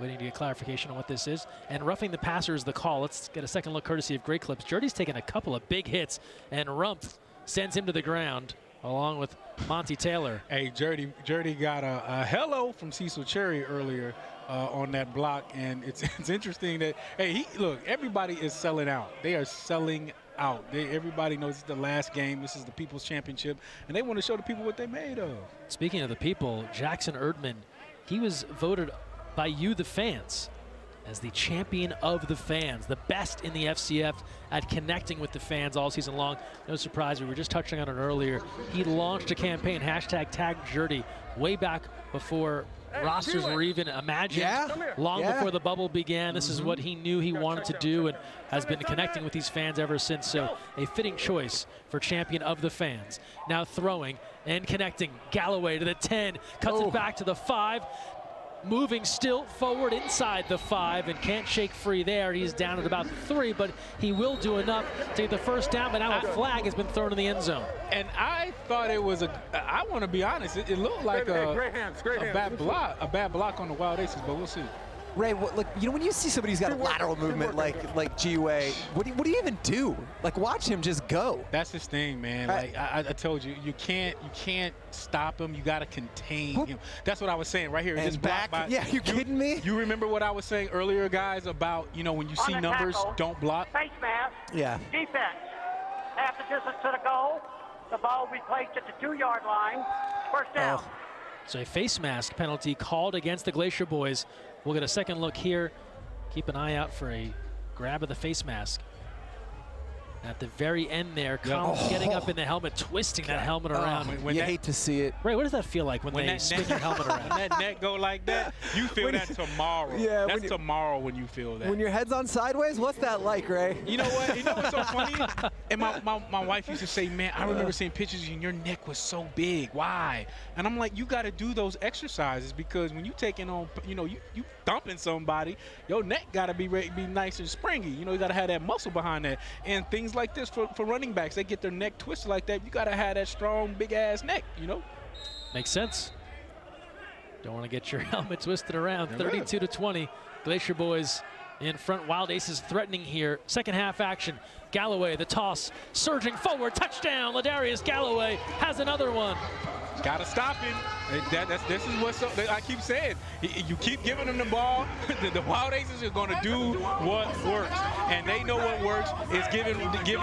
Waiting to get clarification on what this is. And roughing the passer is the call. Let's get a second look courtesy of Great Clips. Jordy's taken a couple of big hits, and Rumpf sends him to the ground along with Monty Taylor. Hey, Jordy got a hello from Cecil Cherry earlier on that block, and it's interesting that, hey, look, everybody is selling out. They are selling out. Everybody knows it's the last game. This is the People's Championship, and they want to show the people what they're made of. Speaking of the people, Jackson Erdman, he was voted by you, the fans, as the champion of the fans, the best in the FCF at connecting with the fans all season long. No surprise, we were just touching on it earlier. He launched a campaign, #TagJordy, way back before rosters were even imagined, long before the bubble began. This is what he knew he wanted to do and has been connecting with these fans ever since. So a fitting choice for champion of the fans. Now throwing and connecting. Galloway to the 10, cuts it back to the 5. Moving still forward inside the 5 and can't shake free there. He's down at about 3, but he will do enough to get the first down, but now a flag has been thrown in the end zone. And I thought it was I want to be honest, it looked like a bad block on the Wild Aces, but we'll see. Ray, look, when you see somebody who's got a lateral movement like G-Way, what do you even do? Like, watch him just go. That's his thing, man. Like I told you, you can't stop him. You got to contain him. That's what I was saying right here. And this back, you kidding me? You remember what I was saying earlier, guys, about, when you see numbers, don't block? Face mask. Yeah. Defense. Half the distance to the goal. The ball will be placed at the 2-yard line. First down. So a face mask penalty called against the Glacier Boyz. We'll get a second look here Keep an eye out for a grab of the face mask. At the very end there, Collins getting up in the helmet, twisting that helmet around. You hate to see it. Ray, what does that feel like when they spin your helmet around? When that neck go like that, you feel that tomorrow. Yeah, that's tomorrow when you feel that. When your head's on sideways, what's that like, Ray? You know what? You know what's so funny? And my wife used to say, man, I remember seeing pictures and your neck was so big. Why? And I'm like, you got to do those exercises because when you taking on, you thumping somebody, your neck got to be ready to be nice and springy. You know, you got to have that muscle behind that. And things like this for running backs, they get their neck twisted like that. You got to have that strong, big-ass neck, you know? Makes sense. Don't want to get your helmet twisted around. 32-20. Glacier Boyz in front. Wild Aces threatening here. Second half action. Galloway, the toss, surging forward. Touchdown. Ladarius Galloway has another one. Got to stop him. This is what's up. I keep saying. You keep giving them the ball. The Wild Aces are going to do what works. And they know what works is giving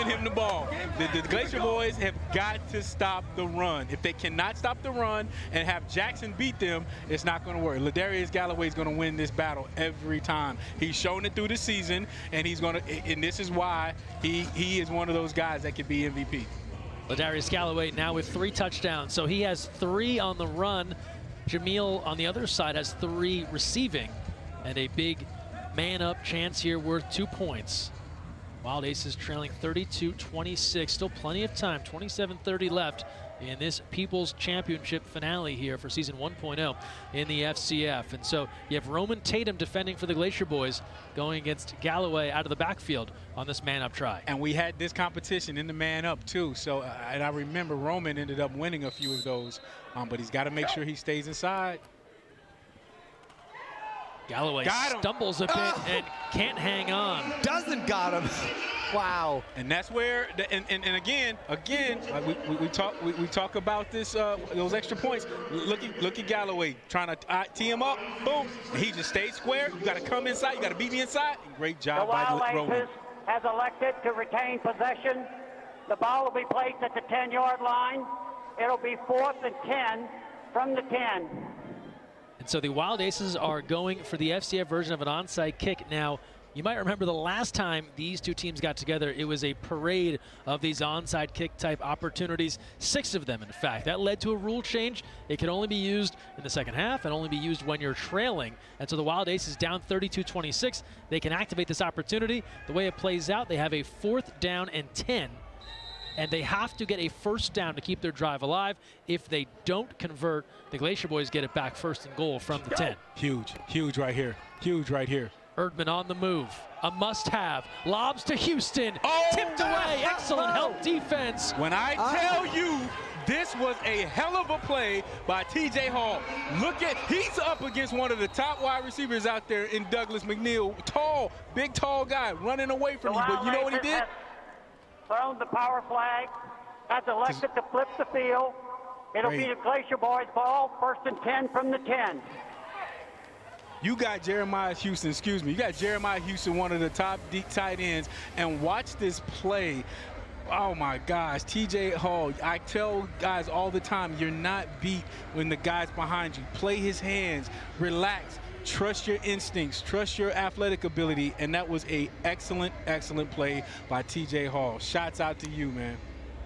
him the ball. The Glacier Boyz have got to stop the run. If they cannot stop the run and have Jackson beat them, it's not going to work. Ladarius Galloway is going to win this battle every time. He's shown it through the season, and and this is why he is one of those guys that could be MVP. Ladarius Galloway now with 3 touchdowns. So he has 3 on the run. Jameel on the other side has 3 receiving. And a big man-up chance here worth 2 points. Wild Aces trailing 32-26. Still plenty of time. 27:30 left in this People's Championship finale here for season 1.0 in the FCF. And so you have Roman Tatum defending for the Glacier Boyz going against Galloway out of the backfield on this man-up try. And we had this competition in the man-up too. So and I remember Roman ended up winning a few of those, but he's got to make sure he stays inside. Galloway stumbles a bit and can't hang on. Doesn't got him. Wow. And that's where, and again, we talk about this, those extra points. Look at Galloway trying to tee him up. Boom. And he just stayed square. You got to come inside. You got to beat me inside. And great job by Roman. Has elected to retain possession. The ball will be placed at the 10-yard line. It'll be 4th and 10 from the 10. And so the Wild Aces are going for the FCF version of an onside kick. Now, you might remember the last time these two teams got together, it was a parade of these onside kick type opportunities, 6 of them in fact. That led to a rule change. It can only be used in the second half and only be used when you're trailing. And so the Wild Aces down 32-26. They can activate this opportunity. The way it plays out, they have a 4th down and 10. And they have to get a 1st down to keep their drive alive. If they don't convert, the Glacier Boyz get it back 1st and goal from the 10. Huge right here. Huge right here. Erdman on the move. A must-have. Lobs to Houston. Tipped away. Excellent help defense. When I tell you, this was a hell of a play by T.J. Hall. Look at, he's up against one of the top wide receivers out there in Douglas McNeil. Tall, big, tall guy running away from you. But you know what he did? Thrown the power flag, has elected to flip the field. It'll be the Glacier Boyz ball, 1st and 10 from the 10. You got Jeremiah Houston, you got Jeremiah Houston, one of the top deep tight ends, and watch this play. Oh my gosh, TJ Hall, I tell guys all the time, you're not beat when the guy's behind you. Play his hands, relax. Trust your instincts, trust your athletic ability, and that was a excellent play by T.J. Hall. Shots out to you, man.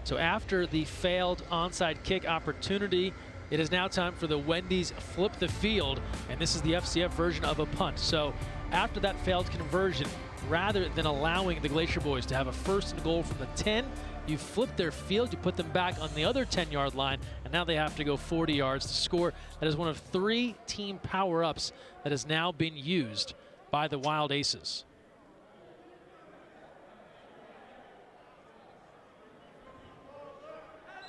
So after the failed onside kick opportunity, it is now time for the Wendy's flip the field, and this is the FCF version of a punt. So after that failed conversion, rather than allowing the Glacier Boyz to have a 1st and goal from the 10, you flip their field, you put them back on the other 10-yard line, and now they have to go 40 yards to score. That is one of 3 team power-ups that has now been used by the Wild Aces.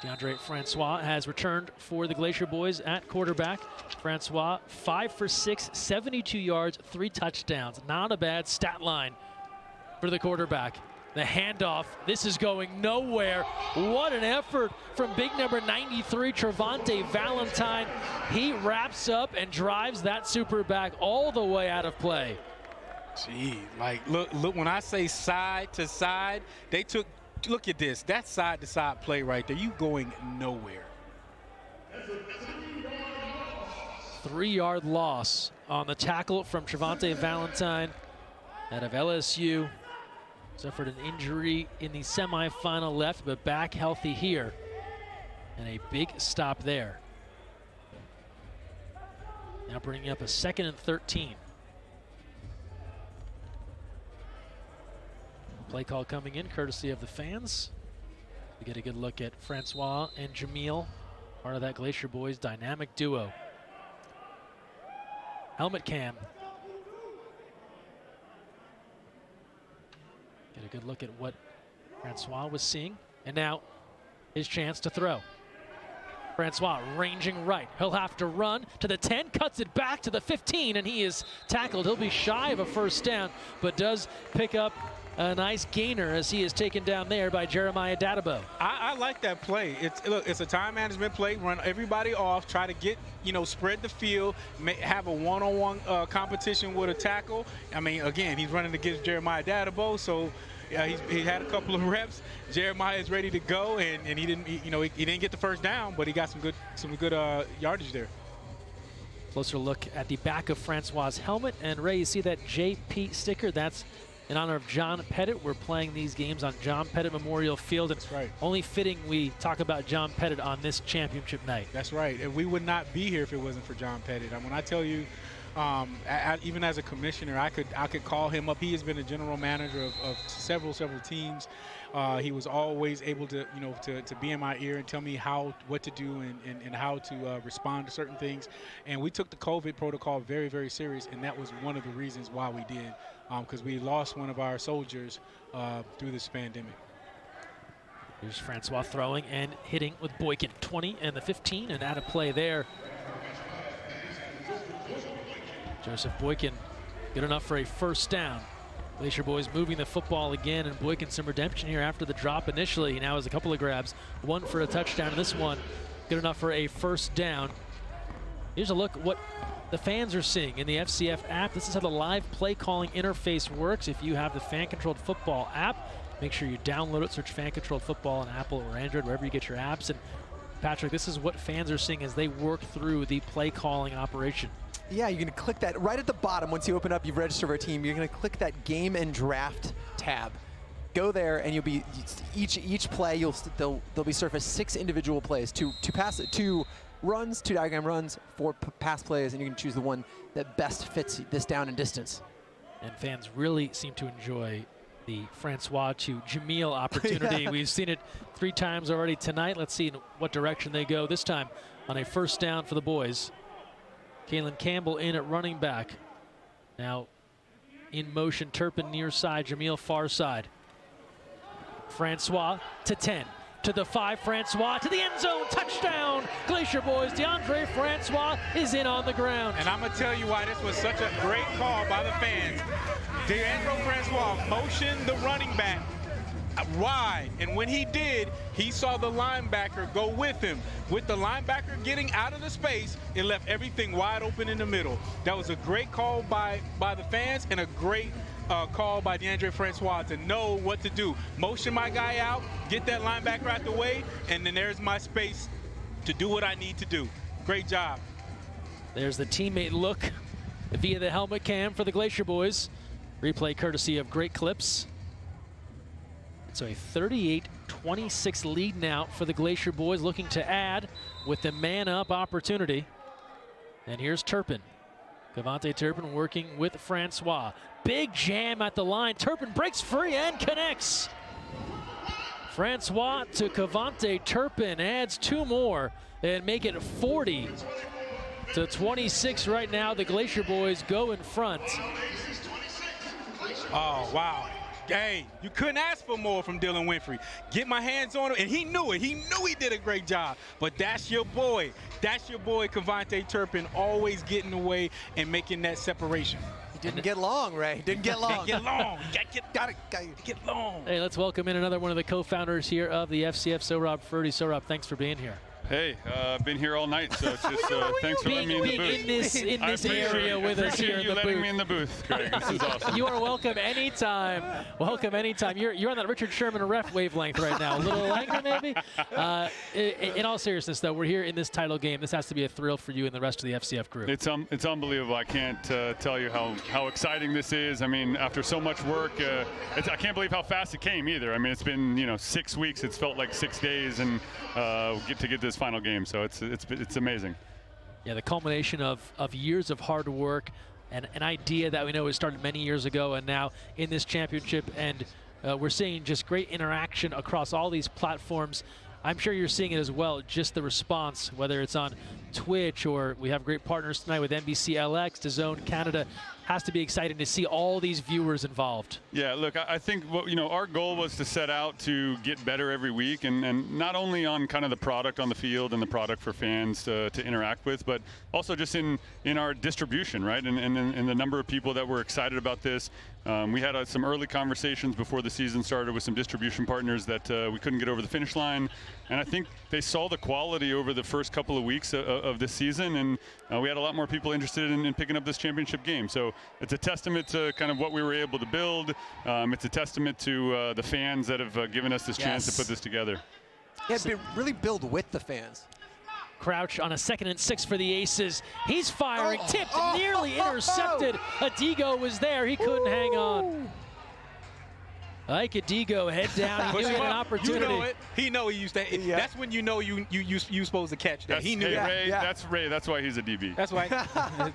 DeAndre Francois has returned for the Glacier Boyz at quarterback. Francois, 5 for 6, 72 yards, 3 touchdowns. Not a bad stat line for the quarterback. The handoff, this is going nowhere. What an effort from big number 93, Trevante Valentine. He wraps up and drives that super back all the way out of play. Gee, like, look, when I say side to side, they took, look at this. That side to side play right there. You going nowhere. 3-yard loss on the tackle from Trevante Valentine. out of LSU. Suffered an injury in the semifinal left, but back healthy here. And a big stop there. Now bringing up a 2nd and 13. Play call coming in courtesy of the fans. We get a good look at Francois and Jamil, part of that Glacier Boyz dynamic duo. Helmet cam. Get a good look at what Francois was seeing. And now his chance to throw. Francois ranging right. He'll have to run to the 10, cuts it back to the 15, and he is tackled. He'll be shy of a first down, but does pick up a nice gainer as he is taken down there by Jeremiah Dadabo. I like that play. It's a time management play. Run everybody off. Try to get, spread the field. Have a one-on-one competition with a tackle. I mean, again, he's running against Jeremiah Dadabo, so he had a couple of reps. Jeremiah is ready to go, and he didn't, he didn't get the first down, but he got some good yardage there. Closer look at the back of Francois' helmet, and Ray, you see that JP sticker? That's in honor of John Pettit. We're playing these games on John Pettit Memorial Field. It's right. Only fitting we talk about John Pettit on this championship night. That's right. And we would not be here if it wasn't for John Pettit. And when I tell you, even as a commissioner, I could call him up. He has been a general manager of several teams. He was always able to, to be in my ear and tell me what to do and how to respond to certain things. And we took the COVID protocol very, very serious, and that was one of the reasons why we did, because we lost one of our soldiers through this pandemic. Here's Francois throwing and hitting with Boykin. 20 and the 15, and out of play there. Joseph Boykin, good enough for a first down. Glacier Boyz moving the football again, and Boykin some redemption here after the drop initially. He now has a couple of grabs, one for a touchdown, and this one good enough for a first down. Here's a look at what the fans are seeing in the FCF app. This is how the live play calling interface works. If you have the Fan Controlled Football app, make sure you download it, search Fan Controlled Football on Apple or Android, wherever you get your apps. And Patrick, this is what fans are seeing as they work through the play calling operation. Yeah, you're going to click that right at the bottom. Once you open up, you've registered for a team, you're going to click that game and draft tab. Go there, and you'll be each play. They'll be surfaced 6 individual plays, two runs, 2 diagram runs, 4 pass plays, and you can choose the one that best fits this down and distance. And fans really seem to enjoy the Francois to Jamil opportunity. Yeah. We've seen it 3 times already tonight. Let's see in what direction they go this time on a first down for the boys. Kalen Campbell in at running back. Now in motion, Turpin near side, Jamil far side. Francois to 10, to the 5, Francois to the end zone, touchdown, Glacier Boyz. DeAndre Francois is in on the ground. And I'm gonna tell you why this was such a great call by the fans. DeAndre Francois motioned the running back wide, and when he did, he saw the linebacker go with him. With the linebacker getting out of the space, it left everything wide open in the middle. That was a great call by the fans, and a great call by DeAndre Francois to know what to do. Motion my guy out, get that linebacker out the way, and then there's my space to do what I need to do. Great job. There's the teammate look via the helmet cam for the Glacier Boyz. Replay courtesy of Great Clips. So a 38-26 lead now for the Glacier Boyz, looking to add with the man-up opportunity. And here's Turpin. Cavante Turpin working with Francois. Big jam at the line. Turpin breaks free and connects. Francois to Cavante Turpin, adds 2 more and make it 40-26 right now. The Glacier Boyz go in front. Oh, wow. Hey, you couldn't ask for more from Dylan Winfrey. Get my hands on him, and he knew it. He knew he did a great job. But that's your boy. That's your boy, Cavante Turpin, always getting away and making that separation. He didn't get long, Ray. Didn't get long. Get long. Got to get long. Hey, let's welcome in another one of the co-founders here of the FCF, Sohrab Ferdi. Sohrab, thanks for being here. Hey, been here all night, so it's just thanks for letting me in the booth. In this area with us here in the booth. I appreciate you letting me in the booth, Greg. This is awesome. You are welcome anytime. Welcome anytime. You're on that Richard Sherman ref wavelength right now. A little angry maybe. In all seriousness, though, we're here in this title game. This has to be a thrill for you and the rest of the FCF group. It's unbelievable. I can't tell you how exciting this is. I mean, after so much work, I can't believe how fast it came either. I mean, it's been 6 weeks. It's felt like 6 days, and get this final game. So it's amazing. Yeah, the culmination of years of hard work and an idea that we know was started many years ago, and now in this championship, and we're seeing just great interaction across all these platforms. I'm sure you're seeing it as well, just the response, whether it's on Twitch or we have great partners tonight with NBC LX, DAZN Canada. Has to be exciting to see all these viewers involved. Yeah, look, I think our goal was to set out to get better every week, and not only on kind of the product on the field and the product for fans to interact with, but also just in our distribution, right? And the number of people that were excited about this. We had some early conversations before the season started with some distribution partners that we couldn't get over the finish line, and I think they saw the quality over the first couple of weeks of this season, and we had a lot more people interested in picking up this championship game. So it's a testament to kind of what we were able to build. It's a testament to the fans that have given us this chance to put this together. Yeah, really build with the fans. Crouch on a 2nd and 6 for the Aces. He's firing, tipped, nearly intercepted. Adigo was there, he couldn't hang on. Ike Adigo head down, he knew he had an opportunity. You know it. He know he used to. Yeah. That's when you know you supposed to catch that. He knew hey, that. Ray, that's Ray. That's why he's a DB. That's why.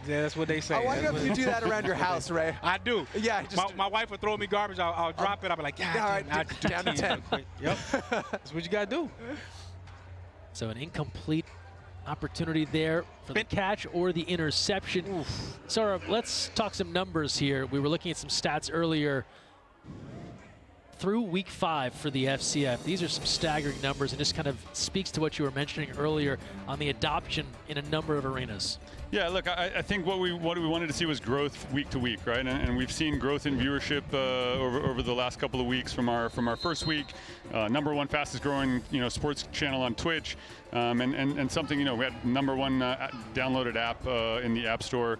That's what they say. Why do you have to do that around your house, Ray? I do. Yeah. My wife would throw me garbage. I'll drop it. I'll be like, yeah, all right, down to 10. Yep. That's what you got to do. So an incomplete opportunity there for the catch or the interception. So let's talk some numbers here. We were looking at some stats earlier. Through week 5 for the FCF, these are some staggering numbers, and just kind of speaks to what you were mentioning earlier on the adoption in a number of arenas. Yeah, look, I think what we wanted to see was growth week to week, right? And we've seen growth in viewership over the last couple of weeks from our first week. Number 1 fastest growing sports channel on Twitch, and something we had number 1 downloaded app in the App Store.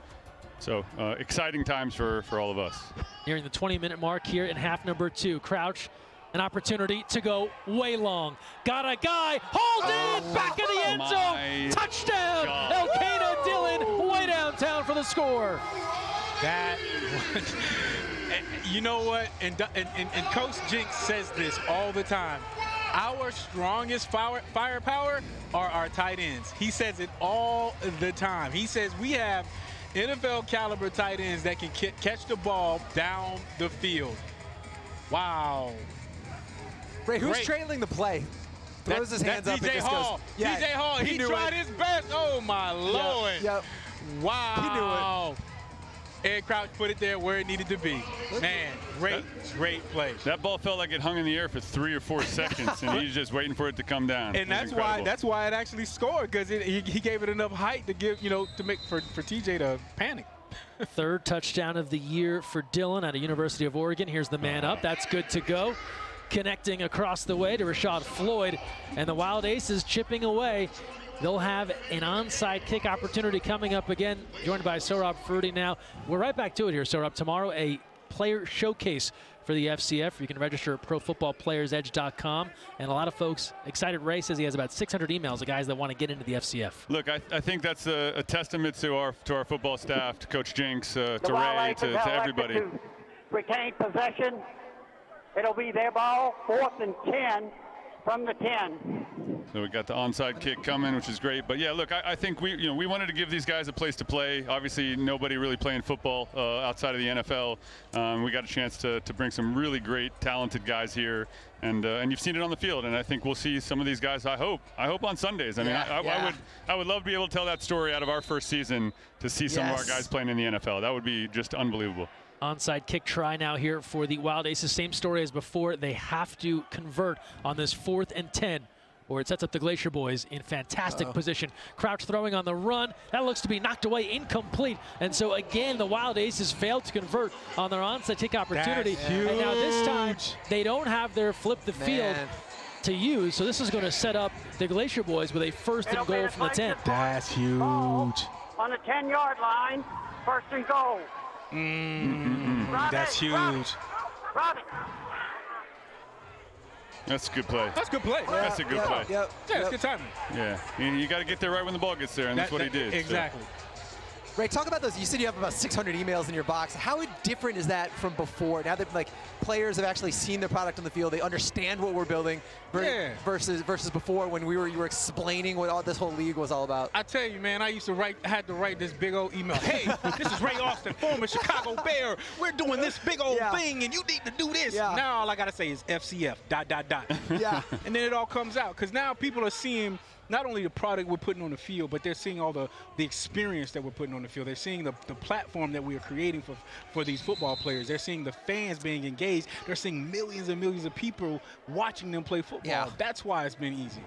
So exciting times for all of us. Nearing the 20-minute mark here in half number 2. Crouch, an opportunity to go way long. Got a guy, hauled in, back in the end zone. Touchdown, Elkanah Dillon, way downtown for the score. That, you know what, and Coach Jinx says this all the time. Our strongest firepower are our tight ends. He says it all the time. He says we have NFL caliber tight ends that can catch the ball down the field. Wow. Ray, who's trailing the play? Throws his hands up and just goes. Yeah, DJ Hall, he tried his best. Oh, my Lord. Yep. Wow. He knew it. Ed Crouch put it there where it needed to be. Man, great play. That ball felt like it hung in the air for 3 or 4 seconds, and he's just waiting for it to come down. And that's why it actually scored, because he gave it enough height to give to make for TJ to panic. 3rd touchdown of the year for Dillon out of University of Oregon. Here's the man up. That's good to go. Connecting across the way to Rashad Floyd, and the Wild Aces chipping away. They'll have an onside kick opportunity coming up again, joined by Sohrab Fruity now. We're right back to it here, Sohrab. Tomorrow, a player showcase for the FCF. You can register at ProFootballPlayersEdge.com. And a lot of folks excited. Ray says he has about 600 emails of guys that want to get into the FCF. Look, I think that's a testament to our football staff, to Coach Jinx, to Ray, to everybody. To retain possession. It'll be their ball, 4th and 10 from the 10. So we got the onside kick coming, which is great. But yeah, look, I think we wanted to give these guys a place to play. Obviously, nobody really playing football outside of the NFL. We got a chance to bring some really great, talented guys here, and you've seen it on the field. And I think we'll see some of these guys. I hope on Sundays. I mean, I would love to be able to tell that story out of our first season to see some of our guys playing in the NFL. That would be just unbelievable. Onside kick try now here for the Wild Aces. Same story as before. They have to convert on this 4th and 10, or it sets up the Glacier Boyz in fantastic position. Crouch throwing on the run. That looks to be knocked away, incomplete. And so again, the Wild Aces failed to convert on their onside kick opportunity. And now this time, they don't have their flip the field. to use. So this is going to set up the Glacier Boys with a 1st and goal from the 10. That's huge. On the 10-yard line, 1st and goal. That's huge. Robin. That's a good play. That's a good play. That's a good play. Yep. Yeah, it's good timing. Yeah, you got to get there right when the ball gets there, and that's what he did. Exactly. Ray, talk about those. You said you have about 600 emails in your box. How different is that from before? Now that players have actually seen the product on the field, they understand what we're building versus before when you were explaining what all this whole league was all about. I tell you, man, I had to write this big old email. Hey, this is Ray Austin, former Chicago Bear. We're doing this big old thing, and you need to do this. Yeah. Now all I gotta say is FCF. ... Yeah. And then it all comes out because now people are seeing not only the product we're putting on the field, but they're seeing all the experience that we're putting on the field. They're seeing the platform that we are creating for these football players. They're seeing the fans being engaged. They're seeing millions and millions of people watching them play football. Yeah. That's why it's been easy.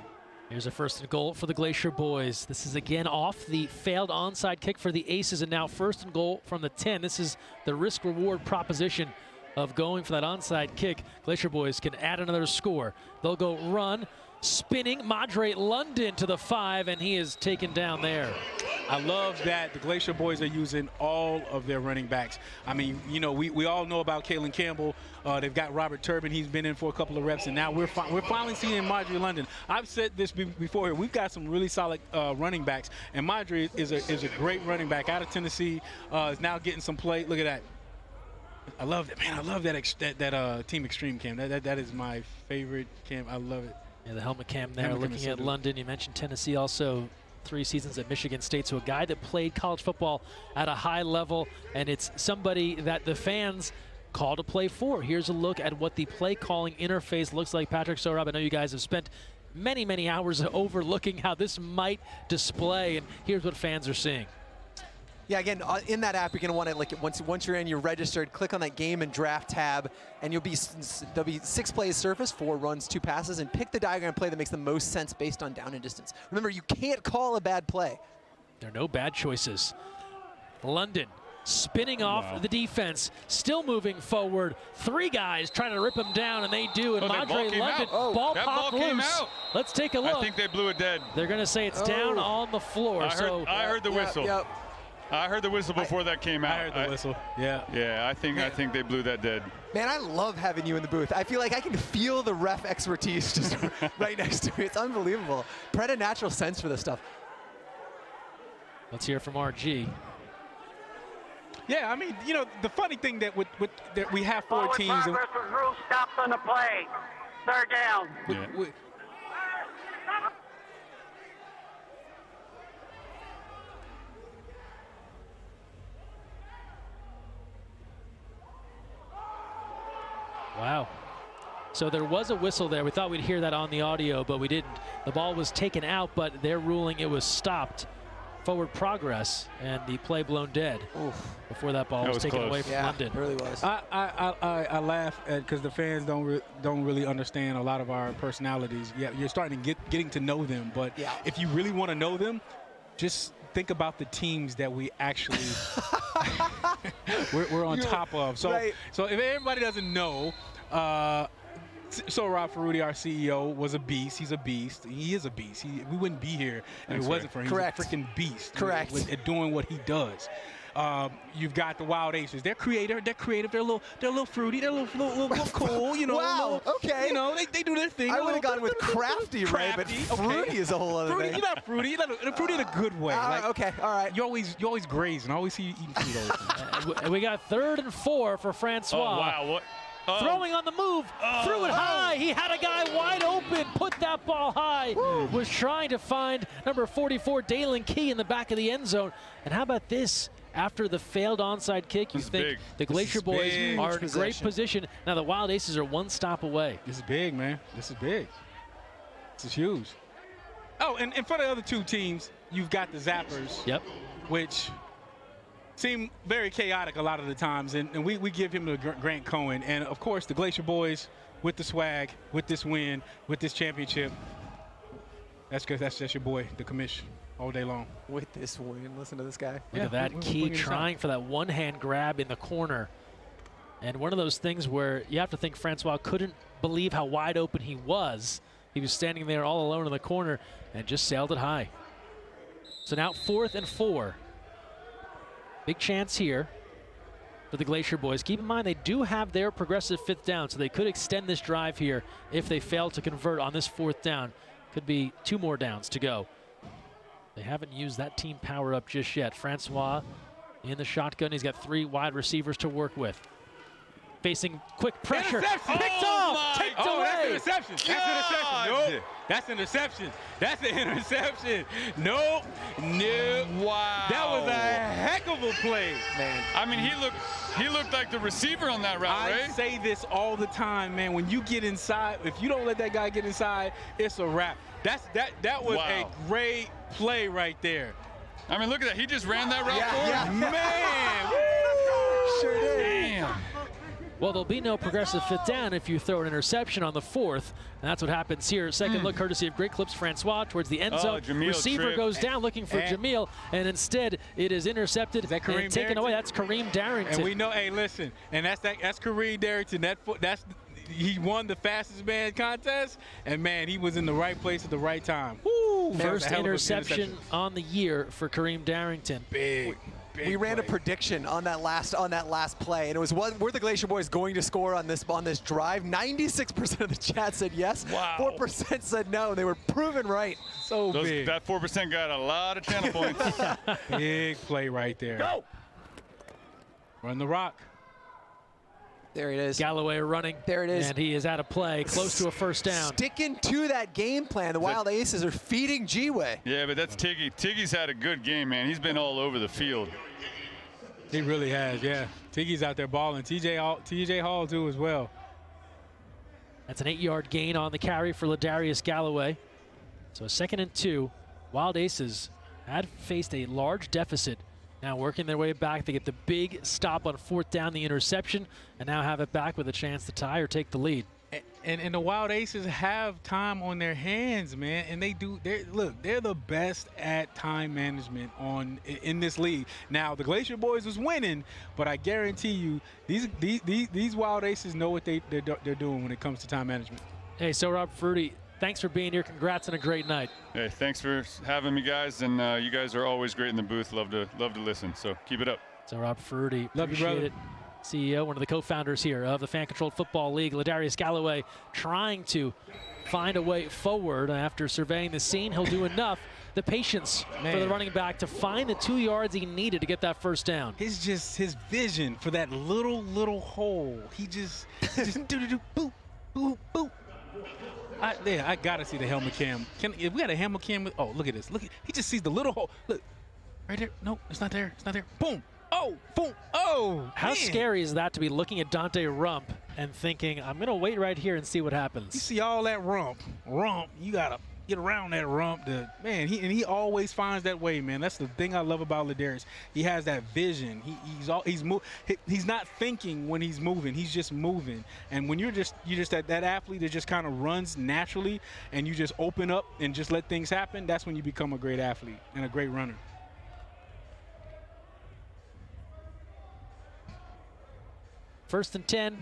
Here's a 1st and goal for the Glacier Boys. This is again off the failed onside kick for the Aces, and now 1st and goal from the 10. This is the risk-reward proposition of going for that onside kick. Glacier Boys can add another score. They'll go run. Spinning, Madre London to the 5, and he is taken down there. I love that the Glacier Boys are using all of their running backs. I mean, you know, we all know about Kalen Campbell. They've got Robert Turbin. He's been in for a couple of reps, and now we're finally seeing Madre London. I've said this before here. We've got some really solid running backs, and Madre is a great running back out of Tennessee. Is now getting some play. Look at that. I love that, man. I love that Team Extreme cam. That is my favorite cam. I love it. Yeah, the helmet cam there, looking at London. You mentioned Tennessee, also 3 seasons at Michigan State. So a guy that played college football at a high level, and it's somebody that the fans call to play for. Here's a look at what the play calling interface looks like. Patrick Sorab, I know you guys have spent many, many hours overlooking how this might display, and here's what fans are seeing. Yeah, again, in that app, you're going to want to, once you're in, you're registered, click on that game and draft tab, and there'll be 6 plays surfaced, 4 runs, 2 passes, and pick the diagram play that makes the most sense based on down and distance. Remember, you can't call a bad play. There are no bad choices. London spinning off the defense, still moving forward. 3 guys trying to rip him down, and they do. And Madre London, ball popped loose. Let's take a look. I think they blew it dead. They're going to say it's down on the floor. I heard the whistle. Yep. I heard the whistle before that came out. I heard the whistle. Yeah. Yeah, I think they blew that dead. Man, I love having you in the booth. I feel like I can feel the ref expertise just right next to me. It's unbelievable. Preternatural sense for this stuff. Let's hear from RG. Yeah, I mean, you know, the funny thing that that we have 4 Forward teams. progress was ruled stopped on the play. 3rd down. Yeah. Wow. So there was a whistle there. We thought we'd hear that on the audio, but we didn't. The ball was taken out, but they're ruling it was stopped. Forward progress, and the play blown dead. Oof. Before that ball was taken close. away from London. It really was. I laugh at because the fans don't really understand a lot of our personalities. Yeah, you're starting to getting to know them, but if you really want to know them, just think about the teams that we actually we're on top of. So so if everybody doesn't know, so Rob Ferruti, our CEO, was a beast. He's a beast. He is a beast. We wouldn't be here if it wasn't for him. Correct. He's a freaking beast. Correct. At doing what he does. You've got the Wild Aces. They're creative. They're creative. They're a little fruity. They're a little cool. You know. Wow. Okay. You know, they do their thing. I would have gone with crafty, right? But fruity is a whole other fruity, thing. You're not fruity. You're not fruity in a good way. Okay. All right. You always grazing. I always see you eating food all the time. We got 3rd and 4 for Francois. Oh, wow. What? Throwing on the move, threw it high. He had a guy wide open, put that ball high. Was trying to find number 44, Dalen Key, in the back of the end zone. And how about this? After the failed onside kick, you think the Glacier Boys are in great position. Now the Wild Aces are 1 stop away. This is big, man. This is big. This is huge. Oh, and for the other 2 teams, you've got the Zappers. Yep. Which seem very chaotic a lot of the times, and we give him the Grant Cohen. And of course, the Glacier Boys with the swag, with this win, with this championship. That's your boy, the commish, all day long. With this win, listen to this guy. Look at that. Key trying for that one-hand grab in the corner. And one of those things where you have to think Francois couldn't believe how wide open he was, He was standing there all alone in the corner and just sailed it high. So now 4th and 4. Big chance here for the Glacier Boys. Keep in mind they do have their progressive 5th down, so they could extend this drive here if they fail to convert on this 4th down. Could be 2 more downs to go. They haven't used that team power up just yet. Francois in the shotgun. He's got 3 wide receivers to work with. Facing quick pressure. Interception. Picked off. Taped away. That's interception. Nope. That's interception. That's an interception. Nope. No. Wow. That was a heck of a play, man. I mean, he looked like the receiver on that route, right? I say this all the time, man. When you get inside, if you don't let that guy get inside, it's a wrap. That was a great play right there. I mean, look at that. He just ran that route forward. Man. Sure did. Damn. Well, there'll be no progressive 5th down if you throw an interception on the 4th. And that's what happens here. Second look courtesy of Great Clips Francois towards the end zone. Receiver goes down looking for Jamil, and instead it is intercepted and taken away. That's Kareem Darrington. And we know, hey, listen, and that's Kareem Darrington. He won the fastest man contest, and man, he was in the right place at the right time. Woo! First interception on the year for Kareem Darrington. Big we ran a prediction on that last play, and it was were the Glacier Boys going to score on this drive? 96% of the chat said yes. Wow. 4% said no, and they were proven right. So big. That 4% got a lot of channel points. Big play right there. Go. Run the rock. There it is. Galloway running. There it is. And he is out of play, close to a first down. Sticking to that game plan. The Wild Aces are feeding G-Way. Yeah, but that's Tiggy. Tiggy's had a good game, man. He's been all over the field. He really has, yeah. Tiggy's out there balling. TJ Hall, too, as well. That's an 8-yard gain on the carry for Ladarius Galloway. So 2nd and 2. Wild Aces had faced a large deficit. Now working their way back, they get the big stop on 4th down, the interception, and now have it back with a chance to tie or take the lead. And the Wild Aces have time on their hands, man, and they do. They're the best at time management in this league. Now the Glacier Boys was winning, but I guarantee you, these Wild Aces know what they're doing when it comes to time management. Hey, so Rob Fruity, thanks for being here. Congrats on a great night. Hey, thanks for having me, guys, and you guys are always great in the booth. Love to listen. So keep it up. So Rob Fruity, love you, appreciate brother. it. CEO, one of the co-founders here of the Fan-Controlled Football League. Ladarius Galloway trying to find a way forward. After surveying the scene, he'll do enough. The patience for the running back to find the 2 yards he needed to get that first down. It's just his vision for that little hole. He just do boop, boop, boop. I gotta see the helmet cam. If we got a helmet cam, oh, look at this. Look, he just sees the little hole. Look, right there. No, it's not there. It's not there. Boom. Oh, boom. Oh, how man. scary is that to be looking at Dante Rump and thinking, I'm going to wait right here and see what happens? You see all that rump. You got to get around that rump. Man, he always finds that way, man. That's the thing I love about Ladarius. He has that vision. He's not thinking when he's moving. He's just moving. And when you're just that athlete that just kind of runs naturally and you just open up and just let things happen, that's when you become a great athlete and a great runner. First and 10.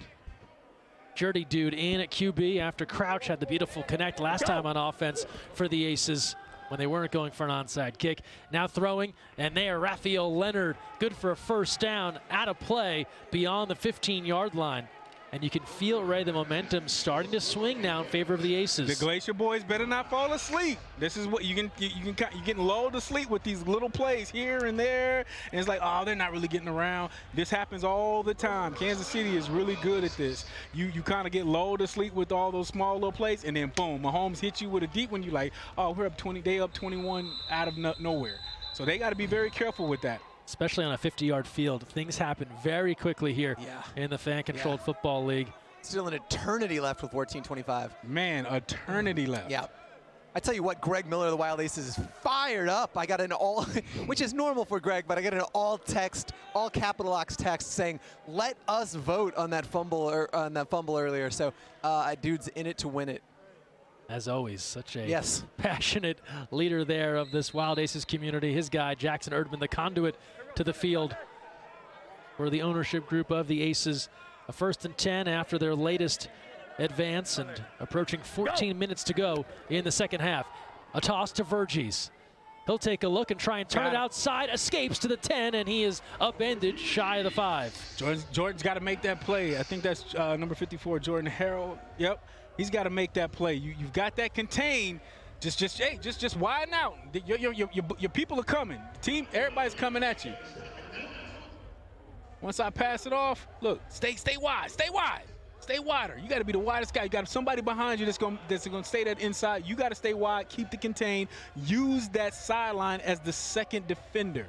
Jerdy Dude in at QB after Crouch had the beautiful connect last time on offense for the Aces when they weren't going for an onside kick. Now throwing, and there, Raphael Leonard, good for a first down, out of play beyond the 15-yard line. And you can feel, Ray, the momentum starting to swing now in favor of the Aces. The Glacier Boys better not fall asleep. This is what you're getting lulled to sleep with these little plays here and there. And it's like, oh, they're not really getting around. This happens all the time. Kansas City is really good at this. You kind of get lulled to sleep with all those small little plays, and then boom, Mahomes hits you with a deep one. You're like, oh, we're up 20. They up 21 out of nowhere. So they got to be very careful with that. Especially on a 50-yard field. Things happen very quickly here in the Fan-Controlled Football League. Still an eternity left with 14:25. Man, eternity left. Yeah. I tell you what, Greg Miller of the Wild Aces is fired up. I got an all, which is normal for Greg, but I got an all capitalized text saying, "Let us vote on that fumble earlier." So, dude's in it to win it. As always, such a passionate leader there of this Wild Aces community. His guy, Jackson Erdman, the conduit to the field for the ownership group of the Aces. A 1st and 10 after their latest advance and approaching 14 minutes to go in the second half. A toss to Verghese. He'll take a look and try and turn it outside, escapes to the 10, and he is upended shy of the 5. Jordan's got to make that play. I think that's number 54, Jordan Harrell. Yep, he's got to make that play. You've got that contained. Just widen out. Your people are coming. The team, everybody's coming at you. Once I pass it off, look, stay wide, stay wider. You got to be the widest guy. You got somebody behind you that's going to stay that inside. You got to stay wide, keep the contain, use that sideline as the second defender.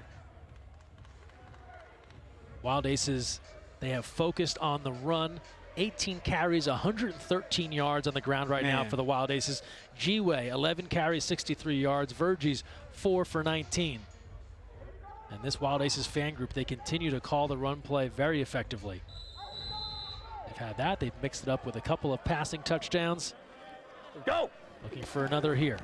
Wild Aces, they have focused on the run. 18 carries, 113 yards on the ground right now for the Wild Aces. G-Way, 11 carries, 63 yards. Verghese, 4 for 19. And this Wild Aces fan group, they continue to call the run play very effectively. They've had that. They've mixed it up with a couple of passing touchdowns. Go! Looking for another here.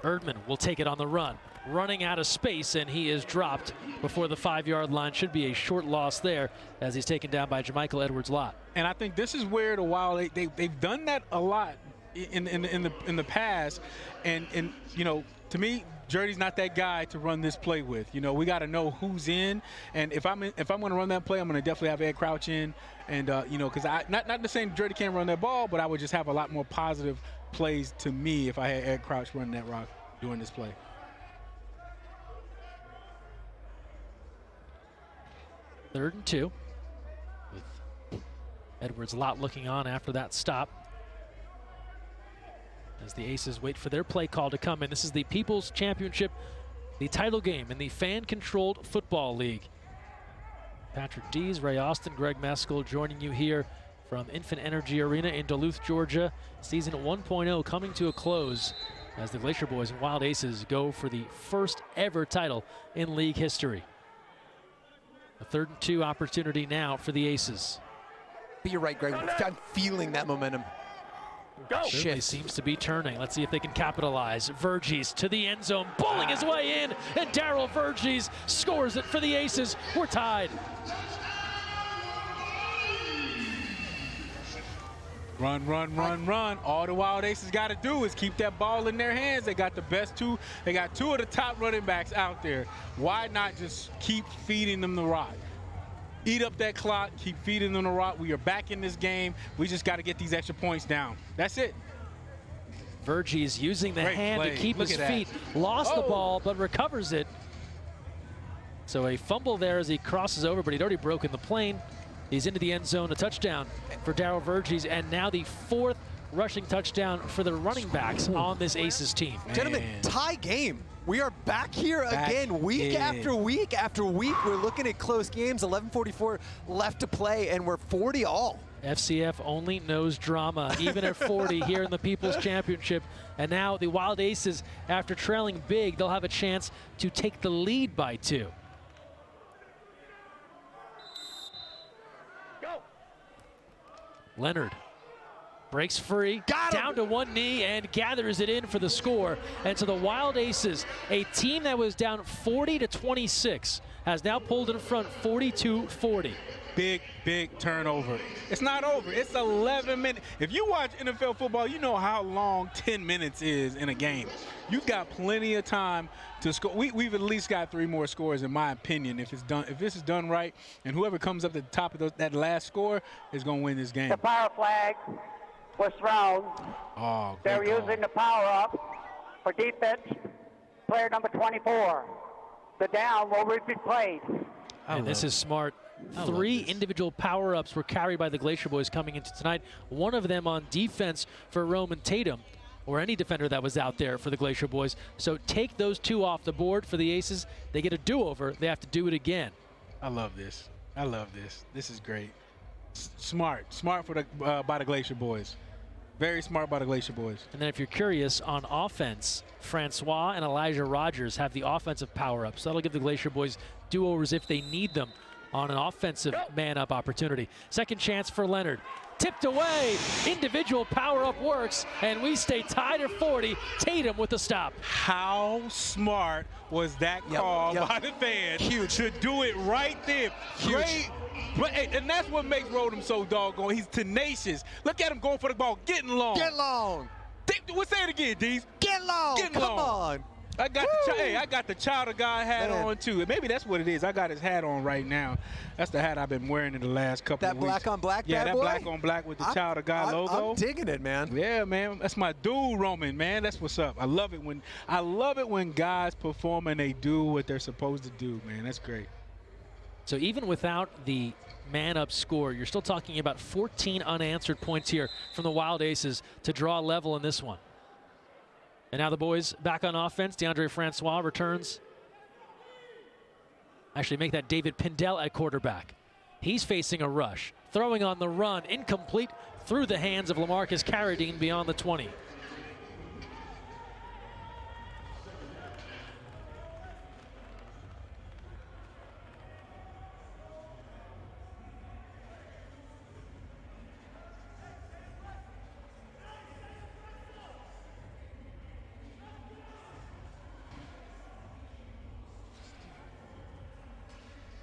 Erdman will take it on the run. Running out of space, and he is dropped before the 5-yard line. Should be a short loss there as he's taken down by Jermichael Edwards-Lott. And I think this is where the Wild, they've done that a lot in the past. And you know, to me, Jerdy's not that guy to run this play with. You know, we got to know who's in, and if I'm going to run that play, I'm going to definitely have Ed Crouch in, and you know, because not the same Jerdy can't run that ball, but I would just have a lot more positive plays to me if I had Ed Crouch running that rock during this play. Third and 2, with Edwards-Lott looking on after that stop. As the Aces wait for their play call to come in. This is the People's Championship, the title game in the fan-controlled football league. Patrick Dees, Ray Austin, Greg Meskel joining you here from Infinite Energy Arena in Duluth, Georgia. Season 1.0 coming to a close as the Glacier Boyz and Wild Aces go for the first ever title in league history. A 3rd and 2 opportunity now for the Aces. But you're right, Greg. I'm feeling that momentum. Go. Certainly seems to be turning. Let's see if they can capitalize. Verghese to the end zone, bowling his way in, and Daryl Verghese scores it for the Aces. We're tied. Run, run, run, run. All the Wild Aces got to do is keep that ball in their hands. They got the best two. They got 2 of the top running backs out there. Why not just keep feeding them the rock? Eat up that clock, keep feeding them the rock. We are back in this game. We just got to get these extra points down. That's it. Verghese using the hand to keep his feet. Lost the ball, but recovers it. So a fumble there as he crosses over, but he'd already broken the plane. He's into the end zone, a touchdown for Daryl Verghese, and now the 4th rushing touchdown for the running backs on this Aces team. Gentlemen, tie game. We are back here again, week after week after week. We're looking at close games, 11:44 left to play, and we're 40 all. FCF only knows drama, even at 40 here in the People's Championship. And now the Wild Aces, after trailing big, they'll have a chance to take the lead by 2. Go. Leonard breaks free, down to one knee, and gathers it in for the score. And so the Wild Aces, a team that was down 40-26, has now pulled in front 42-40. Big turnover. It's not over. It's 11 minutes. If you watch NFL football, you know how long 10 minutes is in a game. You've got plenty of time to score. We've at least got 3 more scores, in my opinion, if this is done right. And whoever comes up at the top of that last score is going to win this game. The power flag was thrown. Oh, they're using the power up for defense. Player number 24. The down will be played. And this is smart. 3 individual power-ups were carried by the Glacier Boyz coming into tonight. One of them on defense for Roman Tatum, or any defender that was out there for the Glacier Boyz. So take those 2 off the board for the Aces. They get a do-over. They have to do it again. I love this. I love this. This is great. Smart for by the Glacier Boyz. Very smart by the Glacier Boyz. And then if you're curious, on offense, Francois and Elijah Rogers have the offensive power-ups. That'll give the Glacier Boyz do-overs if they need them on an offensive man-up opportunity. Second chance for Leonard. tipped away. Individual power-up works, and we stay tied at 40. Tatum with the stop. How smart was that call by the fans to do it right there? Great. But, and that's what makes Rodham so doggone. He's tenacious. Look at him going for the ball, getting long. Get long. Say it again, Deez. Get long. Getting Come long. on. I got the child of God hat on too. Maybe that's what it is. I got his hat on right now. That's the hat I've been wearing in the last couple of weeks. That black on black Yeah, bad that boy? black on black with the child of God logo. I'm digging it, man. Yeah, man. That's my dude, Roman, man. That's what's up. I love it when guys perform and they do what they're supposed to do, man. That's great. So even without the man-up score, you're still talking about 14 unanswered points here from the Wild Aces to draw level in this one. And now the boys back on offense. DeAndre Francois returns. Actually, make that David Pindell at quarterback. He's facing a rush. Throwing on the run, incomplete through the hands of LaMarcus Carradine beyond the 20.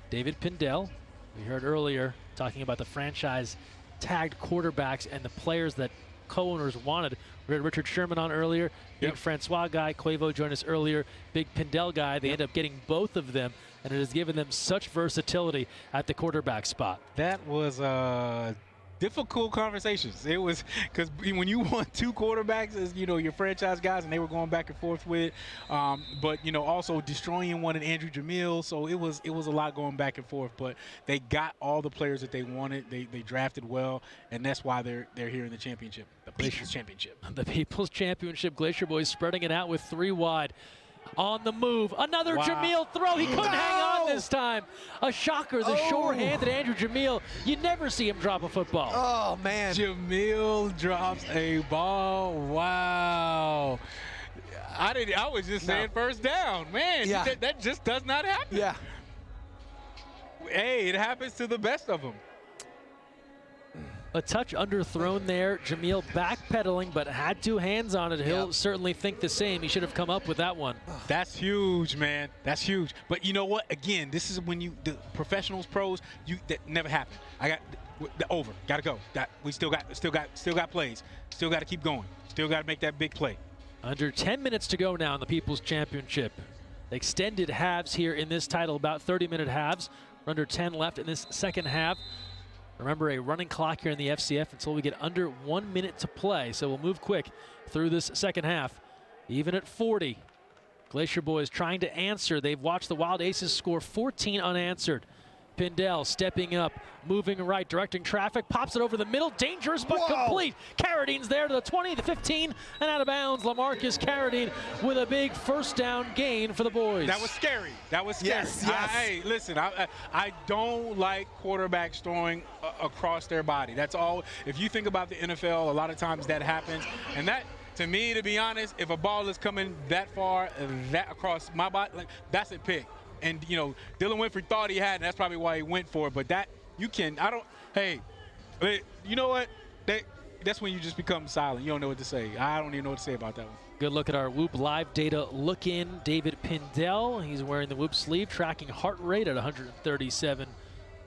David Pindell, we heard earlier, talking about the franchise tagged quarterbacks and the players that co-owners wanted. We had Richard Sherman on earlier, big Francois guy. Quavo joined us earlier, big Pindell guy. They end up getting both of them, and it has given them such versatility at the quarterback spot. That was difficult conversations. It was because when you want two quarterbacks as your franchise guys, and they were going back and forth with it, but also destroying one in Andrew Jamil, so it was a lot going back and forth. But they got all the players that they wanted. They drafted well, and that's why they're here in the championship, the People's Championship. The People's Championship. Glacier Boyz spreading it out with 3 wide. On the move, another Jamil throw. He couldn't hang on this time. A shocker, the sure-handed Andrew Jamil. You never see him drop a football. Oh, man. Jamil drops a ball. Wow. I was just saying first down. Man, that just does not happen. Yeah. Hey, it happens to the best of them. A touch underthrown there. Jamil backpedaling, but had 2 hands on it. He'll certainly think the same. He should have come up with that one. That's huge, man. That's huge. But you know what? Again, this is when the professionals, pros, that never happened. I got over. Got to go. We still got plays. Still got to keep going. Still got to make that big play. Under 10 minutes to go now in the People's Championship. Extended halves here in this title, about 30-minute halves. We're under 10 left in this second half. Remember, a running clock here in the FCF until we get under 1 minute to play. So we'll move quick through this second half. Even at 40, Glacier Boyz trying to answer. They've watched the Wild Aces score 14 unanswered. Pindell stepping up, moving right, directing traffic, pops it over the middle. Dangerous but complete. Carradine's there to the 20, the 15, and out of bounds. LaMarcus Carradine with a big first down gain for the boys. That was scary. That was scary. Yes. Hey, listen, I don't like quarterbacks throwing across their body. That's all. If you think about the NFL, a lot of times that happens. And that, to me, to be honest, if a ball is coming that far, that across my body, that's a pick. And, Dylan Winfrey thought he had, and that's probably why he went for it. But hey, you know what? That's when you just become silent. You don't know what to say. I don't even know what to say about that one. Good look at our Whoop live data look-in. David Pindell, he's wearing the Whoop sleeve, tracking heart rate at 137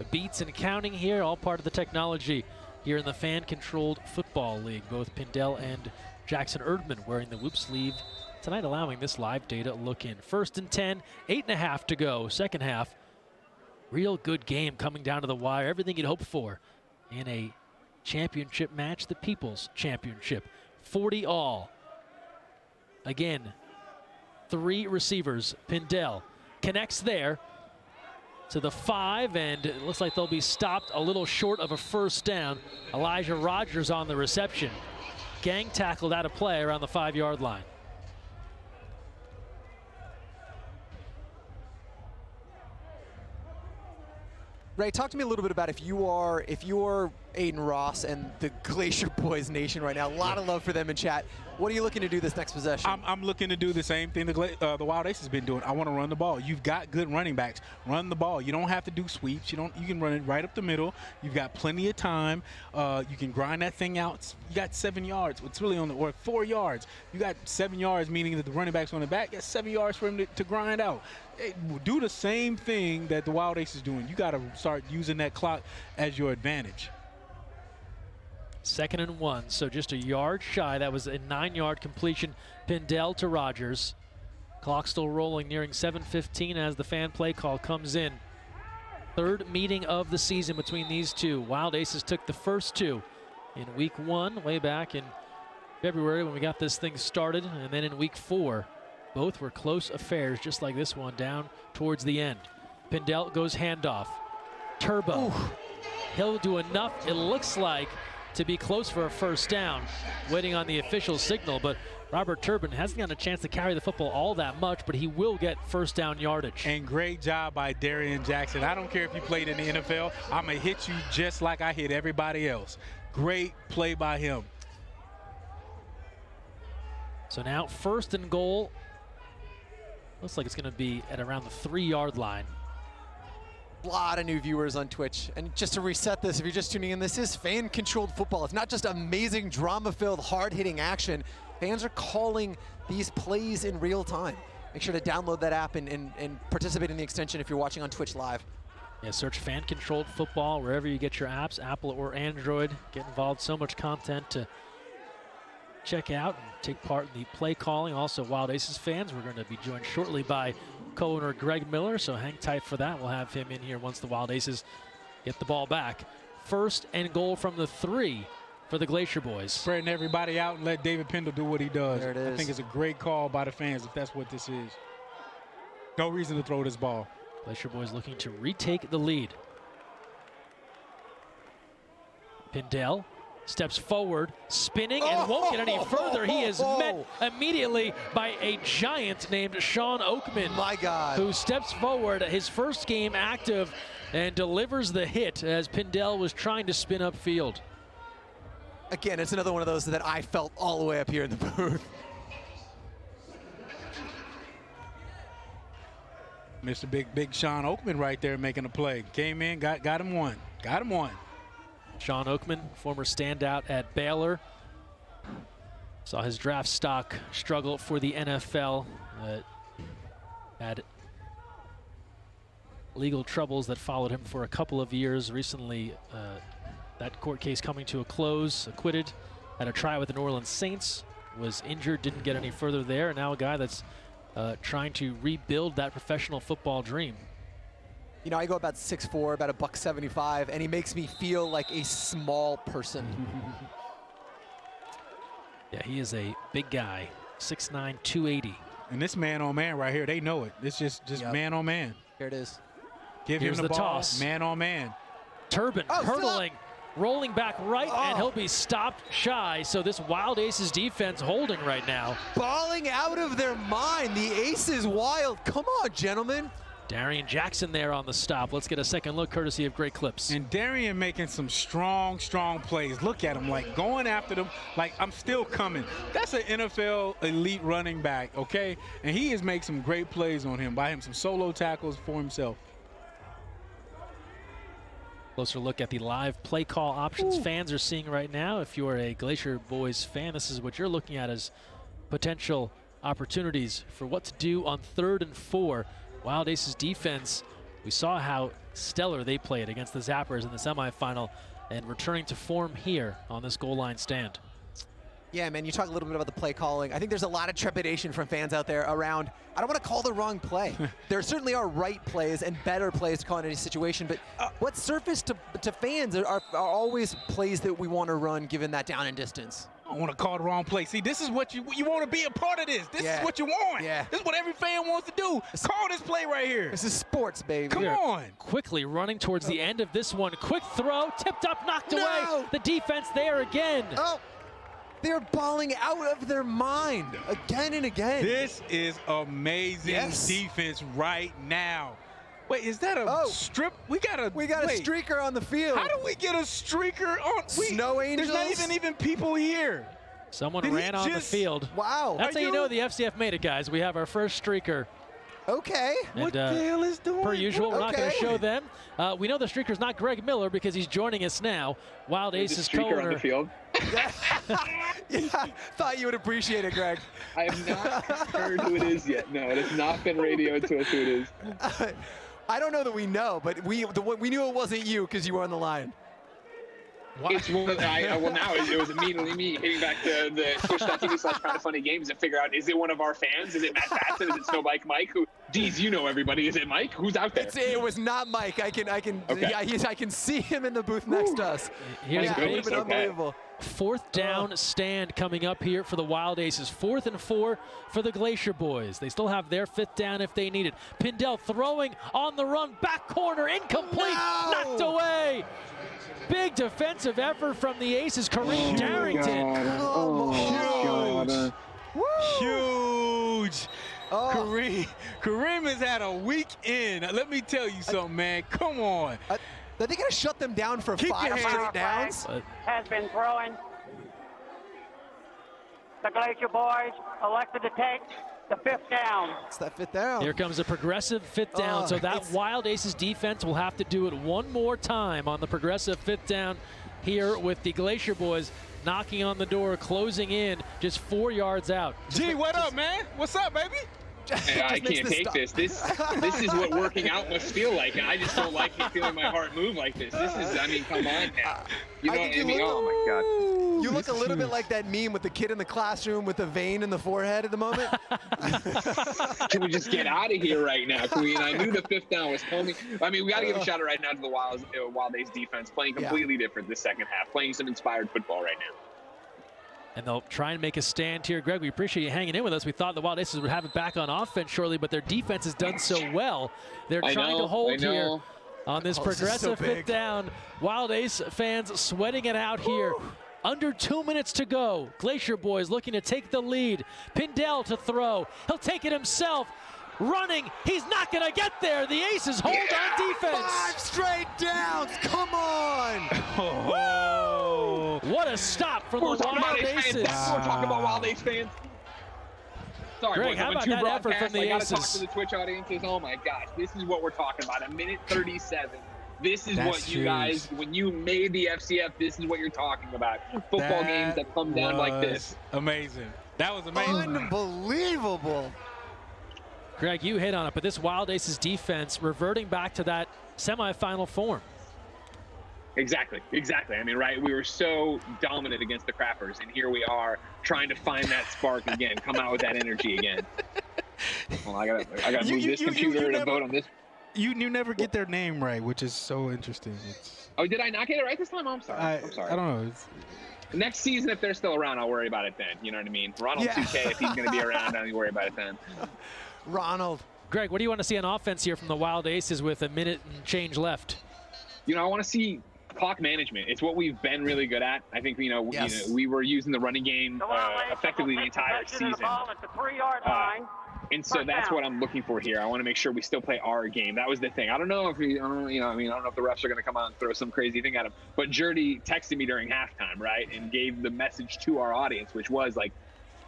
beats and counting here, all part of the technology here in the fan-controlled football league. Both Pindell and Jackson Erdman wearing the Whoop sleeve tonight, allowing this live data look in. 1st and 10, 8.5 to go. Second half, real good game coming down to the wire. Everything you'd hope for in a championship match, the People's Championship. 40 all. Again, 3 receivers. Pindell connects there to the 5, and it looks like they'll be stopped a little short of a first down. Elijah Rogers on the reception. Gang tackled out of play around the 5-yard line. Ray, talk to me a little bit about if you are Aiden Ross and the Glacier Boyz Nation right now. A lot of love for them in chat. What are you looking to do this next possession? I'm looking to do the same thing the Wild Ace has been doing. I want to run the ball. You've got good running backs. Run the ball. You don't have to do sweeps. You can run it right up the middle. You've got plenty of time. You can grind that thing out. You got 7 yards. It's really or 4 yards. You got 7 yards, meaning that the running back's on the back. That's 7 yards for him to grind out. Hey, do the same thing that the Wild Ace is doing. You got to start using that clock as your advantage. 2nd and 1, so just a yard shy. That was a 9-yard completion. Pindell to Rogers. Clock still rolling, nearing 7:15 as the fan play call comes in. 3rd meeting of the season between these two. Wild Aces took the first 2 in week 1, way back in February when we got this thing started, and then in week 4. Both were close affairs, just like this one, down towards the end. Pindell goes handoff. Turbo. Ooh. He'll do enough, it looks like, to be close for a first down. Waiting on the official signal, but Robert Turbin hasn't gotten a chance to carry the football all that much, but he will get first down yardage. And great job by Darian Jackson. I don't care if you played in the NFL, I'm going to hit you just like I hit everybody else. Great play by him. So now 1st and goal. Looks like it's going to be at around the 3-yard line. A lot of new viewers on Twitch. And just to reset this, if you're just tuning in, this is fan-controlled football. It's not just amazing, drama-filled, hard-hitting action. Fans are calling these plays in real time. Make sure to download that app and participate in the extension if you're watching on Twitch Live. Yeah, search fan-controlled football wherever you get your apps, Apple or Android. Get involved, so much content to check out and take part in the play calling. Also, Wild Aces fans, we're going to be joined shortly by co-owner Greg Miller, so hang tight for that. We'll have him in here once the Wild Aces get the ball back. 1st and goal from the 3 for the Glacier Boyz. Spreading everybody out and let David Pendle do what he does. There it is. I think it's a great call by the fans if that's what this is. No reason to throw this ball. Glacier Boyz looking to retake the lead. Pindell steps forward, spinning, and won't get any further. He is met immediately by a giant named Sean Oakman. My God. Who steps forward, his first game active, and delivers the hit as Pindell was trying to spin upfield. Again, it's another one of those that I felt all the way up here in the booth. Mr. Big Sean Oakman right there making a play. Came in, got him one. Got him one. Sean Oakman, former standout at Baylor. Saw his draft stock struggle for the NFL. Had legal troubles that followed him for a couple of years. Recently, that court case coming to a close, acquitted. Had a try with the New Orleans Saints, was injured, didn't get any further there. And now a guy that's trying to rebuild that professional football dream. You know, I go about 6'4", about $175, and he makes me feel like a small person. Yeah, he is a big guy, 6'9", 280. And this man-on-man right here, they know it. It's just man-on-man. Here it is. Give Here's him the ball, toss. Man-on-man. Turbin hurdling, rolling back right, and he'll be stopped shy. So this Wild Aces defense holding right now. Balling out of their mind. The ace is wild. Come on, gentlemen. Darian Jackson there on the stop. Let's get a second look courtesy of Great Clips. And Darian making some strong plays. Look at him, like going after them, like I'm still coming. That's an NFL elite running back, okay? And he has made some great plays on him, by him some solo tackles for himself. Closer look at the live play call options fans are seeing right now. If you're a Glacier Boyz fan, this is what you're looking at as potential opportunities for what to do on 3rd and 4. Wild Aces defense, we saw how stellar they played against the Zappers in the semifinal, and returning to form here on this goal line stand. Yeah, man, you talk a little bit about the play calling. I think there's a lot of trepidation from fans out there around, I don't want to call the wrong play. There certainly are right plays and better plays to call in any situation, but what's surfaced to fans are always plays that we want to run given that down and distance. I want to call the wrong play. See, this is what you want to be a part of this. This is what you want. Yeah. This is what every fan wants to do. Call this play right here. This is sports, baby. Come on. Quickly running towards the end of this one. Quick throw, tipped up, knocked away. The defense there again. Oh, they're balling out of their mind again and again. This is amazing defense right now. Wait, is that a strip? We got a streaker on the field. How do we get a streaker on? Snow Angels? There's not even people here. Someone Did he ran on the just- field. Wow. That's how you know the FCF made it, guys. We have our first streaker. Okay. And, What the hell is doing? per usual, we're not going to Okay. show them. We know the streaker's not Greg Miller because he's joining us now. Wild Aces co-owner. field. Yeah, thought you would appreciate it, Greg. I have not heard who it is yet. No, it has not been radioed to us who it is. I don't know that we know, but we knew it wasn't you because you were on the line. It's one of well, now it was immediately me hitting back to the twitch.tv/kindafunnygames to figure out, is it one of our fans? Is it Matt Batson? Is it Snowbike Mike? Who? Geez, you know everybody. Is it Mike? Who's out there? It was not Mike. I can Okay. I can see him in the booth next to us. Here's yeah, a it would have been unbelievable. Fourth down stand coming up here for the Wild Aces. 4th and 4 for the Glacier Boys. They still have their 5th down if they need it. Pindell throwing on the run, back corner, incomplete, knocked away. Big defensive effort from the Aces. Kareem Darrington. Huge. Kareem has had a weekend. Let me tell you something, man. Come on. Are they going to shut them down for Keep 5 your hands straight downs? Has been throwing. The Glacier Boys elected to take the 5th down. It's that 5th down. Here comes a progressive 5th down. So that Wild Aces defense will have to do it one more time on the progressive 5th down here with the Glacier Boys knocking on the door, closing in just 4 yards out. Gee, what up, man? What's up, baby? Hey, I can't take this. This is what working out must feel like, and I just don't like feeling my heart move like this. This is, I mean, come on now. You know what I mean? Oh my God. You look a little bit like that meme with the kid in the classroom with the vein in the forehead at the moment. Can we just get out of here right now? Can we? And I knew the 5th down was coming. I mean, we got to give a shout out right now to the Wild Aces defense, playing completely different this second half, playing some inspired football right now. And they'll try and make a stand here. Greg, we appreciate you hanging in with us. We thought the Wild Aces would have it back on offense shortly, but their defense has done so well. They're trying to hold here on this progressive 5th down. Wild Ace fans sweating it out here. Under 2 minutes to go. Glacier Boys looking to take the lead. Pindell to throw. He'll take it himself. Running. He's not going to get there. The Aces hold on defense. 5 straight downs. Come on. What a stop from the Wild Aces. We're talking about Wild Ace fans. Sorry, Greg, boys, how I'm about in 2 that effort broadcasts. from the I gotta talk Aces? to the Twitch audiences. Oh my gosh, this is what we're talking about. 1:37. This is That's what you guys, when you made the FCF, this is what you're talking about. Football games that come down like this. Amazing. That was amazing. Unbelievable. Greg, you hit on it, but this Wild Aces defense reverting back to that semifinal form. Exactly. I mean, right, we were so dominant against the Crappers, and here we are trying to find that spark again, come out with that energy again. Well, I gotta move this computer to vote on this. You never get their name right, which is so interesting. Oh, did I not get it right this time? I'm sorry. I'm sorry. I don't know. Next season, if they're still around, I'll worry about it then. You know what I mean? Ronald 2K, if he's going to be around, I'll worry about it then. Ronald. Greg, what do you want to see on offense here from the Wild Aces with a minute and change left? You know, I want to see clock management. It's what we've been really good at. I think, you know, we were using the running game effectively the entire season. At the 3-yard line. And so that's what I'm looking for here. I want to make sure we still play our game. That was the thing. I don't know if I don't know if the refs are going to come out and throw some crazy thing at him. But Jerdy texted me during halftime, right, and gave the message to our audience, which was like,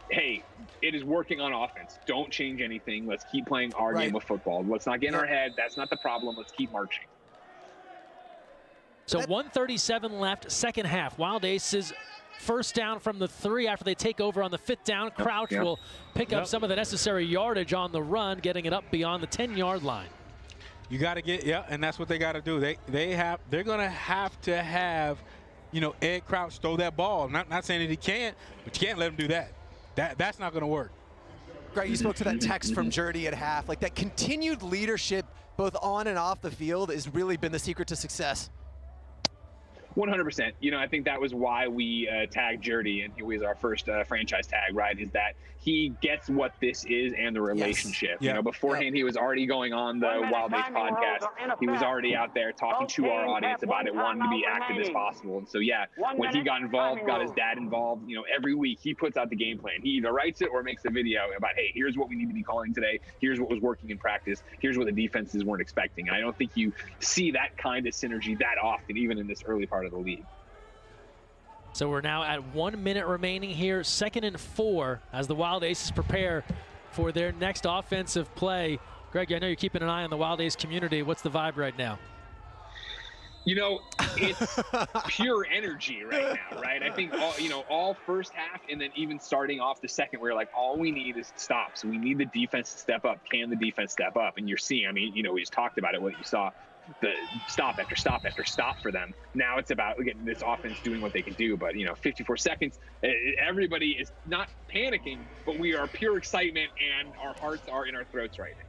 hey, it is working on offense. Don't change anything. Let's keep playing our game of football. Let's not get in our head. That's not the problem. Let's keep marching. So 1:37 left, second half. Wild Aces first down from the 3 after they take over on the 5th down. Crouch will pick up some of the necessary yardage on the run, getting it up beyond the 10-yard line. You got to get, and that's what they got to do. They're going to have, you know, Ed Crouch throw that ball. Not saying that he can't, but you can't let him do that. That's not going to work. Greg, you spoke to that text from Jerdy at half. Like that continued leadership, both on and off the field, has really been the secret to success. 100%. You know, I think that was why we tagged Jerdy, and he was our first franchise tag, right? Is that he gets what this is and the relationship. Yes. You know, beforehand he was already going on the Wild Days podcast. He was already out there talking to our audience about it, wanting to be active as possible. And so, yeah, when he got involved, got his dad involved, you know, every week he puts out the game plan. He either writes it or makes a video about, hey, here's what we need to be calling today. Here's what was working in practice. Here's what the defenses weren't expecting. And I don't think you see that kind of synergy that often, even in this early part of the league. So we're now at 1 minute remaining here, 2nd and 4, as the Wild Aces prepare for their next offensive play. Greg, I know you're keeping an eye on the Wild Ace community. What's the vibe right now? You know, it's pure energy right now, right? I think all first half, and then even starting off the second, we're like, all we need is stops. We need the defense to step up. Can the defense step up? And you're seeing, I mean, you know, we just talked about it, what you saw, the stop after stop after stop for them. Now it's about getting this offense doing what they can do. But, you know, 54 seconds, everybody is not panicking, but we are pure excitement, and our hearts are in our throats right now.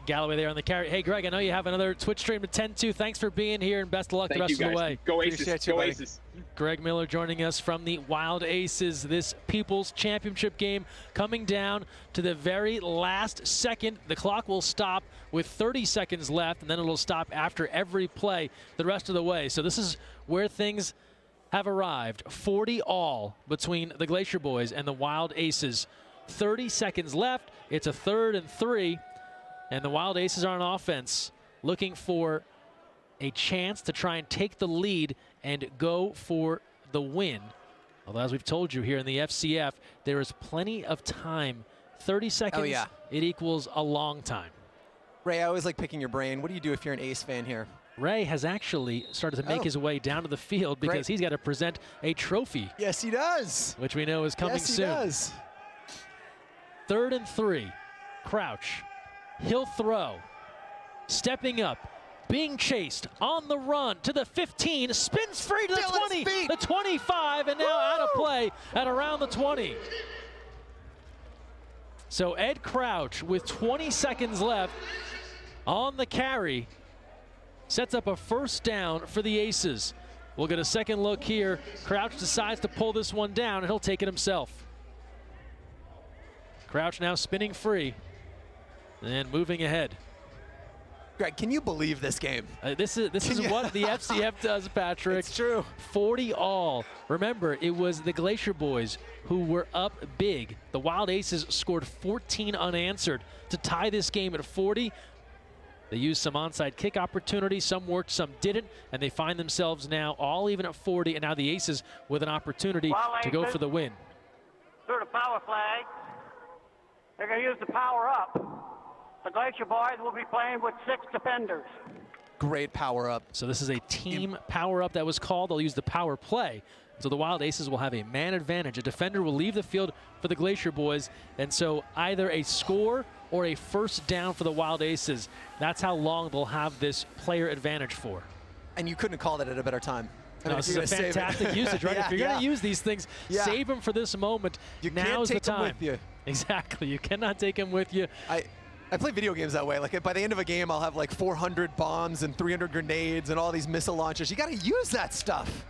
Galloway there on the carry. Hey, Greg, I know you have another Twitch stream to tend to. Thanks for being here, and best of luck the rest of the way. Go Aces. Go Aces. Greg Miller joining us from the Wild Aces. This People's Championship game coming down to the very last second. The clock will stop with 30 seconds left, and then it'll stop after every play the rest of the way. So this is where things have arrived. 40 all between the Glacier Boyz and the Wild Aces. 30 seconds left. It's a 3rd and 3. And the Wild Aces are on offense, looking for a chance to try and take the lead and go for the win. Although, as we've told you here in the FCF, there is plenty of time. 30 seconds, it equals a long time. Ray, I always like picking your brain. What do you do if you're an Ace fan here? Ray has actually started to make his way down to the field because he's got to present a trophy. Yes, he does. Which we know is coming soon. Yes, he does. 3rd and 3. Crouch. He'll throw. Stepping up. Being chased on the run to the 15. Spins free to the 20. The 25, and now out of play at around the 20. So Ed Crouch, with 20 seconds left on the carry, sets up a first down for the Aces. We'll get a second look here. Crouch decides to pull this one down, and he'll take it himself. Crouch now spinning free and moving ahead. Greg, can you believe this game? This is what the FCF does, Patrick. It's true. 40 all. Remember, it was the Glacier Boyz who were up big. The Wild Aces scored 14 unanswered to tie this game at 40. They used some onside kick opportunities. Some worked, some didn't, and they find themselves now all even at 40, and now the Aces with an opportunity to go for the win. Through the power flag. They're going to use the power up. The Glacier Boyz will be playing with 6 defenders. Great power up. So this is a team power up that was called. They'll use the power play. So the Wild Aces will have a man advantage. A defender will leave the field for the Glacier Boyz. And so either a score or a first down for the Wild Aces. That's how long they'll have this player advantage for. And you couldn't have called it at a better time. No, this is a fantastic usage, right? If you're going to use these things, save them for this moment. Now's the time. Them with you. Exactly. You cannot take them with you. I play video games that way. Like, by the end of a game, I'll have like 400 bombs and 300 grenades and all these missile launchers. You got to use that stuff.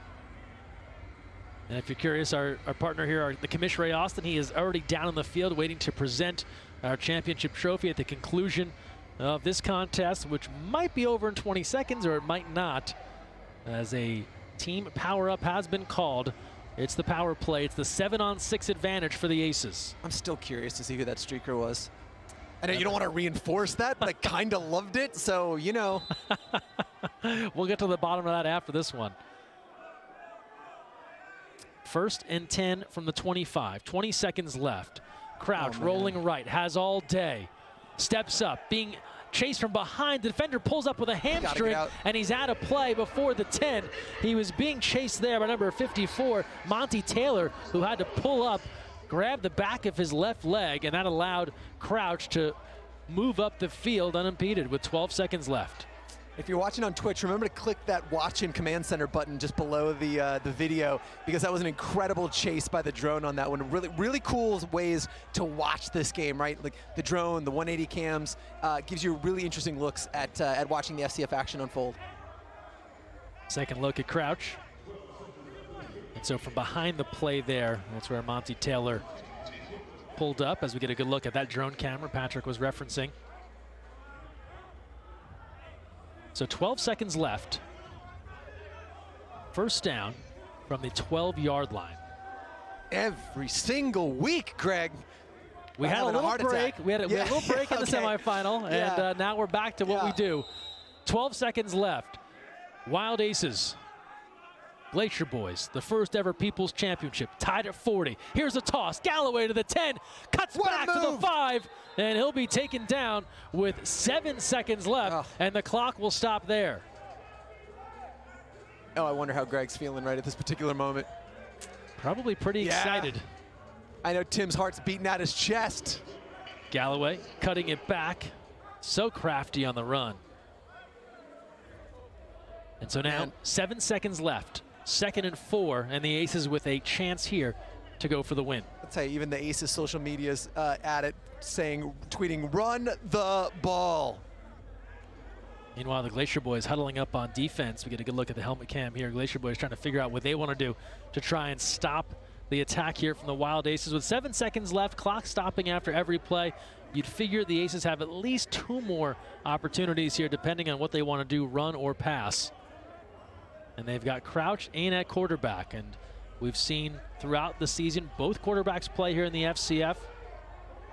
And if you're curious, our partner here, the Commissioner Ray Austin, he is already down in the field waiting to present our championship trophy at the conclusion of this contest, which might be over in 20 seconds or it might not, as a team power-up has been called. It's the power play. It's the 7-on-6 advantage for the Aces. I'm still curious to see who that streaker was. I know you don't want to reinforce that, but I kind of loved it, so, you know. We'll get to the bottom of that after this one. 1st and 10 from the 25. 20 seconds left. Crouch rolling right, has all day. Steps up, being chased from behind. The defender pulls up with a hamstring, and he's out of play before the 10. He was being chased there by number 54, Monty Taylor, who had to pull up, grab the back of his left leg, and that allowed Crouch to move up the field unimpeded with 12 seconds left. If you're watching on Twitch, remember to click that Watch in Command Center button just below the video, because that was an incredible chase by the drone on that one. Really cool ways to watch this game, right? Like the drone, the 180 cams, gives you really interesting looks at watching the FCF action unfold. Second look at Crouch. And so from behind the play there, that's where Monty Taylor pulled up as we get a good look at that drone camera Patrick was referencing. So 12 seconds left. First down from the 12-yard line. Every single week, Greg. We had a little break. We had a little break in the semifinal, Yeah. and now we're back to what we do. 12 seconds left. Wild Aces. Glacier Boyz, the first ever People's Championship, tied at 40. Here's a toss. Galloway to the 10, cuts back to the 5, and he'll be taken down with 7 seconds left, and the clock will stop there. Oh, I wonder how Greg's feeling right at this particular moment. Probably pretty excited. I know Tim's heart's beating out his chest. Galloway cutting it back. So crafty on the run. And so now 7 seconds left. 2nd and 4, and the Aces with a chance here to go for the win. I'll tell you, even the Aces social media's at it, tweeting, run the ball. Meanwhile, the Glacier Boyz huddling up on defense. We get a good look at the helmet cam here. Glacier Boyz trying to figure out what they want to do to try and stop the attack here from the Wild Aces. With 7 seconds left, clock stopping after every play, you'd figure the Aces have at least 2 more opportunities here, depending on what they want to do, run or pass. And they've got Crouch and at quarterback. And we've seen throughout the season both quarterbacks play here in the FCF.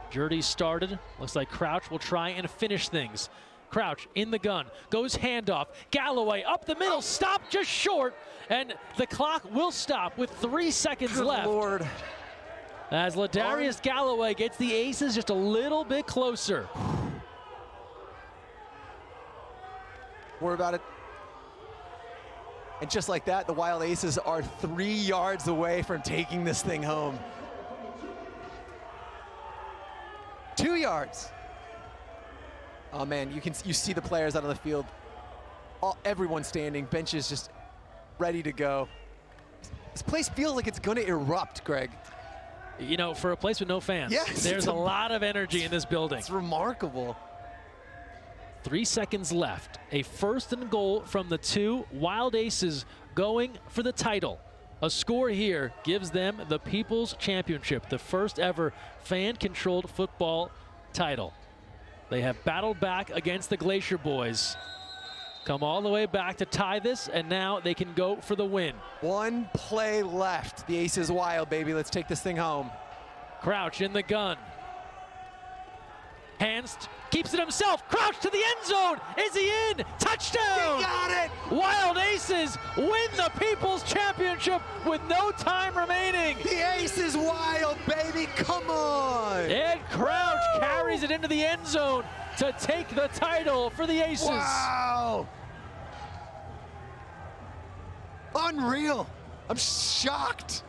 Jurdy started. Looks like Crouch will try and finish things. Crouch in the gun, goes handoff. Galloway up the middle, stop just short. And the clock will stop with 3 seconds left. Lord. As Ladarius Galloway gets the Aces just a little bit closer. Worry about it. And just like that, the Wild Aces are 3 yards away from taking this thing home. 2 yards. Oh man, you see the players out on the field. Everyone standing, benches just ready to go. This place feels like it's gonna erupt, Greg. You know, for a place with no fans, yes, there's a lot of energy in this building. It's remarkable. 3 seconds left. A 1st and goal from the 2. Wild Aces going for the title. A score here gives them the People's Championship, the first ever fan-controlled football title. They have battled back against the Glacier Boyz. Come all the way back to tie this, and now they can go for the win. 1 play left. The Aces wild, baby. Let's take this thing home. Crouch in the gun. Hands, keeps it himself. Crouch to the end zone. Is he in? Touchdown! He got it! Wild Aces win the People's Championship with no time remaining. The Aces wild, baby. Come on! Ed Crouch carries it into the end zone to take the title for the Aces. Wow! Unreal. I'm shocked.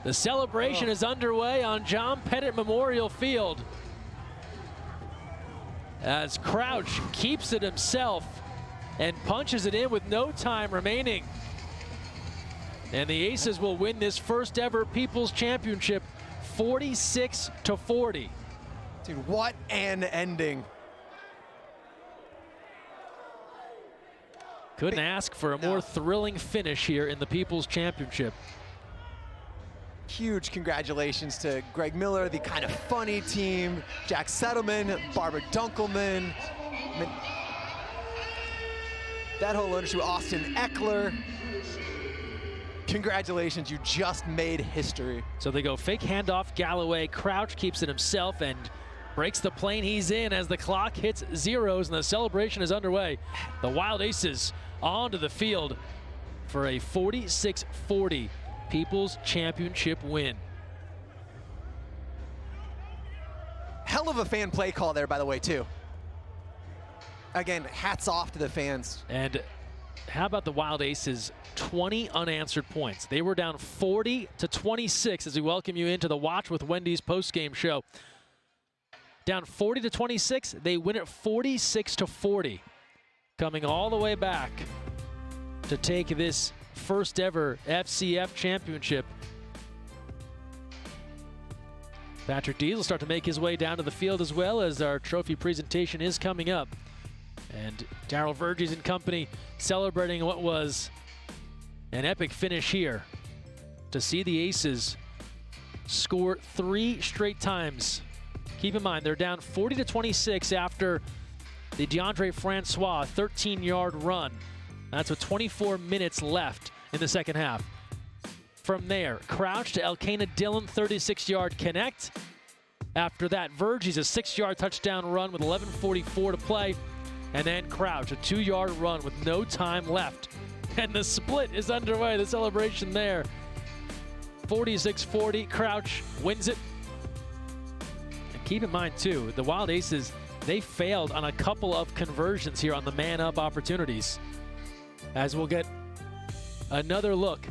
The celebration is underway on John Pettit Memorial Field as Crouch keeps it himself and punches it in with no time remaining. And the Aces will win this first ever People's Championship 46-40. Dude, what an ending. Couldn't ask for a more thrilling finish here in the People's Championship. Huge congratulations to Greg Miller, the kind of funny team, Jack Settleman, Barbara Dunkelman, that whole ownership, Austin Eckler. Congratulations, you just made history. So they go fake handoff, Galloway, Crouch keeps it himself and breaks the plane he's in as the clock hits zeros and the celebration is underway. The Wild Aces onto the field for a 46-40 People's Championship win. Hell of a fan play call there, by the way, too. Again, hats off to the fans. And how about the Wild Aces? 20 unanswered points. They were down 40-26 as we welcome you into the Watch with Wendy's postgame show. Down 40-26, they win it 46-40. Coming all the way back to take this first ever FCF championship. Patrick Dees will start to make his way down to the field as well as our trophy presentation is coming up. And Darryl Verges and company celebrating what was an epic finish here to see the Aces score 3 straight times. Keep in mind, they're down 40-26 after the DeAndre Francois 13-yard run. That's with 24 minutes left in the second half. From there, Crouch to Elkanah Dillon, 36-yard connect. After that, Verges a 6-yard touchdown run with 11:44 to play. And then Crouch, a 2-yard run with no time left. And the split is underway, the celebration there. 46-40, Crouch wins it. And keep in mind, too, the Wild Aces, they failed on a couple of conversions here on the man-up opportunities. As we'll get another look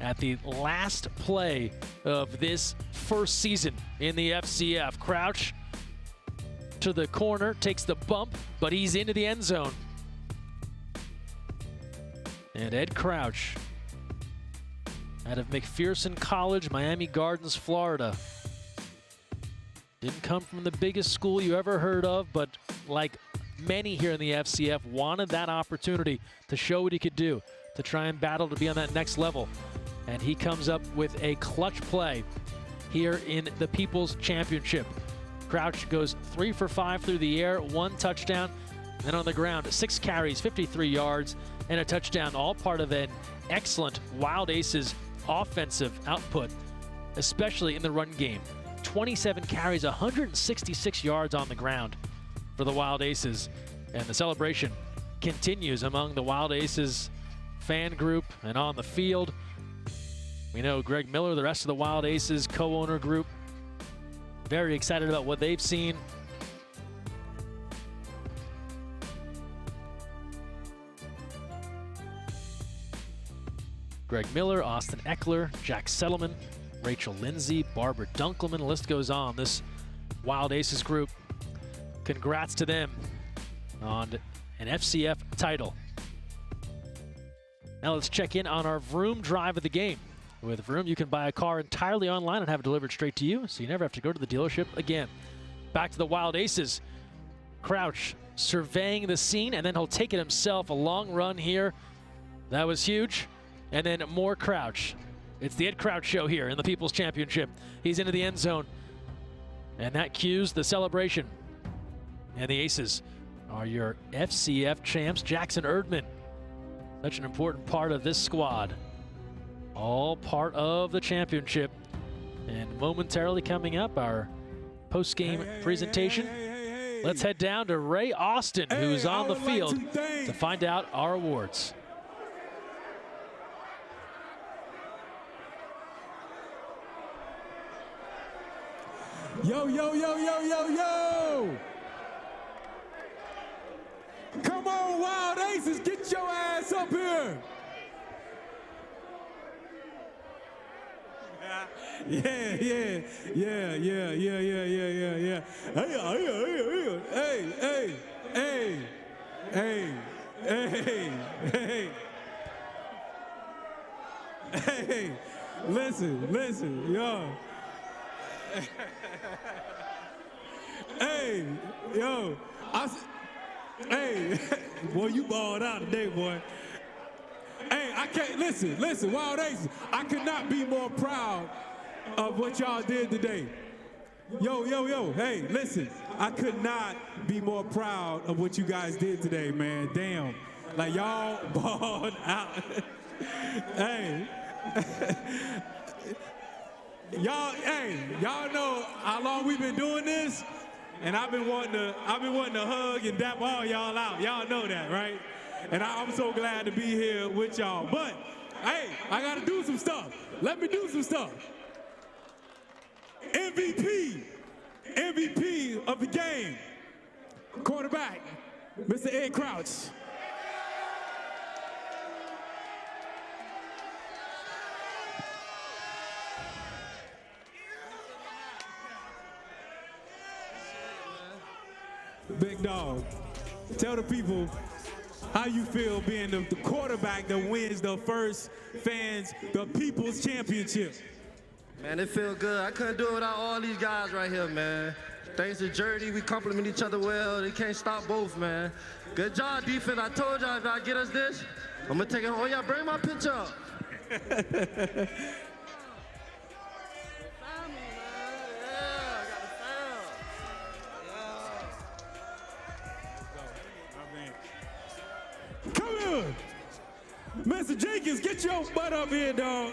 at the last play of this first season in the FCF. Crouch to the corner, takes the bump, but he's into the end zone. And Ed Crouch, out of McPherson College, Miami Gardens, Florida. Didn't come from the biggest school you ever heard of, but like many here in the FCF, wanted that opportunity to show what he could do, to try and battle to be on that next level. And he comes up with a clutch play here in the People's Championship. Crouch goes 3 for 5 through the air, 1 touchdown, and on the ground, 6 carries, 53 yards, and a touchdown, all part of an excellent Wild Aces offensive output, especially in the run game. 27 carries, 166 yards on the ground for the Wild Aces. And the celebration continues among the Wild Aces fan group and on the field. We know Greg Miller, the rest of the Wild Aces co-owner group, very excited about what they've seen. Greg Miller, Austin Eckler, Jack Settleman, Rachel Lindsay, Barbara Dunkelman, the list goes on. This Wild Aces group, congrats to them on an FCF title. Now let's check in on our Vroom drive of the game. With Vroom, you can buy a car entirely online and have it delivered straight to you, so you never have to go to the dealership again. Back to the Wild Aces. Crouch surveying the scene, and then he'll take it himself. A long run here. That was huge. And then more Crouch. It's the Ed Crouch show here in the People's Championship. He's into the end zone. And that cues the celebration. And the Aces are your FCF champs. Jackson Erdman, such an important part of this squad. All part of the championship. And momentarily coming up, our post-game presentation. Let's head down to Ray Austin, who's on the field, to find out our awards. Yo, yo, yo, yo, yo, yo! Come on, Wild Aces, get your ass up here! Yeah. Hey, listen, yo. Hey, yo, hey, boy, you balled out today, boy. Hey, I can't, listen, Wild Aces, I could not be more proud of what y'all did today. Yo, hey, listen, I could not be more proud of what you guys did today, man. Damn, like y'all balled out. Hey. Y'all know how long we've been doing this, and I've been wanting to hug and dap all y'all out. Y'all know that, right? And I'm so glad to be here with y'all. But hey, I gotta do some stuff. Let me do some stuff. MVP of the game, quarterback, Mr. Ed Crouch. Big dog, tell the people how you feel being the quarterback that wins the first the People's Championship. Man, it feels good. I couldn't do it without all these guys right here, man. Thanks to Jerdy, we compliment each other well. They can't stop both, man. Good job, defense. I told y'all if y'all get us this, I'm going to take it. Oh, yeah, bring my picture up. Come here. Mr. Jenkins, get your butt up here, dog.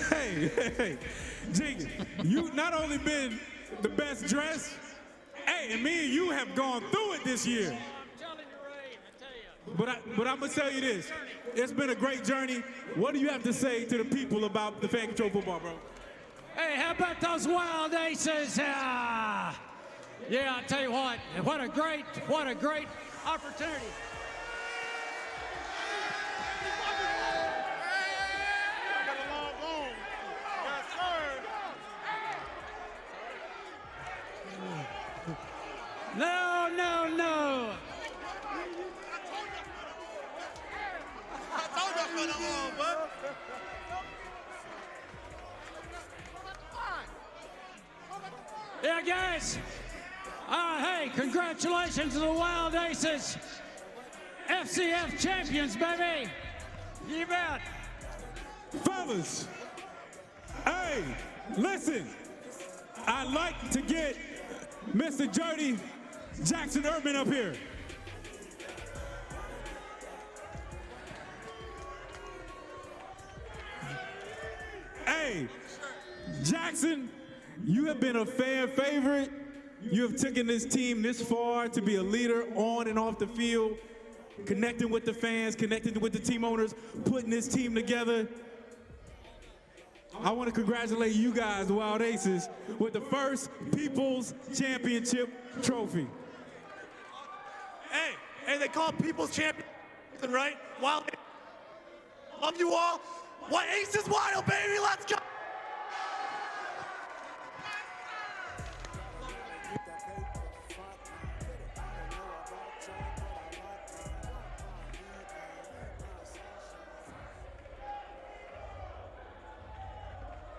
Hey, Jenkins, you not only been the best dressed, hey, and me and you have gone through it this year. But I'm going to tell you this. It's been a great journey. What do you have to say to the people about the Fan Control Football, bro? Hey, how about those Wild Aces? Yeah, I'll tell you what a great opportunity. No. Yeah, guys. Hey, congratulations to the Wild Aces. FCF champions, baby. You bet. Fellas, hey, listen. I'd like to get Mr. Jerdy Jackson Urban up here. Hey, Jackson, you have been a fan favorite. You have taken this team this far to be a leader on and off the field, connecting with the fans, connecting with the team owners, putting this team together. I want to congratulate you guys, the Wild Aces, with the first People's Championship trophy. Hey, they call it People's Champion, right? Wild. Love you all. What Aces Wild, baby? Let's go.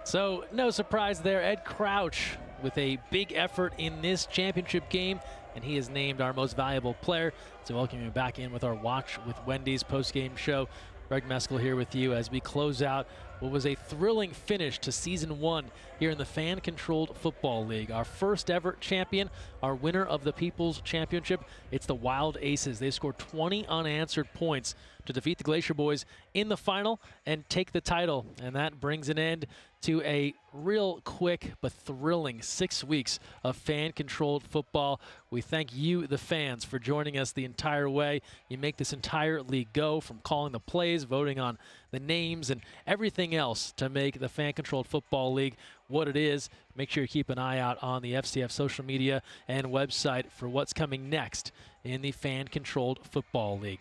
So no surprise there, Ed Crouch with a big effort in this championship game, and he is named our most valuable player. So welcome you back in with our Watch with Wendy's post-game show. Greg Meskel here with you as we close out what was a thrilling finish to Season 1 here in the Fan-Controlled Football League. Our first ever champion, our winner of the People's Championship, it's the Wild Aces. They scored 20 unanswered points to defeat the Glacier Boyz in the final and take the title. And that brings an end to a real quick but thrilling 6 weeks of fan-controlled football. We thank you, the fans, for joining us the entire way. You make this entire league go, from calling the plays, voting on the names, and everything else to make the Fan-Controlled Football League what it is. Make sure you keep an eye out on the FCF social media and website for what's coming next in the Fan-Controlled Football League.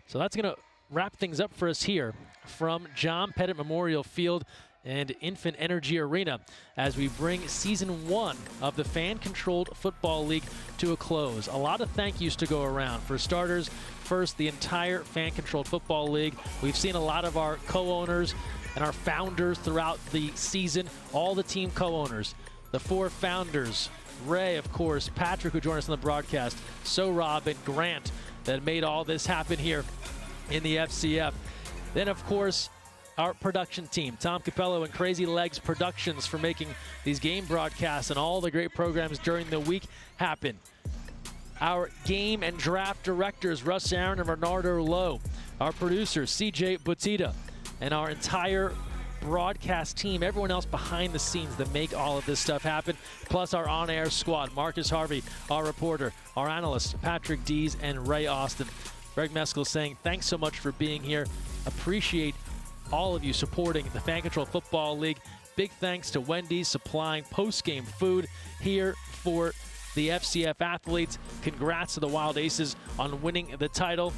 So that's going to wrap things up for us here from John Pettit Memorial Field and Infant Energy Arena as we bring Season 1 of the Fan-Controlled Football League to a close. A lot of thank yous to go around. For starters, first, the entire Fan-Controlled Football League. We've seen a lot of our co-owners and our founders throughout the season, all the team co-owners, the 4 founders, Ray, of course, Patrick, who joined us on the broadcast, Rob and Grant, that made all this happen here in the FCF. Then, of course, our production team, Tom Capello and Crazy Legs Productions, for making these game broadcasts and all the great programs during the week happen. Our game and draft directors, Russ Aaron and Bernardo Lowe. Our producers, CJ Butita, and our entire broadcast team, everyone else behind the scenes that make all of this stuff happen, plus our on-air squad, Marcus Harvey, our reporter, our analyst, Patrick Dees, and Ray Austin. Greg Meskel saying thanks so much for being here. Appreciate all of you supporting the Fan-Controlled Football League. Big thanks to Wendy's supplying post-game food here for the FCF athletes. Congrats to the Wild Aces on winning the title.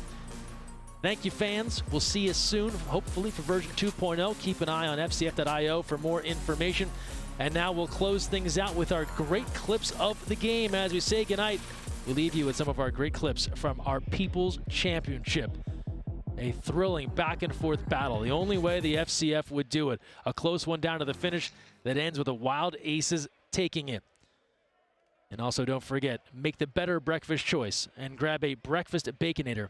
Thank you, fans. We'll see you soon, hopefully for version 2.0. Keep an eye on FCF.io for more information. And now we'll close things out with our great clips of the game. As we say goodnight, we'll leave you with some of our great clips from our People's Championship. A thrilling back and forth battle. The only way the FCF would do it. A close one down to the finish that ends with the Wild Aces taking it. And also don't forget, make the better breakfast choice and grab a breakfast Baconator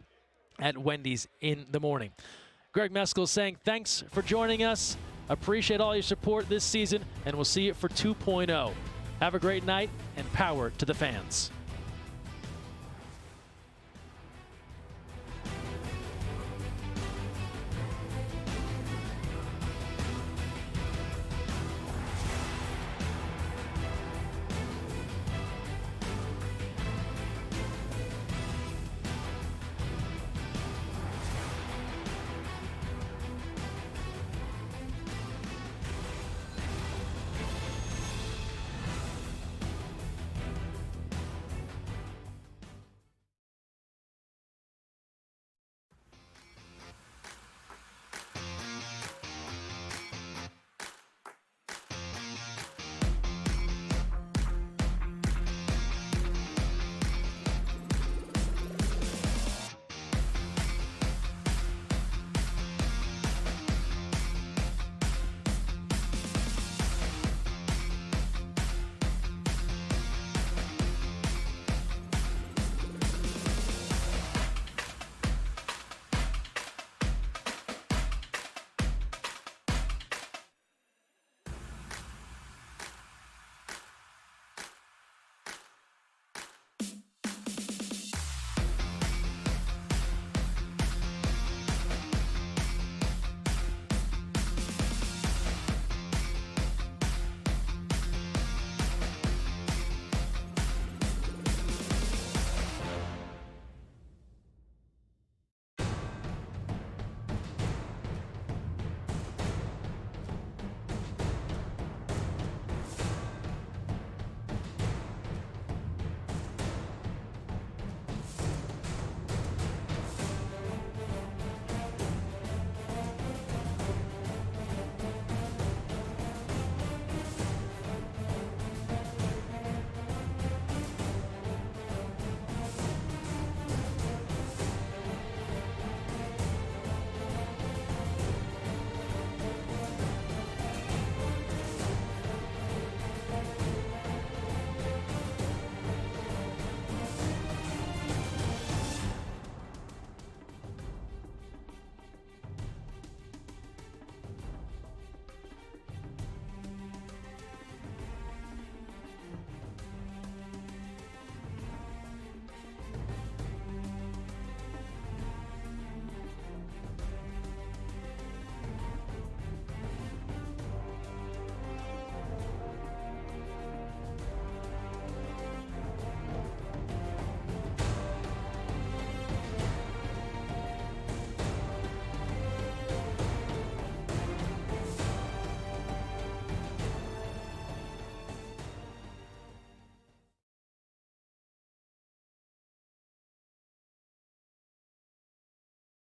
at Wendy's in the morning. Greg Meskel saying thanks for joining us. Appreciate all your support this season, and we'll see you for 2.0. Have a great night, and power to the fans.